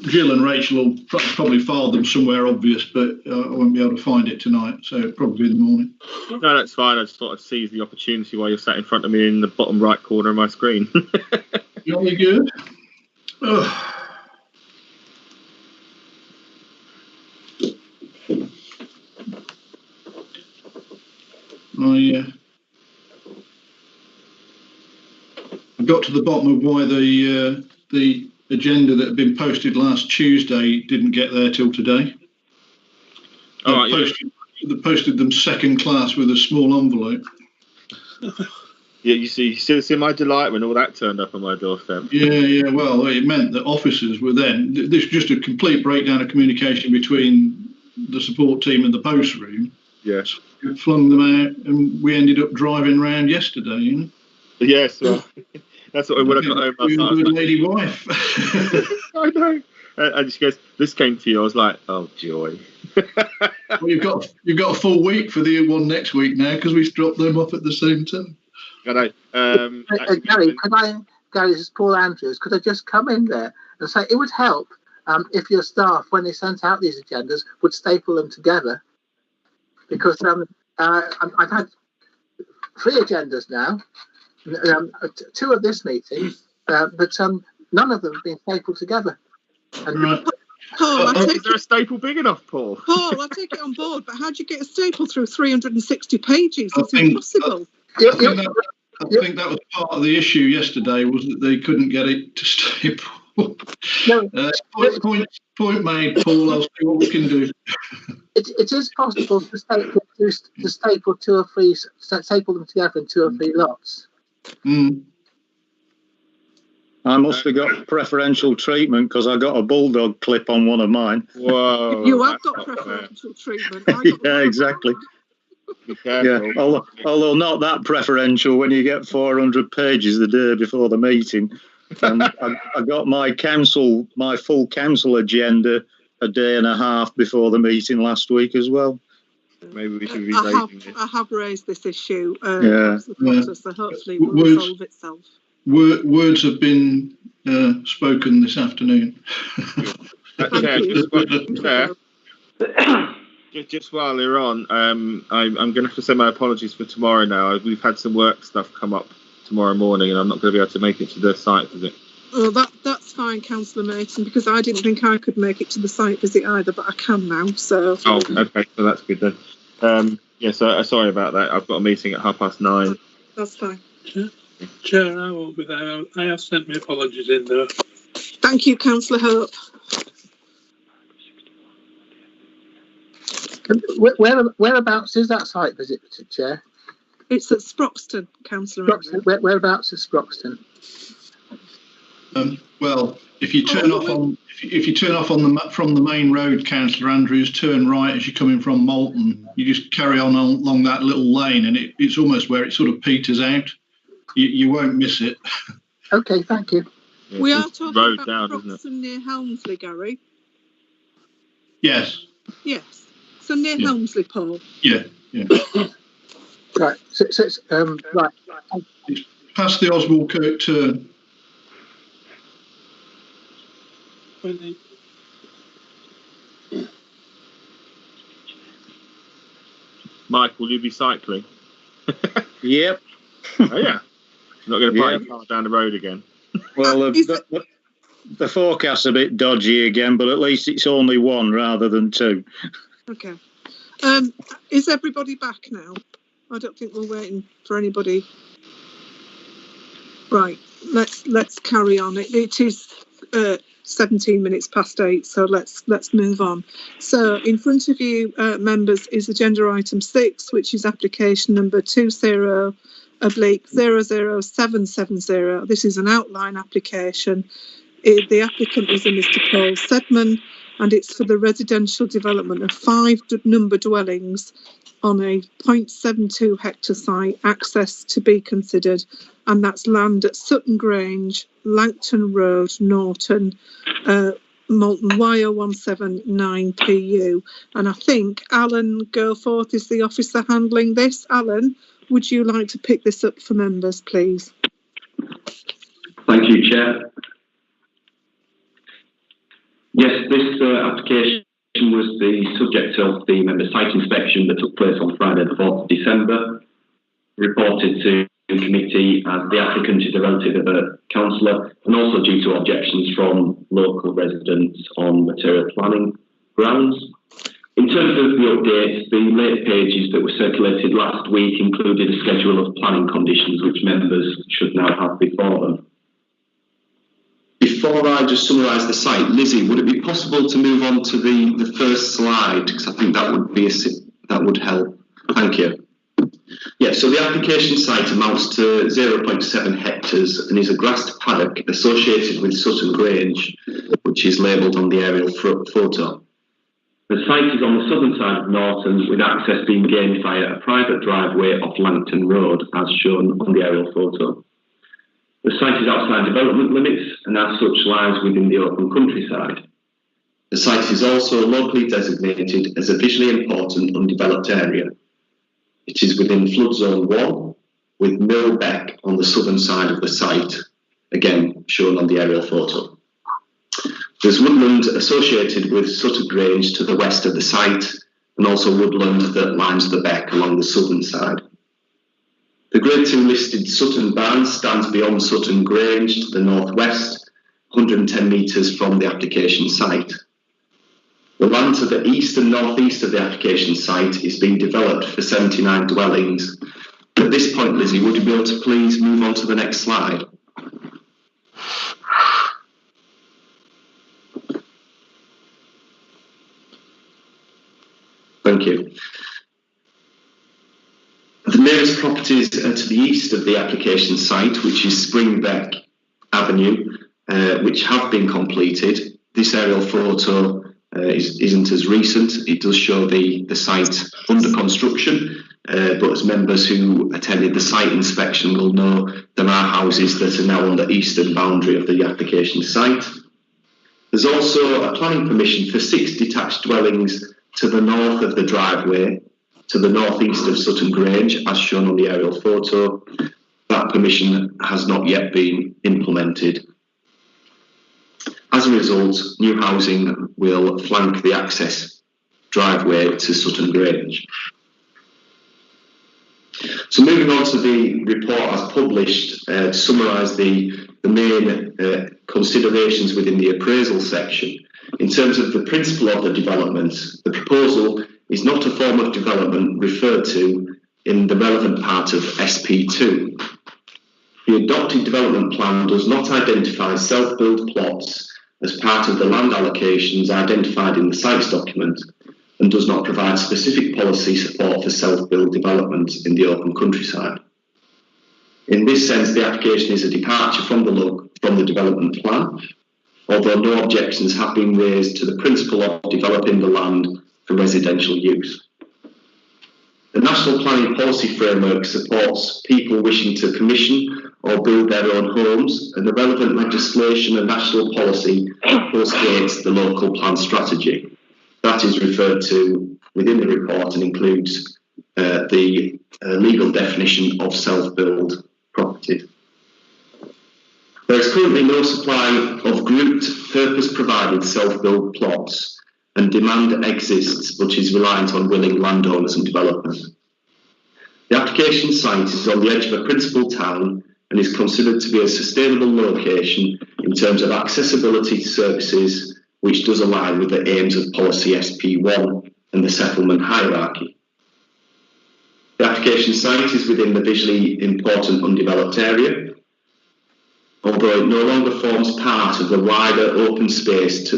Jill and Rachel will probably file them somewhere obvious, but I won't be able to find it tonight, so probably in the morning. No, that's fine. I just thought I'd seize the opportunity while you're sat in front of me in the bottom right corner of my screen. Jolly good. I got to the bottom of why the agenda that had been posted last Tuesday didn't get there till today. They posted them second class with a small envelope. Yeah, you see my delight when all that turned up on my doorstep. Yeah. Well, it meant that officers were then. This was just a complete breakdown of communication between the support team and the post room. Yes. We flung them out, and we ended up driving round yesterday. You know? Yes. Well, that's what when I got home last night. Good lady wife. I know. And she goes, "This came to you." I was like, "Oh joy." Well, you've got a full week for the one next week now because we've dropped them off at the same time. I know. Gary, this is Paul Andrews. Could I just come in there and say it would help if your staff, when they sent out these agendas, would staple them together? Because I've had 3 agendas now, 2 of this meeting, but none of them have been stapled together. And right. Paul, is there a staple big enough, Paul? Paul, I take it on board, but how do you get a staple through 360 pages? It's impossible. I think that was part of the issue yesterday, was that they couldn't get it to staple. Point made, Paul. I'll see what we can do. It is possible to staple 2 or 3, staple them together in 2 or 3 lots. Mm. I must have got preferential treatment because I got a bulldog clip on one of mine. Whoa! You have got preferential treatment. Yeah, exactly. Yeah, although not that preferential when you get 400 pages the day before the meeting. And I got my full council agenda a day and a half before the meeting last week as well. Maybe we should be raising this. I have raised this issue. So hopefully it will resolve itself. Words have been spoken this afternoon. Just while you're on, I'm going to have to send my apologies for tomorrow now. We've had some work stuff come up tomorrow morning, and I'm not going to be able to make it to the site visit. Well, that's fine, Councillor Mason, because I didn't think I could make it to the site visit either, but I can now. So. Oh, okay, so that's good then. So sorry about that. I've got a meeting at 9:30. That's fine. Chair, I won't be there. I have sent my apologies in though. Thank you, Councillor Hope. Whereabouts is that site visit, Chair? It's at Sproxton, Councillor. Whereabouts is Sproxton? Well, if you turn off from the main road, Councillor Andrews, turn right as you're coming from Moulton. You just carry on along that little lane, and it's almost where it sort of peters out. You won't miss it. Okay, thank you. Yeah, We are talking about down, Sproxton near Helmsley, Gary. Yes. Yes. So near Helmsley, Paul. Yeah. Right. So it's right. It's past the Oswald Kirk turn. Mike, will you be cycling? Yep. Oh yeah. You're not going to park your car down the road again. Well, the forecast's a bit dodgy again, but at least it's only one rather than two. Okay. Is everybody back now? I don't think we're waiting for anybody. Right. Let's carry on. It is 17 minutes past 8, so let's move on. So in front of you, members, is agenda item 6, which is application number 20/00770. This is an outline application. The applicant is a Mr. Paul Sedman, and it's for the residential development of 5 number dwellings on a 0.72 hectare site, access to be considered, and that's land at Sutton Grange, Langton Road, Norton, Moulton, YO179PU. And I think Alan Goforth is the officer handling this. Alan, would you like to pick this up for members, please? Thank you, Chair. Yes, this application was the subject of the member site inspection that took place on Friday the 4th of December. Reported to the committee as the applicant is a relative of a councillor, and also due to objections from local residents on material planning grounds. In terms of the updates, the late pages that were circulated last week included a schedule of planning conditions which members should now have before them. Before I just summarise the site, Lizzie, would it be possible to move on to the first slide? Because I think that would help. Thank you. Yeah, so the application site amounts to 0.7 hectares and is a grassed paddock associated with Sutton Grange, which is labelled on the aerial photo. The site is on the southern side of Norton, with access being gained via a private driveway off Langton Road, as shown on the aerial photo. The site is outside development limits and as such lies within the open countryside. The site is also locally designated as a visually important undeveloped area. It is within flood zone 1, with Mill Beck on the southern side of the site, again shown on the aerial photo. There's woodland associated with Sutton Grange to the west of the site, and also woodland that lines the beck along the southern side. The Grade 2 listed Sutton Barn stands beyond Sutton Grange to the northwest, 110 metres from the application site. The land to the east and northeast of the application site is being developed for 79 dwellings. At this point, Lizzie, would you be able to please move on to the next slide? Thank you. The nearest properties are to the east of the application site, which is Springbeck Avenue, which have been completed. This aerial photo isn't as recent. It does show the site under construction, but as members who attended the site inspection will know, there are houses that are now on the eastern boundary of the application site. There's also a planning permission for 6 detached dwellings to the north of the driveway, to the northeast of Sutton Grange, as shown on the aerial photo. That permission has not yet been implemented. As a result, new housing will flank the access driveway to Sutton Grange. So moving on to the report as published, to summarise the main considerations within the appraisal section. In terms of the principle of the development, the proposal is not a form of development referred to in the relevant part of SP2. The adopted development plan does not identify self-build plots as part of the land allocations identified in the sites document, and does not provide specific policy support for self-build development in the open countryside. In this sense, the application is a departure from the development plan, although no objections have been raised to the principle of developing the land for residential use. The National Planning Policy Framework supports people wishing to commission or build their own homes, and the relevant legislation and national policy postdates the local plan strategy. That is referred to within the report and includes the legal definition of self-build property. There is currently no supply of grouped, purpose-provided self-build plots, and demand exists but is reliant on willing landowners and developers. The application site is on the edge of a principal town and is considered to be a sustainable location in terms of accessibility to services, which does align with the aims of policy SP1 and the settlement hierarchy. The application site is within the visually important undeveloped area, although it no longer forms part of the wider open space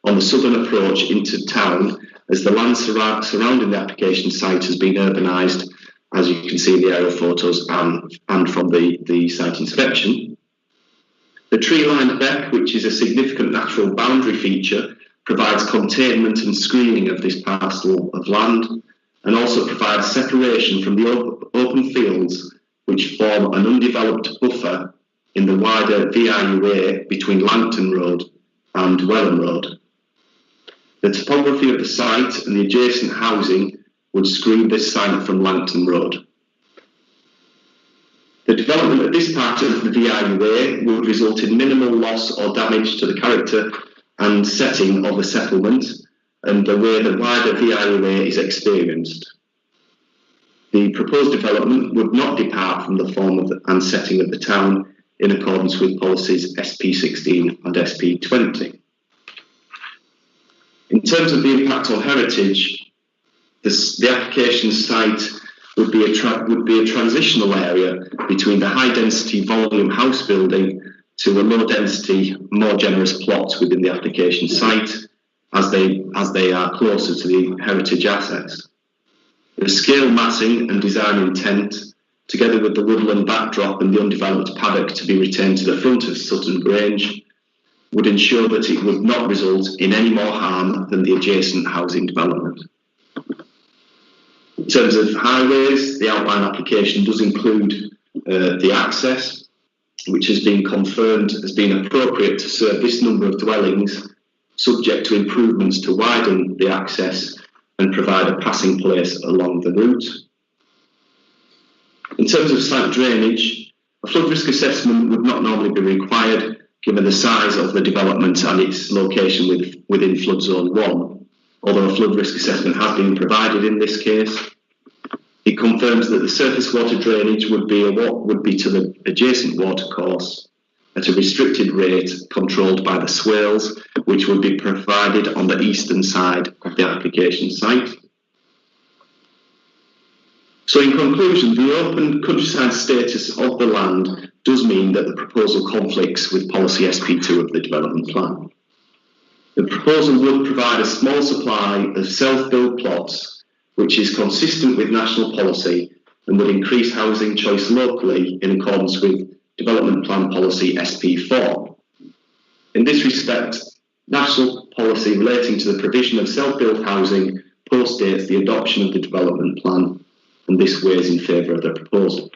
on the southern approach into town, as the land surrounding the application site has been urbanised, as you can see in the aerial photos and from the site inspection. The tree-lined beck, which is a significant natural boundary feature, provides containment and screening of this parcel of land, and also provides separation from the open fields which form an undeveloped buffer in the wider VIUA between Langton Road and Welham Road. The topography of the site and the adjacent housing would screen this site from Langton Road. The development of this part of the VIUA would result in minimal loss or damage to the character and setting of the settlement and the way the wider VIUA is experienced. The proposed development would not depart from the form and setting of the town in accordance with policies SP16 and SP20. In terms of the impact on heritage, the application site would be a transitional area between the high-density volume house building to a low-density, more generous plots within the application site, as they are closer to the heritage assets. The scale massing and design intent, together with the woodland backdrop and the undeveloped paddock to be retained to the front of Sutton Grange, would ensure that it would not result in any more harm than the adjacent housing development. In terms of highways, the outline application does include the access, which has been confirmed as being appropriate to serve this number of dwellings, subject to improvements to widen the access and provide a passing place along the route. In terms of site drainage, a flood risk assessment would not normally be required given the size of the development and its location within flood zone 1, although a flood risk assessment has been provided in this case. It confirms that the surface water drainage would be to the adjacent watercourse at a restricted rate controlled by the swales, which would be provided on the eastern side of the application site. So in conclusion, the open countryside status of the land does mean that the proposal conflicts with policy SP2 of the development plan. The proposal would provide a small supply of self-build plots, which is consistent with national policy and would increase housing choice locally in accordance with development plan policy SP4. In this respect, national policy relating to the provision of self-built housing postdates the adoption of the development plan, and this weighs in favour of the proposal.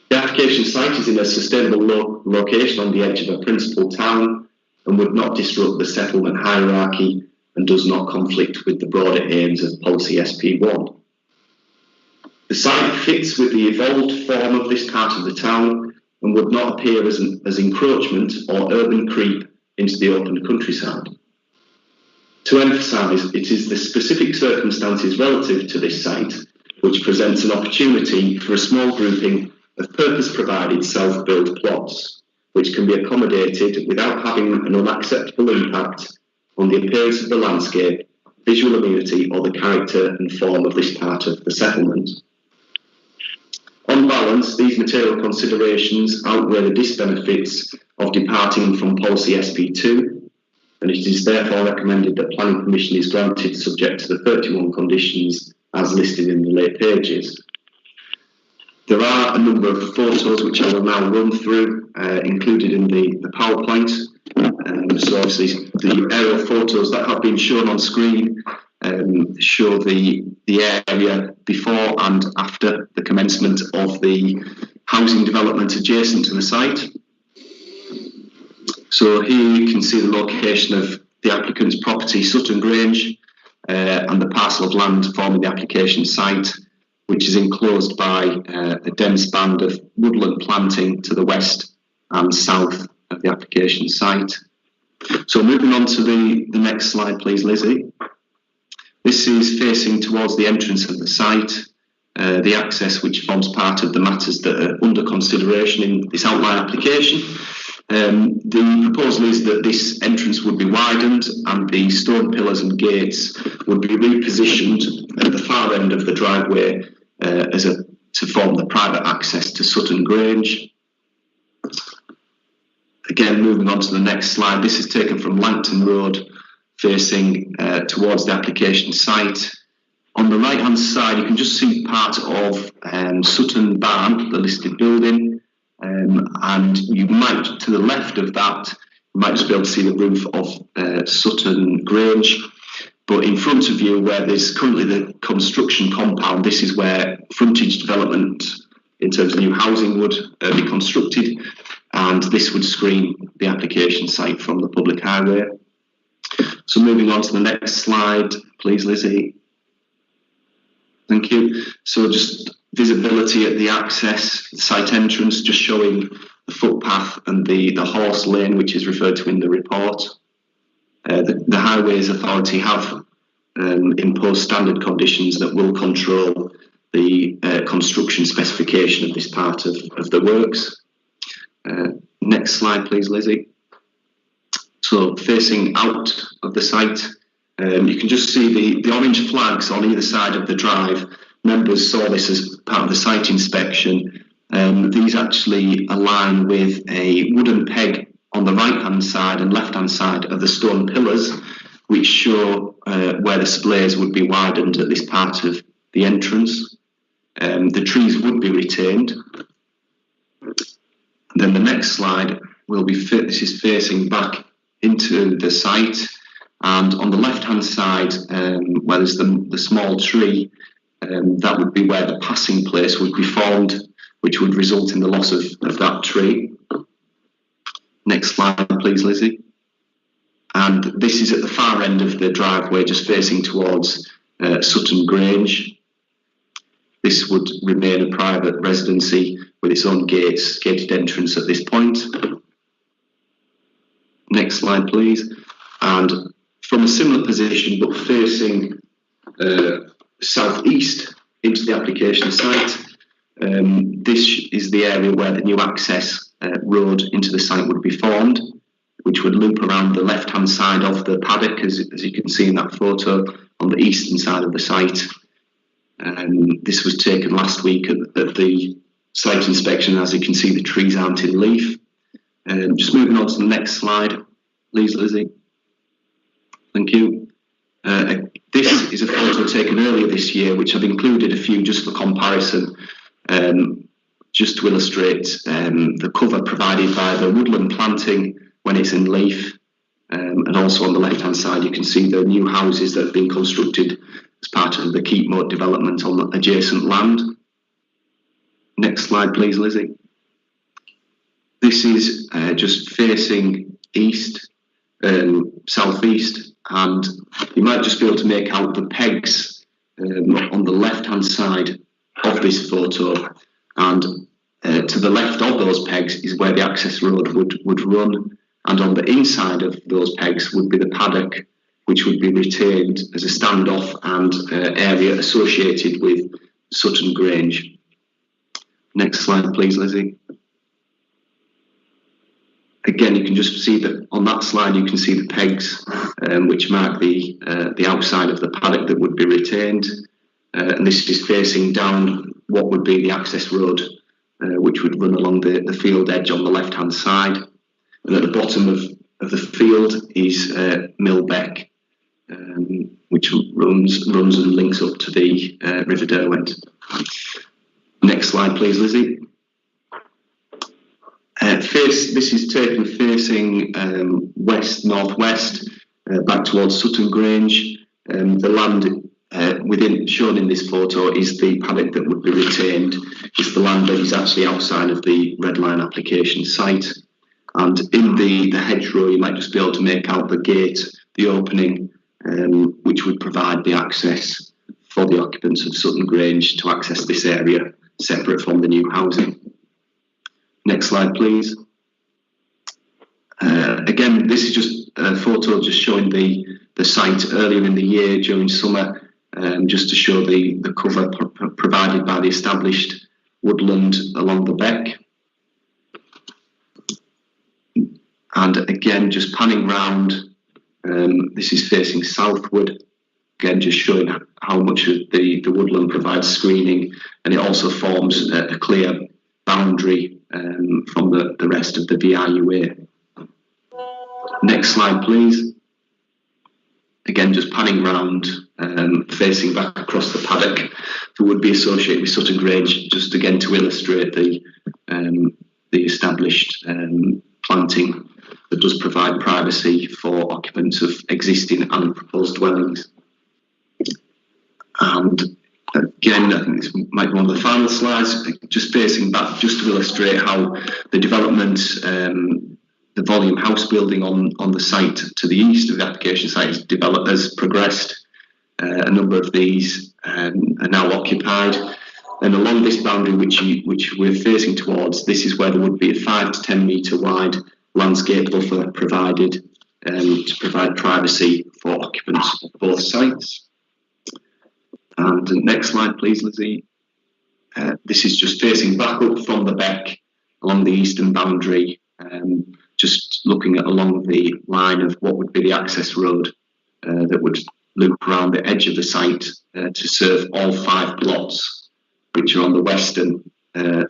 The application site is in a sustainable location on the edge of a principal town and would not disrupt the settlement hierarchy and does not conflict with the broader aims of policy SP1. The site fits with the evolved form of this part of the town and would not appear as encroachment or urban creep into the open countryside. To emphasise, it is the specific circumstances relative to this site which presents an opportunity for a small grouping of purpose-provided self-built plots, which can be accommodated without having an unacceptable impact on the appearance of the landscape, visual amenity, or the character and form of this part of the settlement. On balance, these material considerations outweigh the disbenefits of departing from policy SP2, and it is therefore recommended that planning permission is granted subject to the 31 conditions as listed in the late pages. There are a number of photos which I will now run through, included in the PowerPoint. So obviously the aerial photos that have been shown on screen show the area before and after the commencement of the housing development adjacent to the site. So here you can see the location of the applicant's property, Sutton Grange, and the parcel of land forming the application site, which is enclosed by a dense band of woodland planting to the west and south of the application site. So moving on to the next slide, please, Lizzie. This is facing towards the entrance of the site, the access which forms part of the matters that are under consideration in this outline application. The proposal is that this entrance would be widened and the stone pillars and gates would be repositioned at the far end of the driveway to form the private access to Sutton Grange. Again, moving on to the next slide, this is taken from Langton Road, facing towards the application site. On the right hand side, you can just see part of Sutton Barn, the listed building, and you might, to the left of that, you might just be able to see the roof of Sutton Grange. But in front of you, where there's currently the construction compound, this is where frontage development in terms of new housing would be constructed, and this would screen the application site from the public highway. So moving on to the next slide, please, Lizzie. Thank you. So just visibility at the access, site entrance, just showing the footpath and the horse lane, which is referred to in the report. The Highways Authority have imposed standard conditions that will control the construction specification of this part of the works. Next slide, please, Lizzie. So facing out of the site, you can just see the orange flags on either side of the drive. Members saw this as part of the site inspection. These actually align with a wooden peg on the right-hand side and left-hand side of the stone pillars, which show where the splays would be widened at this part of the entrance. The trees would be retained. And then the next slide will be this is facing back into the site, and on the left-hand side, where there's the small tree, that would be where the passing place would be formed, which would result in the loss of that tree. Next slide, please, Lizzie. And this is at the far end of the driveway, just facing towards Sutton Grange. This would remain a private residency with its own gates, gated entrance at this point. Next slide, please. And from a similar position, but facing southeast into the application site, this is the area where the new access road into the site would be formed, which would loop around the left-hand side of the paddock, as you can see in that photo, on the eastern side of the site. This was taken last week at the site inspection. As you can see, the trees aren't in leaf. Just moving on to the next slide, please, Lizzie. Thank you. This is a photo taken earlier this year, which I've included a few just for comparison, just to illustrate the cover provided by the woodland planting when it's in leaf. And also on the left-hand side, you can see the new houses that have been constructed as part of the Keep Moat development on the adjacent land. Next slide, please, Lizzie. This is just facing east, southeast, and you might just be able to make out the pegs on the left-hand side of this photo, and to the left of those pegs is where the access road would run, and on the inside of those pegs would be the paddock, which would be retained as a standoff and area associated with Sutton Grange. Next slide, please, Lizzie. Again, you can just see that on that slide, you can see the pegs which mark the outside of the paddock that would be retained. And this is facing down what would be the access road, which would run along the field edge on the left-hand side. And at the bottom of the field is Millbeck, which runs and links up to the River Derwent. Next slide, please, Lizzie. This is taken facing west-northwest, back towards Sutton Grange. The land shown in this photo is the paddock that would be retained. It's the land that is actually outside of the red line application site. And in the hedgerow, you might just be able to make out the gate, the opening, which would provide the access for the occupants of Sutton Grange to access this area, separate from the new housing. Next slide, please. Again, this is just a photo just showing the site earlier in the year during summer, just to show the cover provided by the established woodland along the beck. And again, just panning round, this is facing southward, again just showing how much of the woodland provides screening, and it also forms a clear boundary from the rest of the VIUA. Next slide, please. Again, just panning round, facing back across the paddock that would be associated with Sutton Grange, just again to illustrate the established planting that does provide privacy for occupants of existing and proposed dwellings. And again, I think this might be one of the final slides, just facing back, just to illustrate how the development, the volume house building on the site to the east of the application site has progressed. A number of these are now occupied. And along this boundary which we're facing towards, this is where there would be a 5 to 10 metre wide landscape buffer provided to provide privacy for occupants of both sites. And the next slide, please, Lizzie. This is just facing back up from the beck along the eastern boundary, just looking at along the line of what would be the access road that would loop around the edge of the site to serve all 5 plots, which are on the western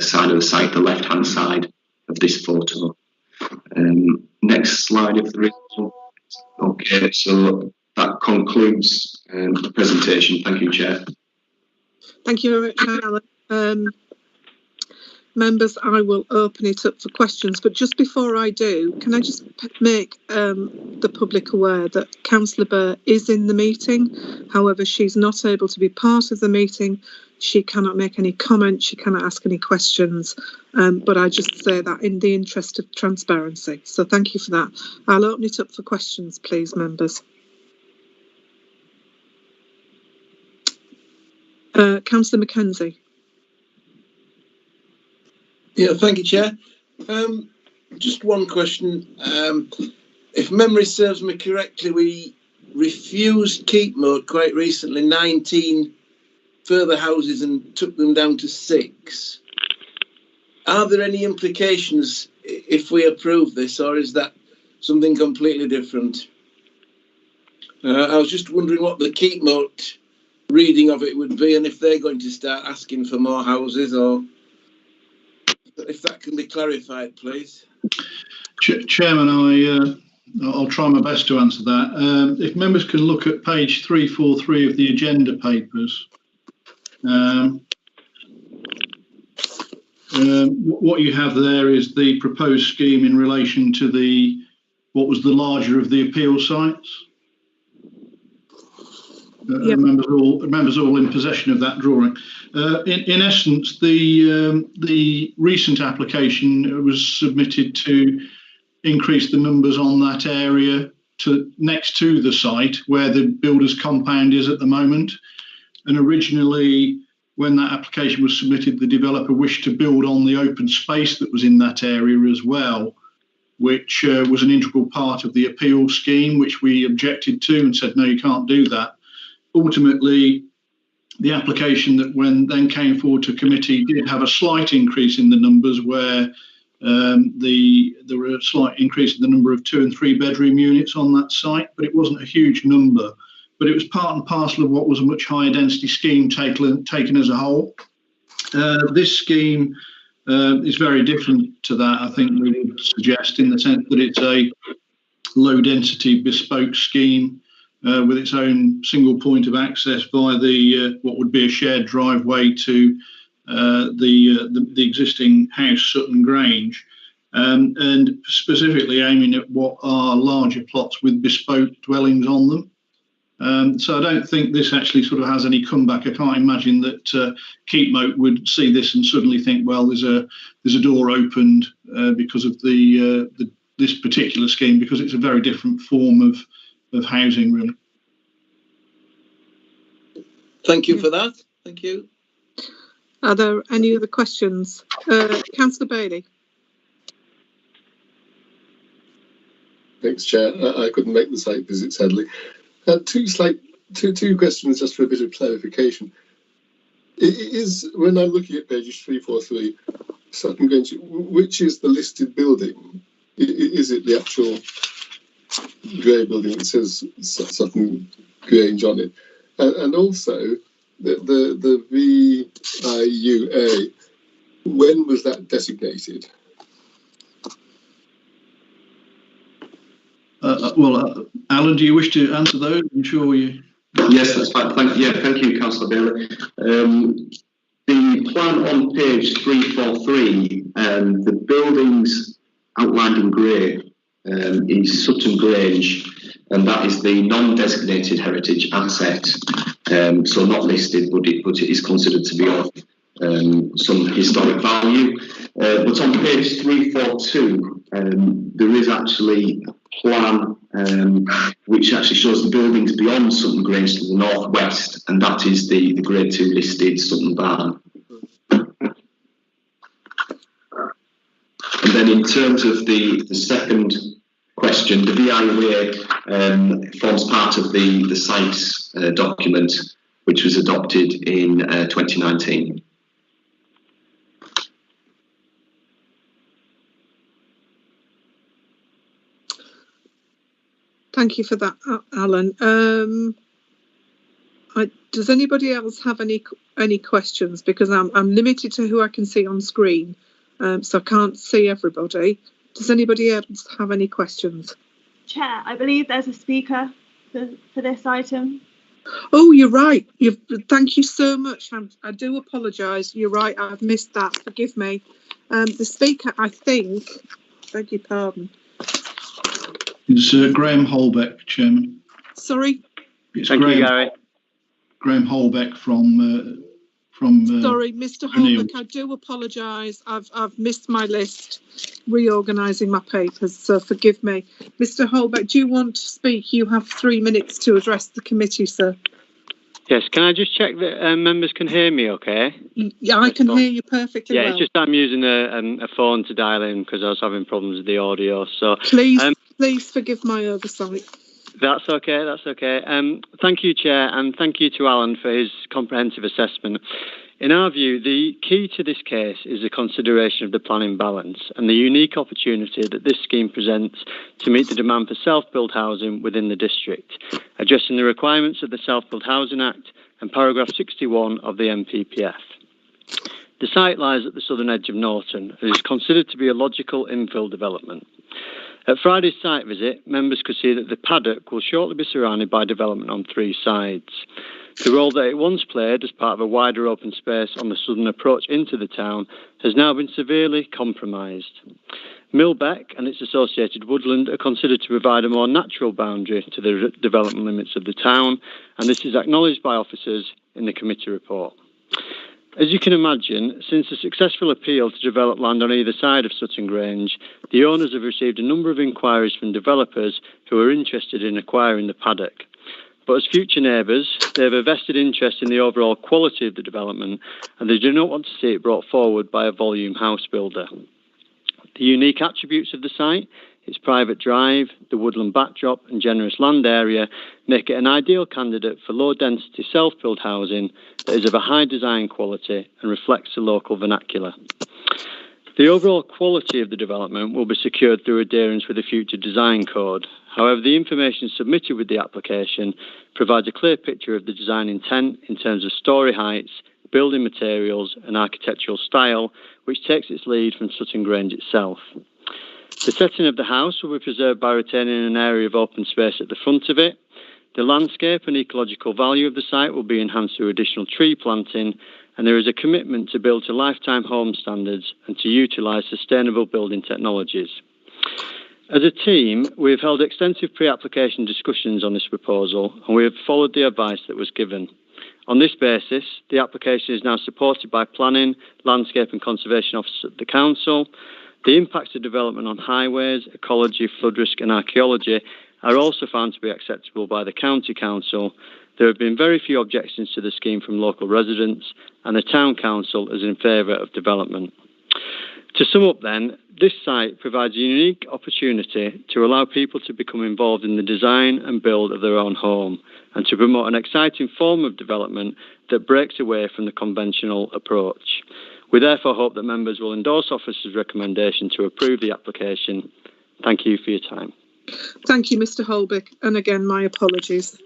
side of the site, the left-hand side of this photo. Next slide, if there is. Okay, so that concludes the presentation. Thank you, Chair. Thank you very much, Alan. Members, I will open it up for questions, but just before I do, can I just make the public aware that Councillor Burr is in the meeting. However, she's not able to be part of the meeting. She cannot make any comments, she cannot ask any questions, but I just say that in the interest of transparency. So thank you for that. I'll open it up for questions, please, members. Councillor Mackenzie. Yeah, thank you, Chair. Just one question. If memory serves me correctly, we refused keep mode quite recently, 19 further houses, and took them down to 6. Are there any implications if we approve this, or is that something completely different? I was just wondering what the keep mode reading of it would be, and if they're going to start asking for more houses, or if that can be clarified, please. Chairman, I'll try my best to answer that. If members can look at page 343 of the agenda papers, what you have there is the proposed scheme in relation to what was the larger of the appeal sites. Yep. Members all in possession of that drawing. In essence, the recent application was submitted to increase the numbers on that area next to the site where the builder's compound is at the moment. And originally, when that application was submitted, the developer wished to build on the open space that was in that area as well. which was an integral part of the appeal scheme, which we objected to and said, no, you can't do that. Ultimately, the application that then came forward to committee did have a slight increase in the numbers, where there were a slight increase in the number of 2 and 3 bedroom units on that site, but it wasn't a huge number. But it was part and parcel of what was a much higher density scheme taken as a whole. This scheme is very different to that, I think we would suggest, in the sense that it's a low density bespoke scheme with its own single point of access via the what would be a shared driveway to the existing house, Sutton Grange, and specifically aiming at what are larger plots with bespoke dwellings on them. So I don't think this actually sort of has any comeback. I can't imagine that Keepmoat would see this and suddenly think, well, there's a door opened because of this particular scheme, because it's a very different form of housing, really. Thank you for that. Thank you. Are there any other questions? Councillor Bailey. Thanks, Chair. I couldn't make the site visit, sadly. Two questions just for a bit of clarification. It is, when I'm looking at pages 343, Sutton Grange, which is the listed building? Is it the actual grey building that says Sutton Grange on it? And also, the VIUA, when was that designated? Alan, do you wish to answer those? I'm sure you. Yes, that's fine. Thank you, Councillor Bailey. The plan on page 343, the buildings outlined in grey is Sutton Grange, and that is the non-designated heritage asset. So not listed, but it is considered to be of some historic value. But on page 342, there is actually a plan which actually shows the buildings beyond Sutton Grange to the northwest, and that is the Grade 2 listed Sutton Barn. And then in terms of the second question, the VIUA forms part of the sites document, which was adopted in 2019. Thank you for that, Alan. Does anybody else have any questions? Because I'm limited to who I can see on screen, so I can't see everybody. Does anybody else have any questions? Chair, I believe there's a speaker for this item. Oh, you're right. Thank you so much. I do apologise. You're right. I've missed that. Forgive me. The speaker, I think, beg your pardon. It's Graham Holbeck, Chairman. Sorry? It's Thank you, Gary. Graham Holbeck from sorry, Mr. Holbeck, I do apologise. I've missed my list, reorganising my papers, so forgive me. Mr. Holbeck, do you want to speak? You have 3 minutes to address the committee, sir. Yes, can I just check that members can hear me okay? Yeah, I can hear you perfectly well. It's just I'm using a phone to dial in because I was having problems with the audio. So Please forgive my oversight. That's okay, that's okay. Thank you, Chair, and thank you to Alan for his comprehensive assessment. In our view, the key to this case is the consideration of the planning balance and the unique opportunity that this scheme presents to meet the demand for self-built housing within the district, addressing the requirements of the Self-Built Housing Act and paragraph 61 of the NPPF. The site lies at the southern edge of Norton and is considered to be a logical infill development. At Friday's site visit, members could see that the paddock will shortly be surrounded by development on 3 sides. The role that it once played as part of a wider open space on the southern approach into the town has now been severely compromised. Millbeck and its associated woodland are considered to provide a more natural boundary to the development limits of the town, and this is acknowledged by officers in the committee report. As you can imagine, since the successful appeal to develop land on either side of Sutton Grange, the owners have received a number of inquiries from developers who are interested in acquiring the paddock. But as future neighbours, they have a vested interest in the overall quality of the development, and they do not want to see it brought forward by a volume house builder. The unique attributes of the site, its private drive, the woodland backdrop and generous land area make it an ideal candidate for low-density self-build housing that is of a high design quality and reflects the local vernacular. The overall quality of the development will be secured through adherence with the future design code. However, the information submitted with the application provides a clear picture of the design intent in terms of storey heights, building materials and architectural style, which takes its lead from Sutton Grange itself. The setting of the house will be preserved by retaining an area of open space at the front of it. The landscape and ecological value of the site will be enhanced through additional tree planting, and there is a commitment to build to lifetime home standards and to utilise sustainable building technologies. As a team, we have held extensive pre-application discussions on this proposal, and we have followed the advice that was given. On this basis, the application is now supported by planning, landscape and conservation officers at the council. The impacts of development on highways, ecology, flood risk and archaeology are also found to be acceptable by the County Council. There have been very few objections to the scheme from local residents, and the Town Council is in favour of development. To sum up then, this site provides a unique opportunity to allow people to become involved in the design and build of their own home, and to promote an exciting form of development that breaks away from the conventional approach. We therefore hope that members will endorse Officer's recommendation to approve the application. Thank you for your time. Thank you, Mr. Holbeck, and again, my apologies.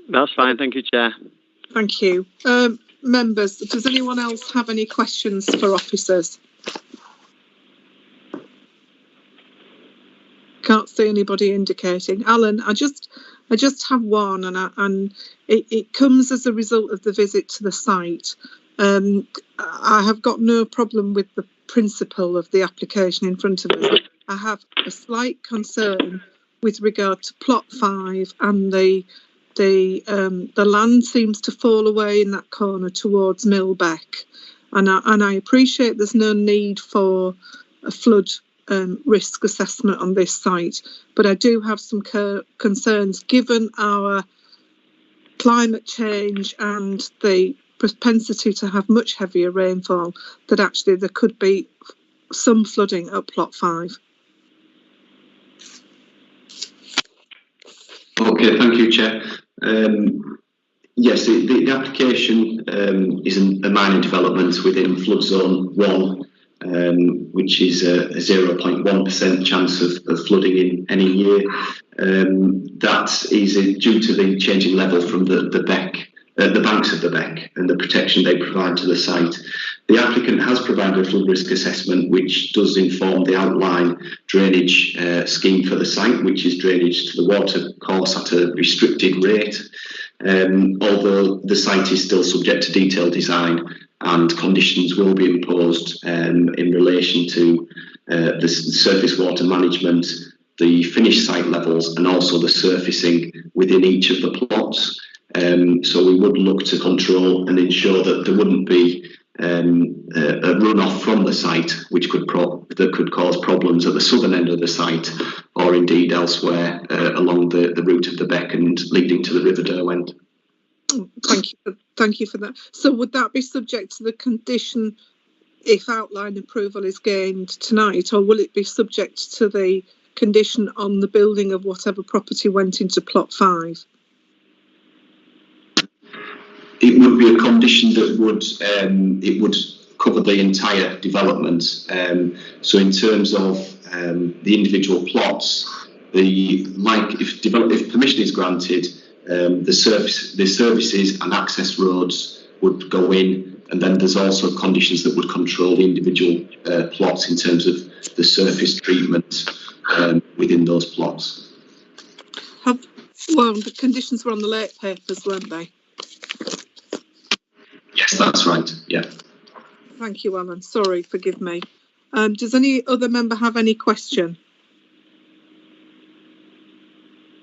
That's fine, thank you, Chair. Thank you. Members, does anyone else have any questions for officers? Can't see anybody indicating. Alan, I just have one, and it comes as a result of the visit to the site. I have got no problem with the principle of the application in front of us. I have a slight concern with regard to plot 5 and the land seems to fall away in that corner towards Millbeck, and I appreciate there's no need for a flood risk assessment on this site, but I do have some concerns given our climate change and the propensity to have much heavier rainfall, that actually there could be some flooding at plot 5. Okay, thank you, Chair. Yes, the application is a mining development within flood zone 1, which is a 0.1% chance of flooding in any year. That is due to the changing level from the banks of the beck and the protection they provide to the site. The applicant has provided a flood risk assessment which does inform the outline drainage scheme for the site, which is drainage to the water course at a restricted rate. Although the site is still subject to detailed design and conditions will be imposed in relation to the surface water management, the finished site levels and also the surfacing within each of the plots. So we would look to control and ensure that there wouldn't be a runoff from the site, which could cause problems at the southern end of the site, or indeed elsewhere along the route of the beck and leading to the River Derwent. Thank you for that. So would that be subject to the condition if outline approval is gained tonight, or will it be subject to the condition on the building of whatever property went into plot 5? It would be a condition that would cover the entire development. So in terms of the individual plots, if permission is granted, the services and access roads would go in, and then there's also conditions that would control the individual plots in terms of the surface treatment within those plots. Well, the conditions were on the late papers, weren't they? Yes, that's right. Yeah. Thank you, Alan. Sorry, forgive me. Does any other member have any question?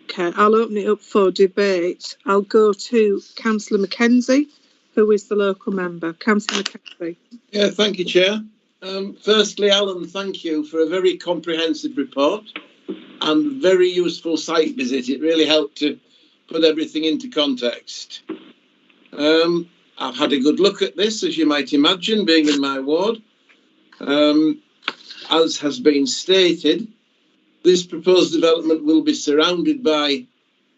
Okay, I'll open it up for debate. I'll go to Councillor Mackenzie, who is the local member. Councillor Mackenzie. Yeah, thank you, Chair. Firstly, Alan, thank you for a very comprehensive report and very useful site visit. It really helped to put everything into context. I've had a good look at this, as you might imagine, being in my ward. as has been stated, this proposed development will be surrounded by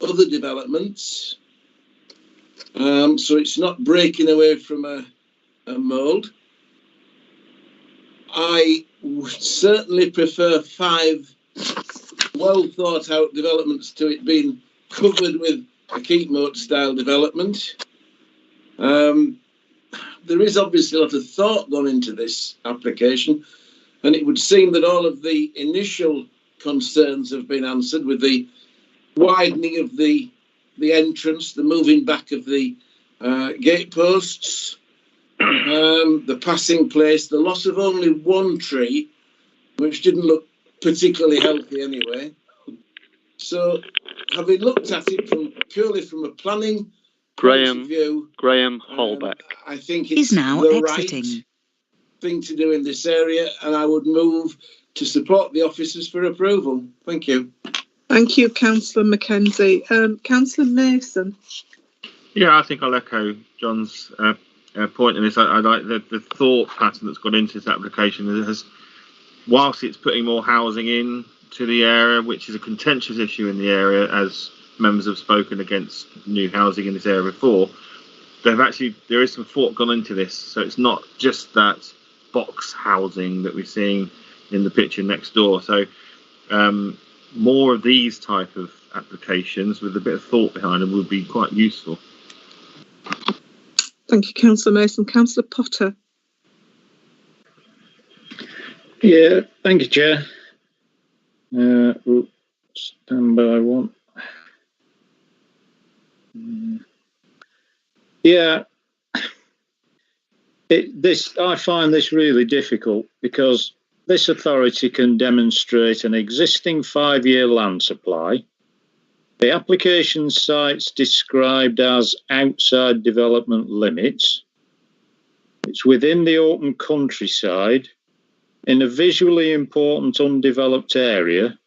other developments. So it's not breaking away from a mould. I would certainly prefer 5 well thought out developments to it being covered with a keep moat style development. There is obviously a lot of thought gone into this application, and it would seem that all of the initial concerns have been answered with the widening of the entrance, the moving back of the gate posts, the passing place, the loss of only one tree, which didn't look particularly healthy anyway. So, having looked at it purely from a planning point of view, Graham Holbeck, I think it's the right thing to do in this area, and I would move to support the officers for approval. Thank you. Thank you, Councillor Mackenzie. Councillor Mason. Yeah, I think I'll echo John's point in this. I like the thought pattern that's gone into this application. It has, whilst it's putting more housing in to the area, which is a contentious issue in the area, as members have spoken against new housing in this area before, there is some thought gone into this. So it's not just that box housing that we're seeing in the picture next door. So more of these type of applications with a bit of thought behind them would be quite useful. Thank you, Councillor Mason. Councillor Potter. Yeah, thank you, Chair. Stand by one. Yeah, I find this really difficult because this authority can demonstrate an existing 5-year land supply. The application site's described as outside development limits. It's within the open countryside in a visually important undeveloped area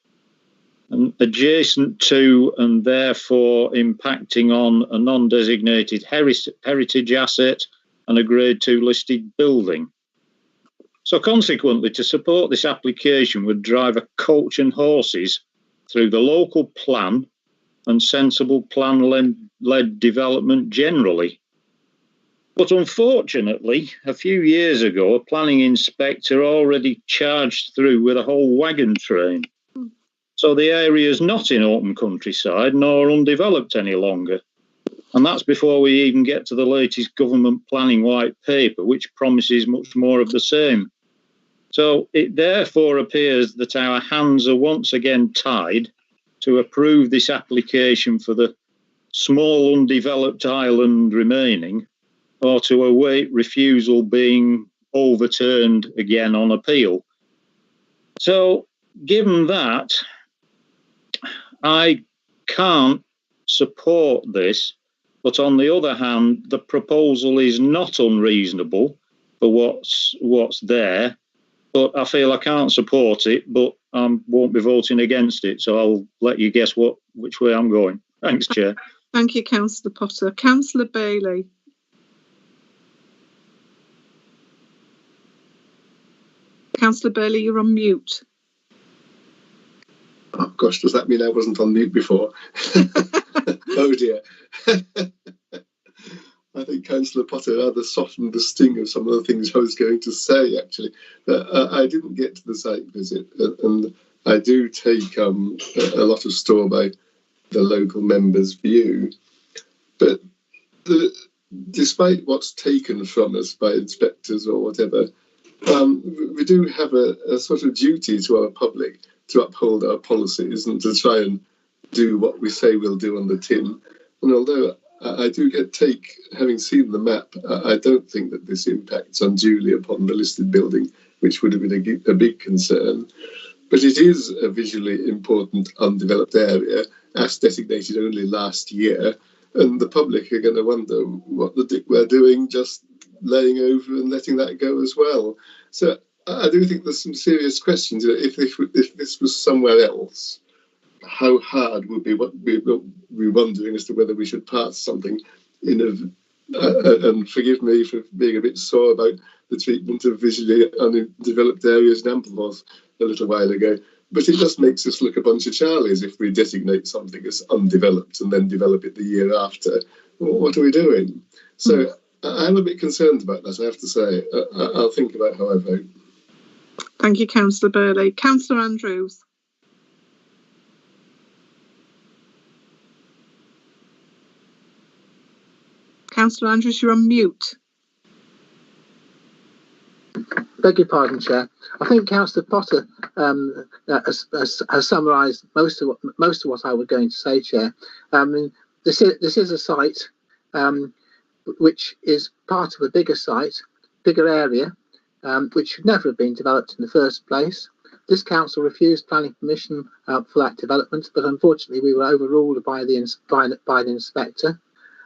and adjacent to and therefore impacting on a non-designated heritage asset and a Grade 2 listed building. So consequently, to support this application would drive a coach and horses through the local plan and sensible plan-led development generally. But unfortunately, a few years ago, a planning inspector already charged through with a whole wagon train. So the area is not in open countryside nor undeveloped any longer. And that's before we even get to the latest government planning white paper, which promises much more of the same. So it therefore appears that our hands are once again tied to approve this application for the small undeveloped island remaining, or to await refusal being overturned again on appeal. So given that, I can't support this, but on the other hand, the proposal is not unreasonable for what's there, but I feel I can't support it, but I won't be voting against it, so I'll let you guess which way I'm going. Thanks, Chair. Thank you, Councillor Potter. Councillor Bailey. Councillor Bailey, you're on mute. Oh gosh, does that mean I wasn't on mute before? Oh dear. I think Councillor Potter rather softened the sting of some of the things I was going to say, actually. But I didn't get to the site visit, and I do take a lot of store by the local members' view. But despite what's taken from us by inspectors or whatever, we do have a sort of duty to our public to uphold our policies and to try and do what we say we'll do on the tin. And although I do having seen the map, I don't think that this impacts unduly upon the listed building, which would have been a big concern. But it is a visually important undeveloped area, as designated only last year, and the public are going to wonder what the dick we're doing, just laying over and letting that go as well. So I do think there's some serious questions. If this was somewhere else, how hard would we be wondering as to whether we should pass something in and forgive me for being a bit sore about the treatment of visually undeveloped areas in Ampleforth a little while ago. But it just makes us look a bunch of Charlies if we designate something as undeveloped and then develop it the year after. Well, what are we doing? So I'm a bit concerned about that, I have to say. I'll think about how I vote. Thank you, Councillor Burley. Councillor Andrews. Councillor Andrews, you're on mute. Beg your pardon, Chair. I think Councillor Potter has summarised most of what I was going to say, Chair. This is a site which is part of a bigger site, bigger area, which should never have been developed in the first place. This council refused planning permission for that development, but unfortunately we were overruled by the inspector.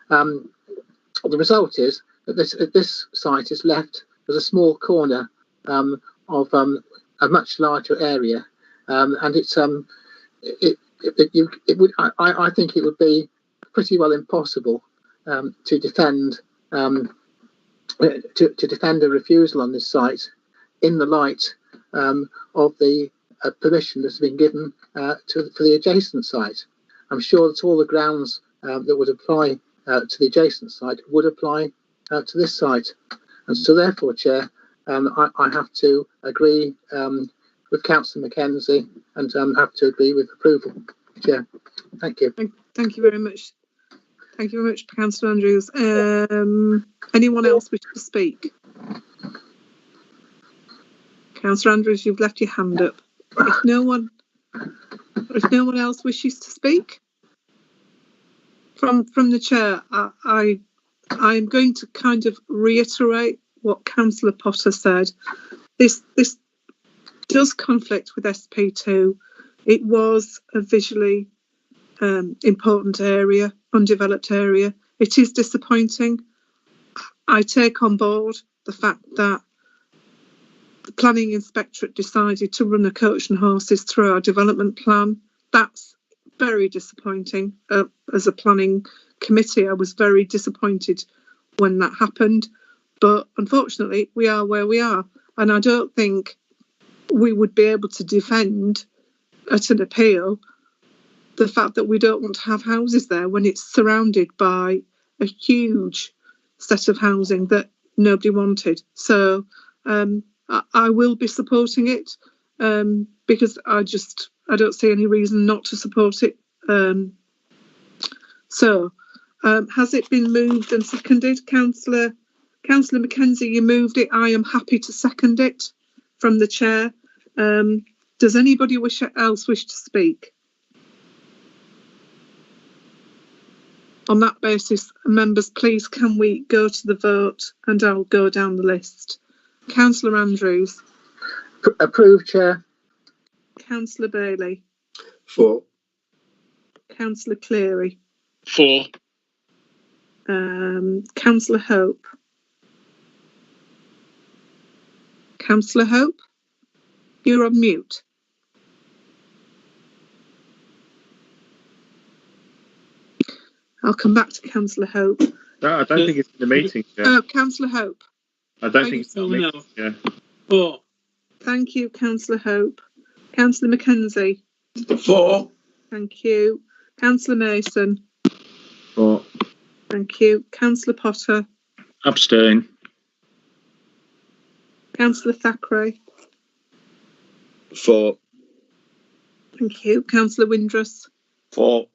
The result is that this site is left as a small corner of a much larger area, and it's it would I think it would be pretty well impossible to defend to defend a refusal on this site in the light of the permission that's been given for the adjacent site. I'm sure that all the grounds that would apply to the adjacent site would apply to this site, and so therefore, Chair, I have to agree with Councillor Mackenzie and have to agree with approval, Chair. Thank you. Thank you very much. Thank you very much, Councillor Andrews. Anyone else wish to speak? Councillor Andrews, you've left your hand up. If no one else wishes to speak, from the chair, I'm going to kind of reiterate what Councillor Potter said. This does conflict with SP2. It was a visually important area, undeveloped area. It is disappointing. I take on board the fact that the planning inspectorate decided to run a coach and horses through our development plan. That's very disappointing. As a planning committee, I was very disappointed when that happened. But unfortunately, we are where we are. And I don't think we would be able to defend at an appeal the fact that we don't want to have houses there when it's surrounded by a huge set of housing that nobody wanted. So I will be supporting it because I don't see any reason not to support it. Has it been moved and seconded? Councillor Mackenzie, you moved it. I am happy to second it from the chair. Does anybody else wish to speak? On that basis, members, please can we go to the vote, and I'll go down the list. Councillor Andrews. Approved, Chair. Councillor Bailey. For. Councillor Cleary. For. Councillor Hope. Councillor Hope, you're on mute. I'll come back to Councillor Hope. No, I don't think it's in the meeting. Councillor Hope. I don't think it's in the meeting. Yeah. For. Thank you, Councillor Hope. Councillor Mackenzie. For. Thank you. Councillor Mason. For. Thank you. Councillor Potter. Abstain. Councillor Thackeray. For. Thank you. Councillor Windruss. For.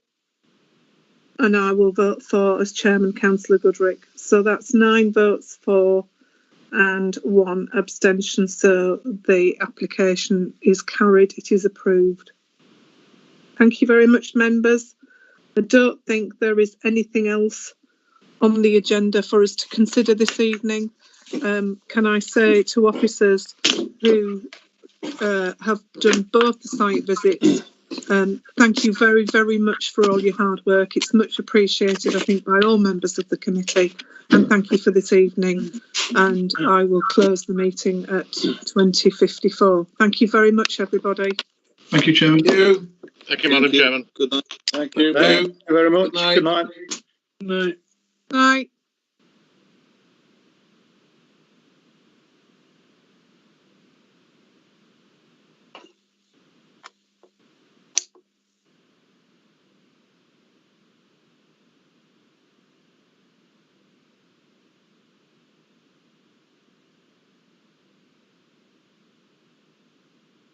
And I will vote for as chairman, Councillor Goodrick. So that's 9 votes for and 1 abstention. So the application is carried. It is approved. Thank you very much, members. I don't think there is anything else on the agenda for us to consider this evening. Can I say to officers who have done both the site visits, thank you very, very much for all your hard work. It's much appreciated, I think, by all members of the committee. And thank you for this evening. And I will close the meeting at 20:54. Thank you very much, everybody. Thank you, Chairman. Thank you. Thank you, Madam Chairman. Good night. Thank you. Thank you very much. Good night. No. Night.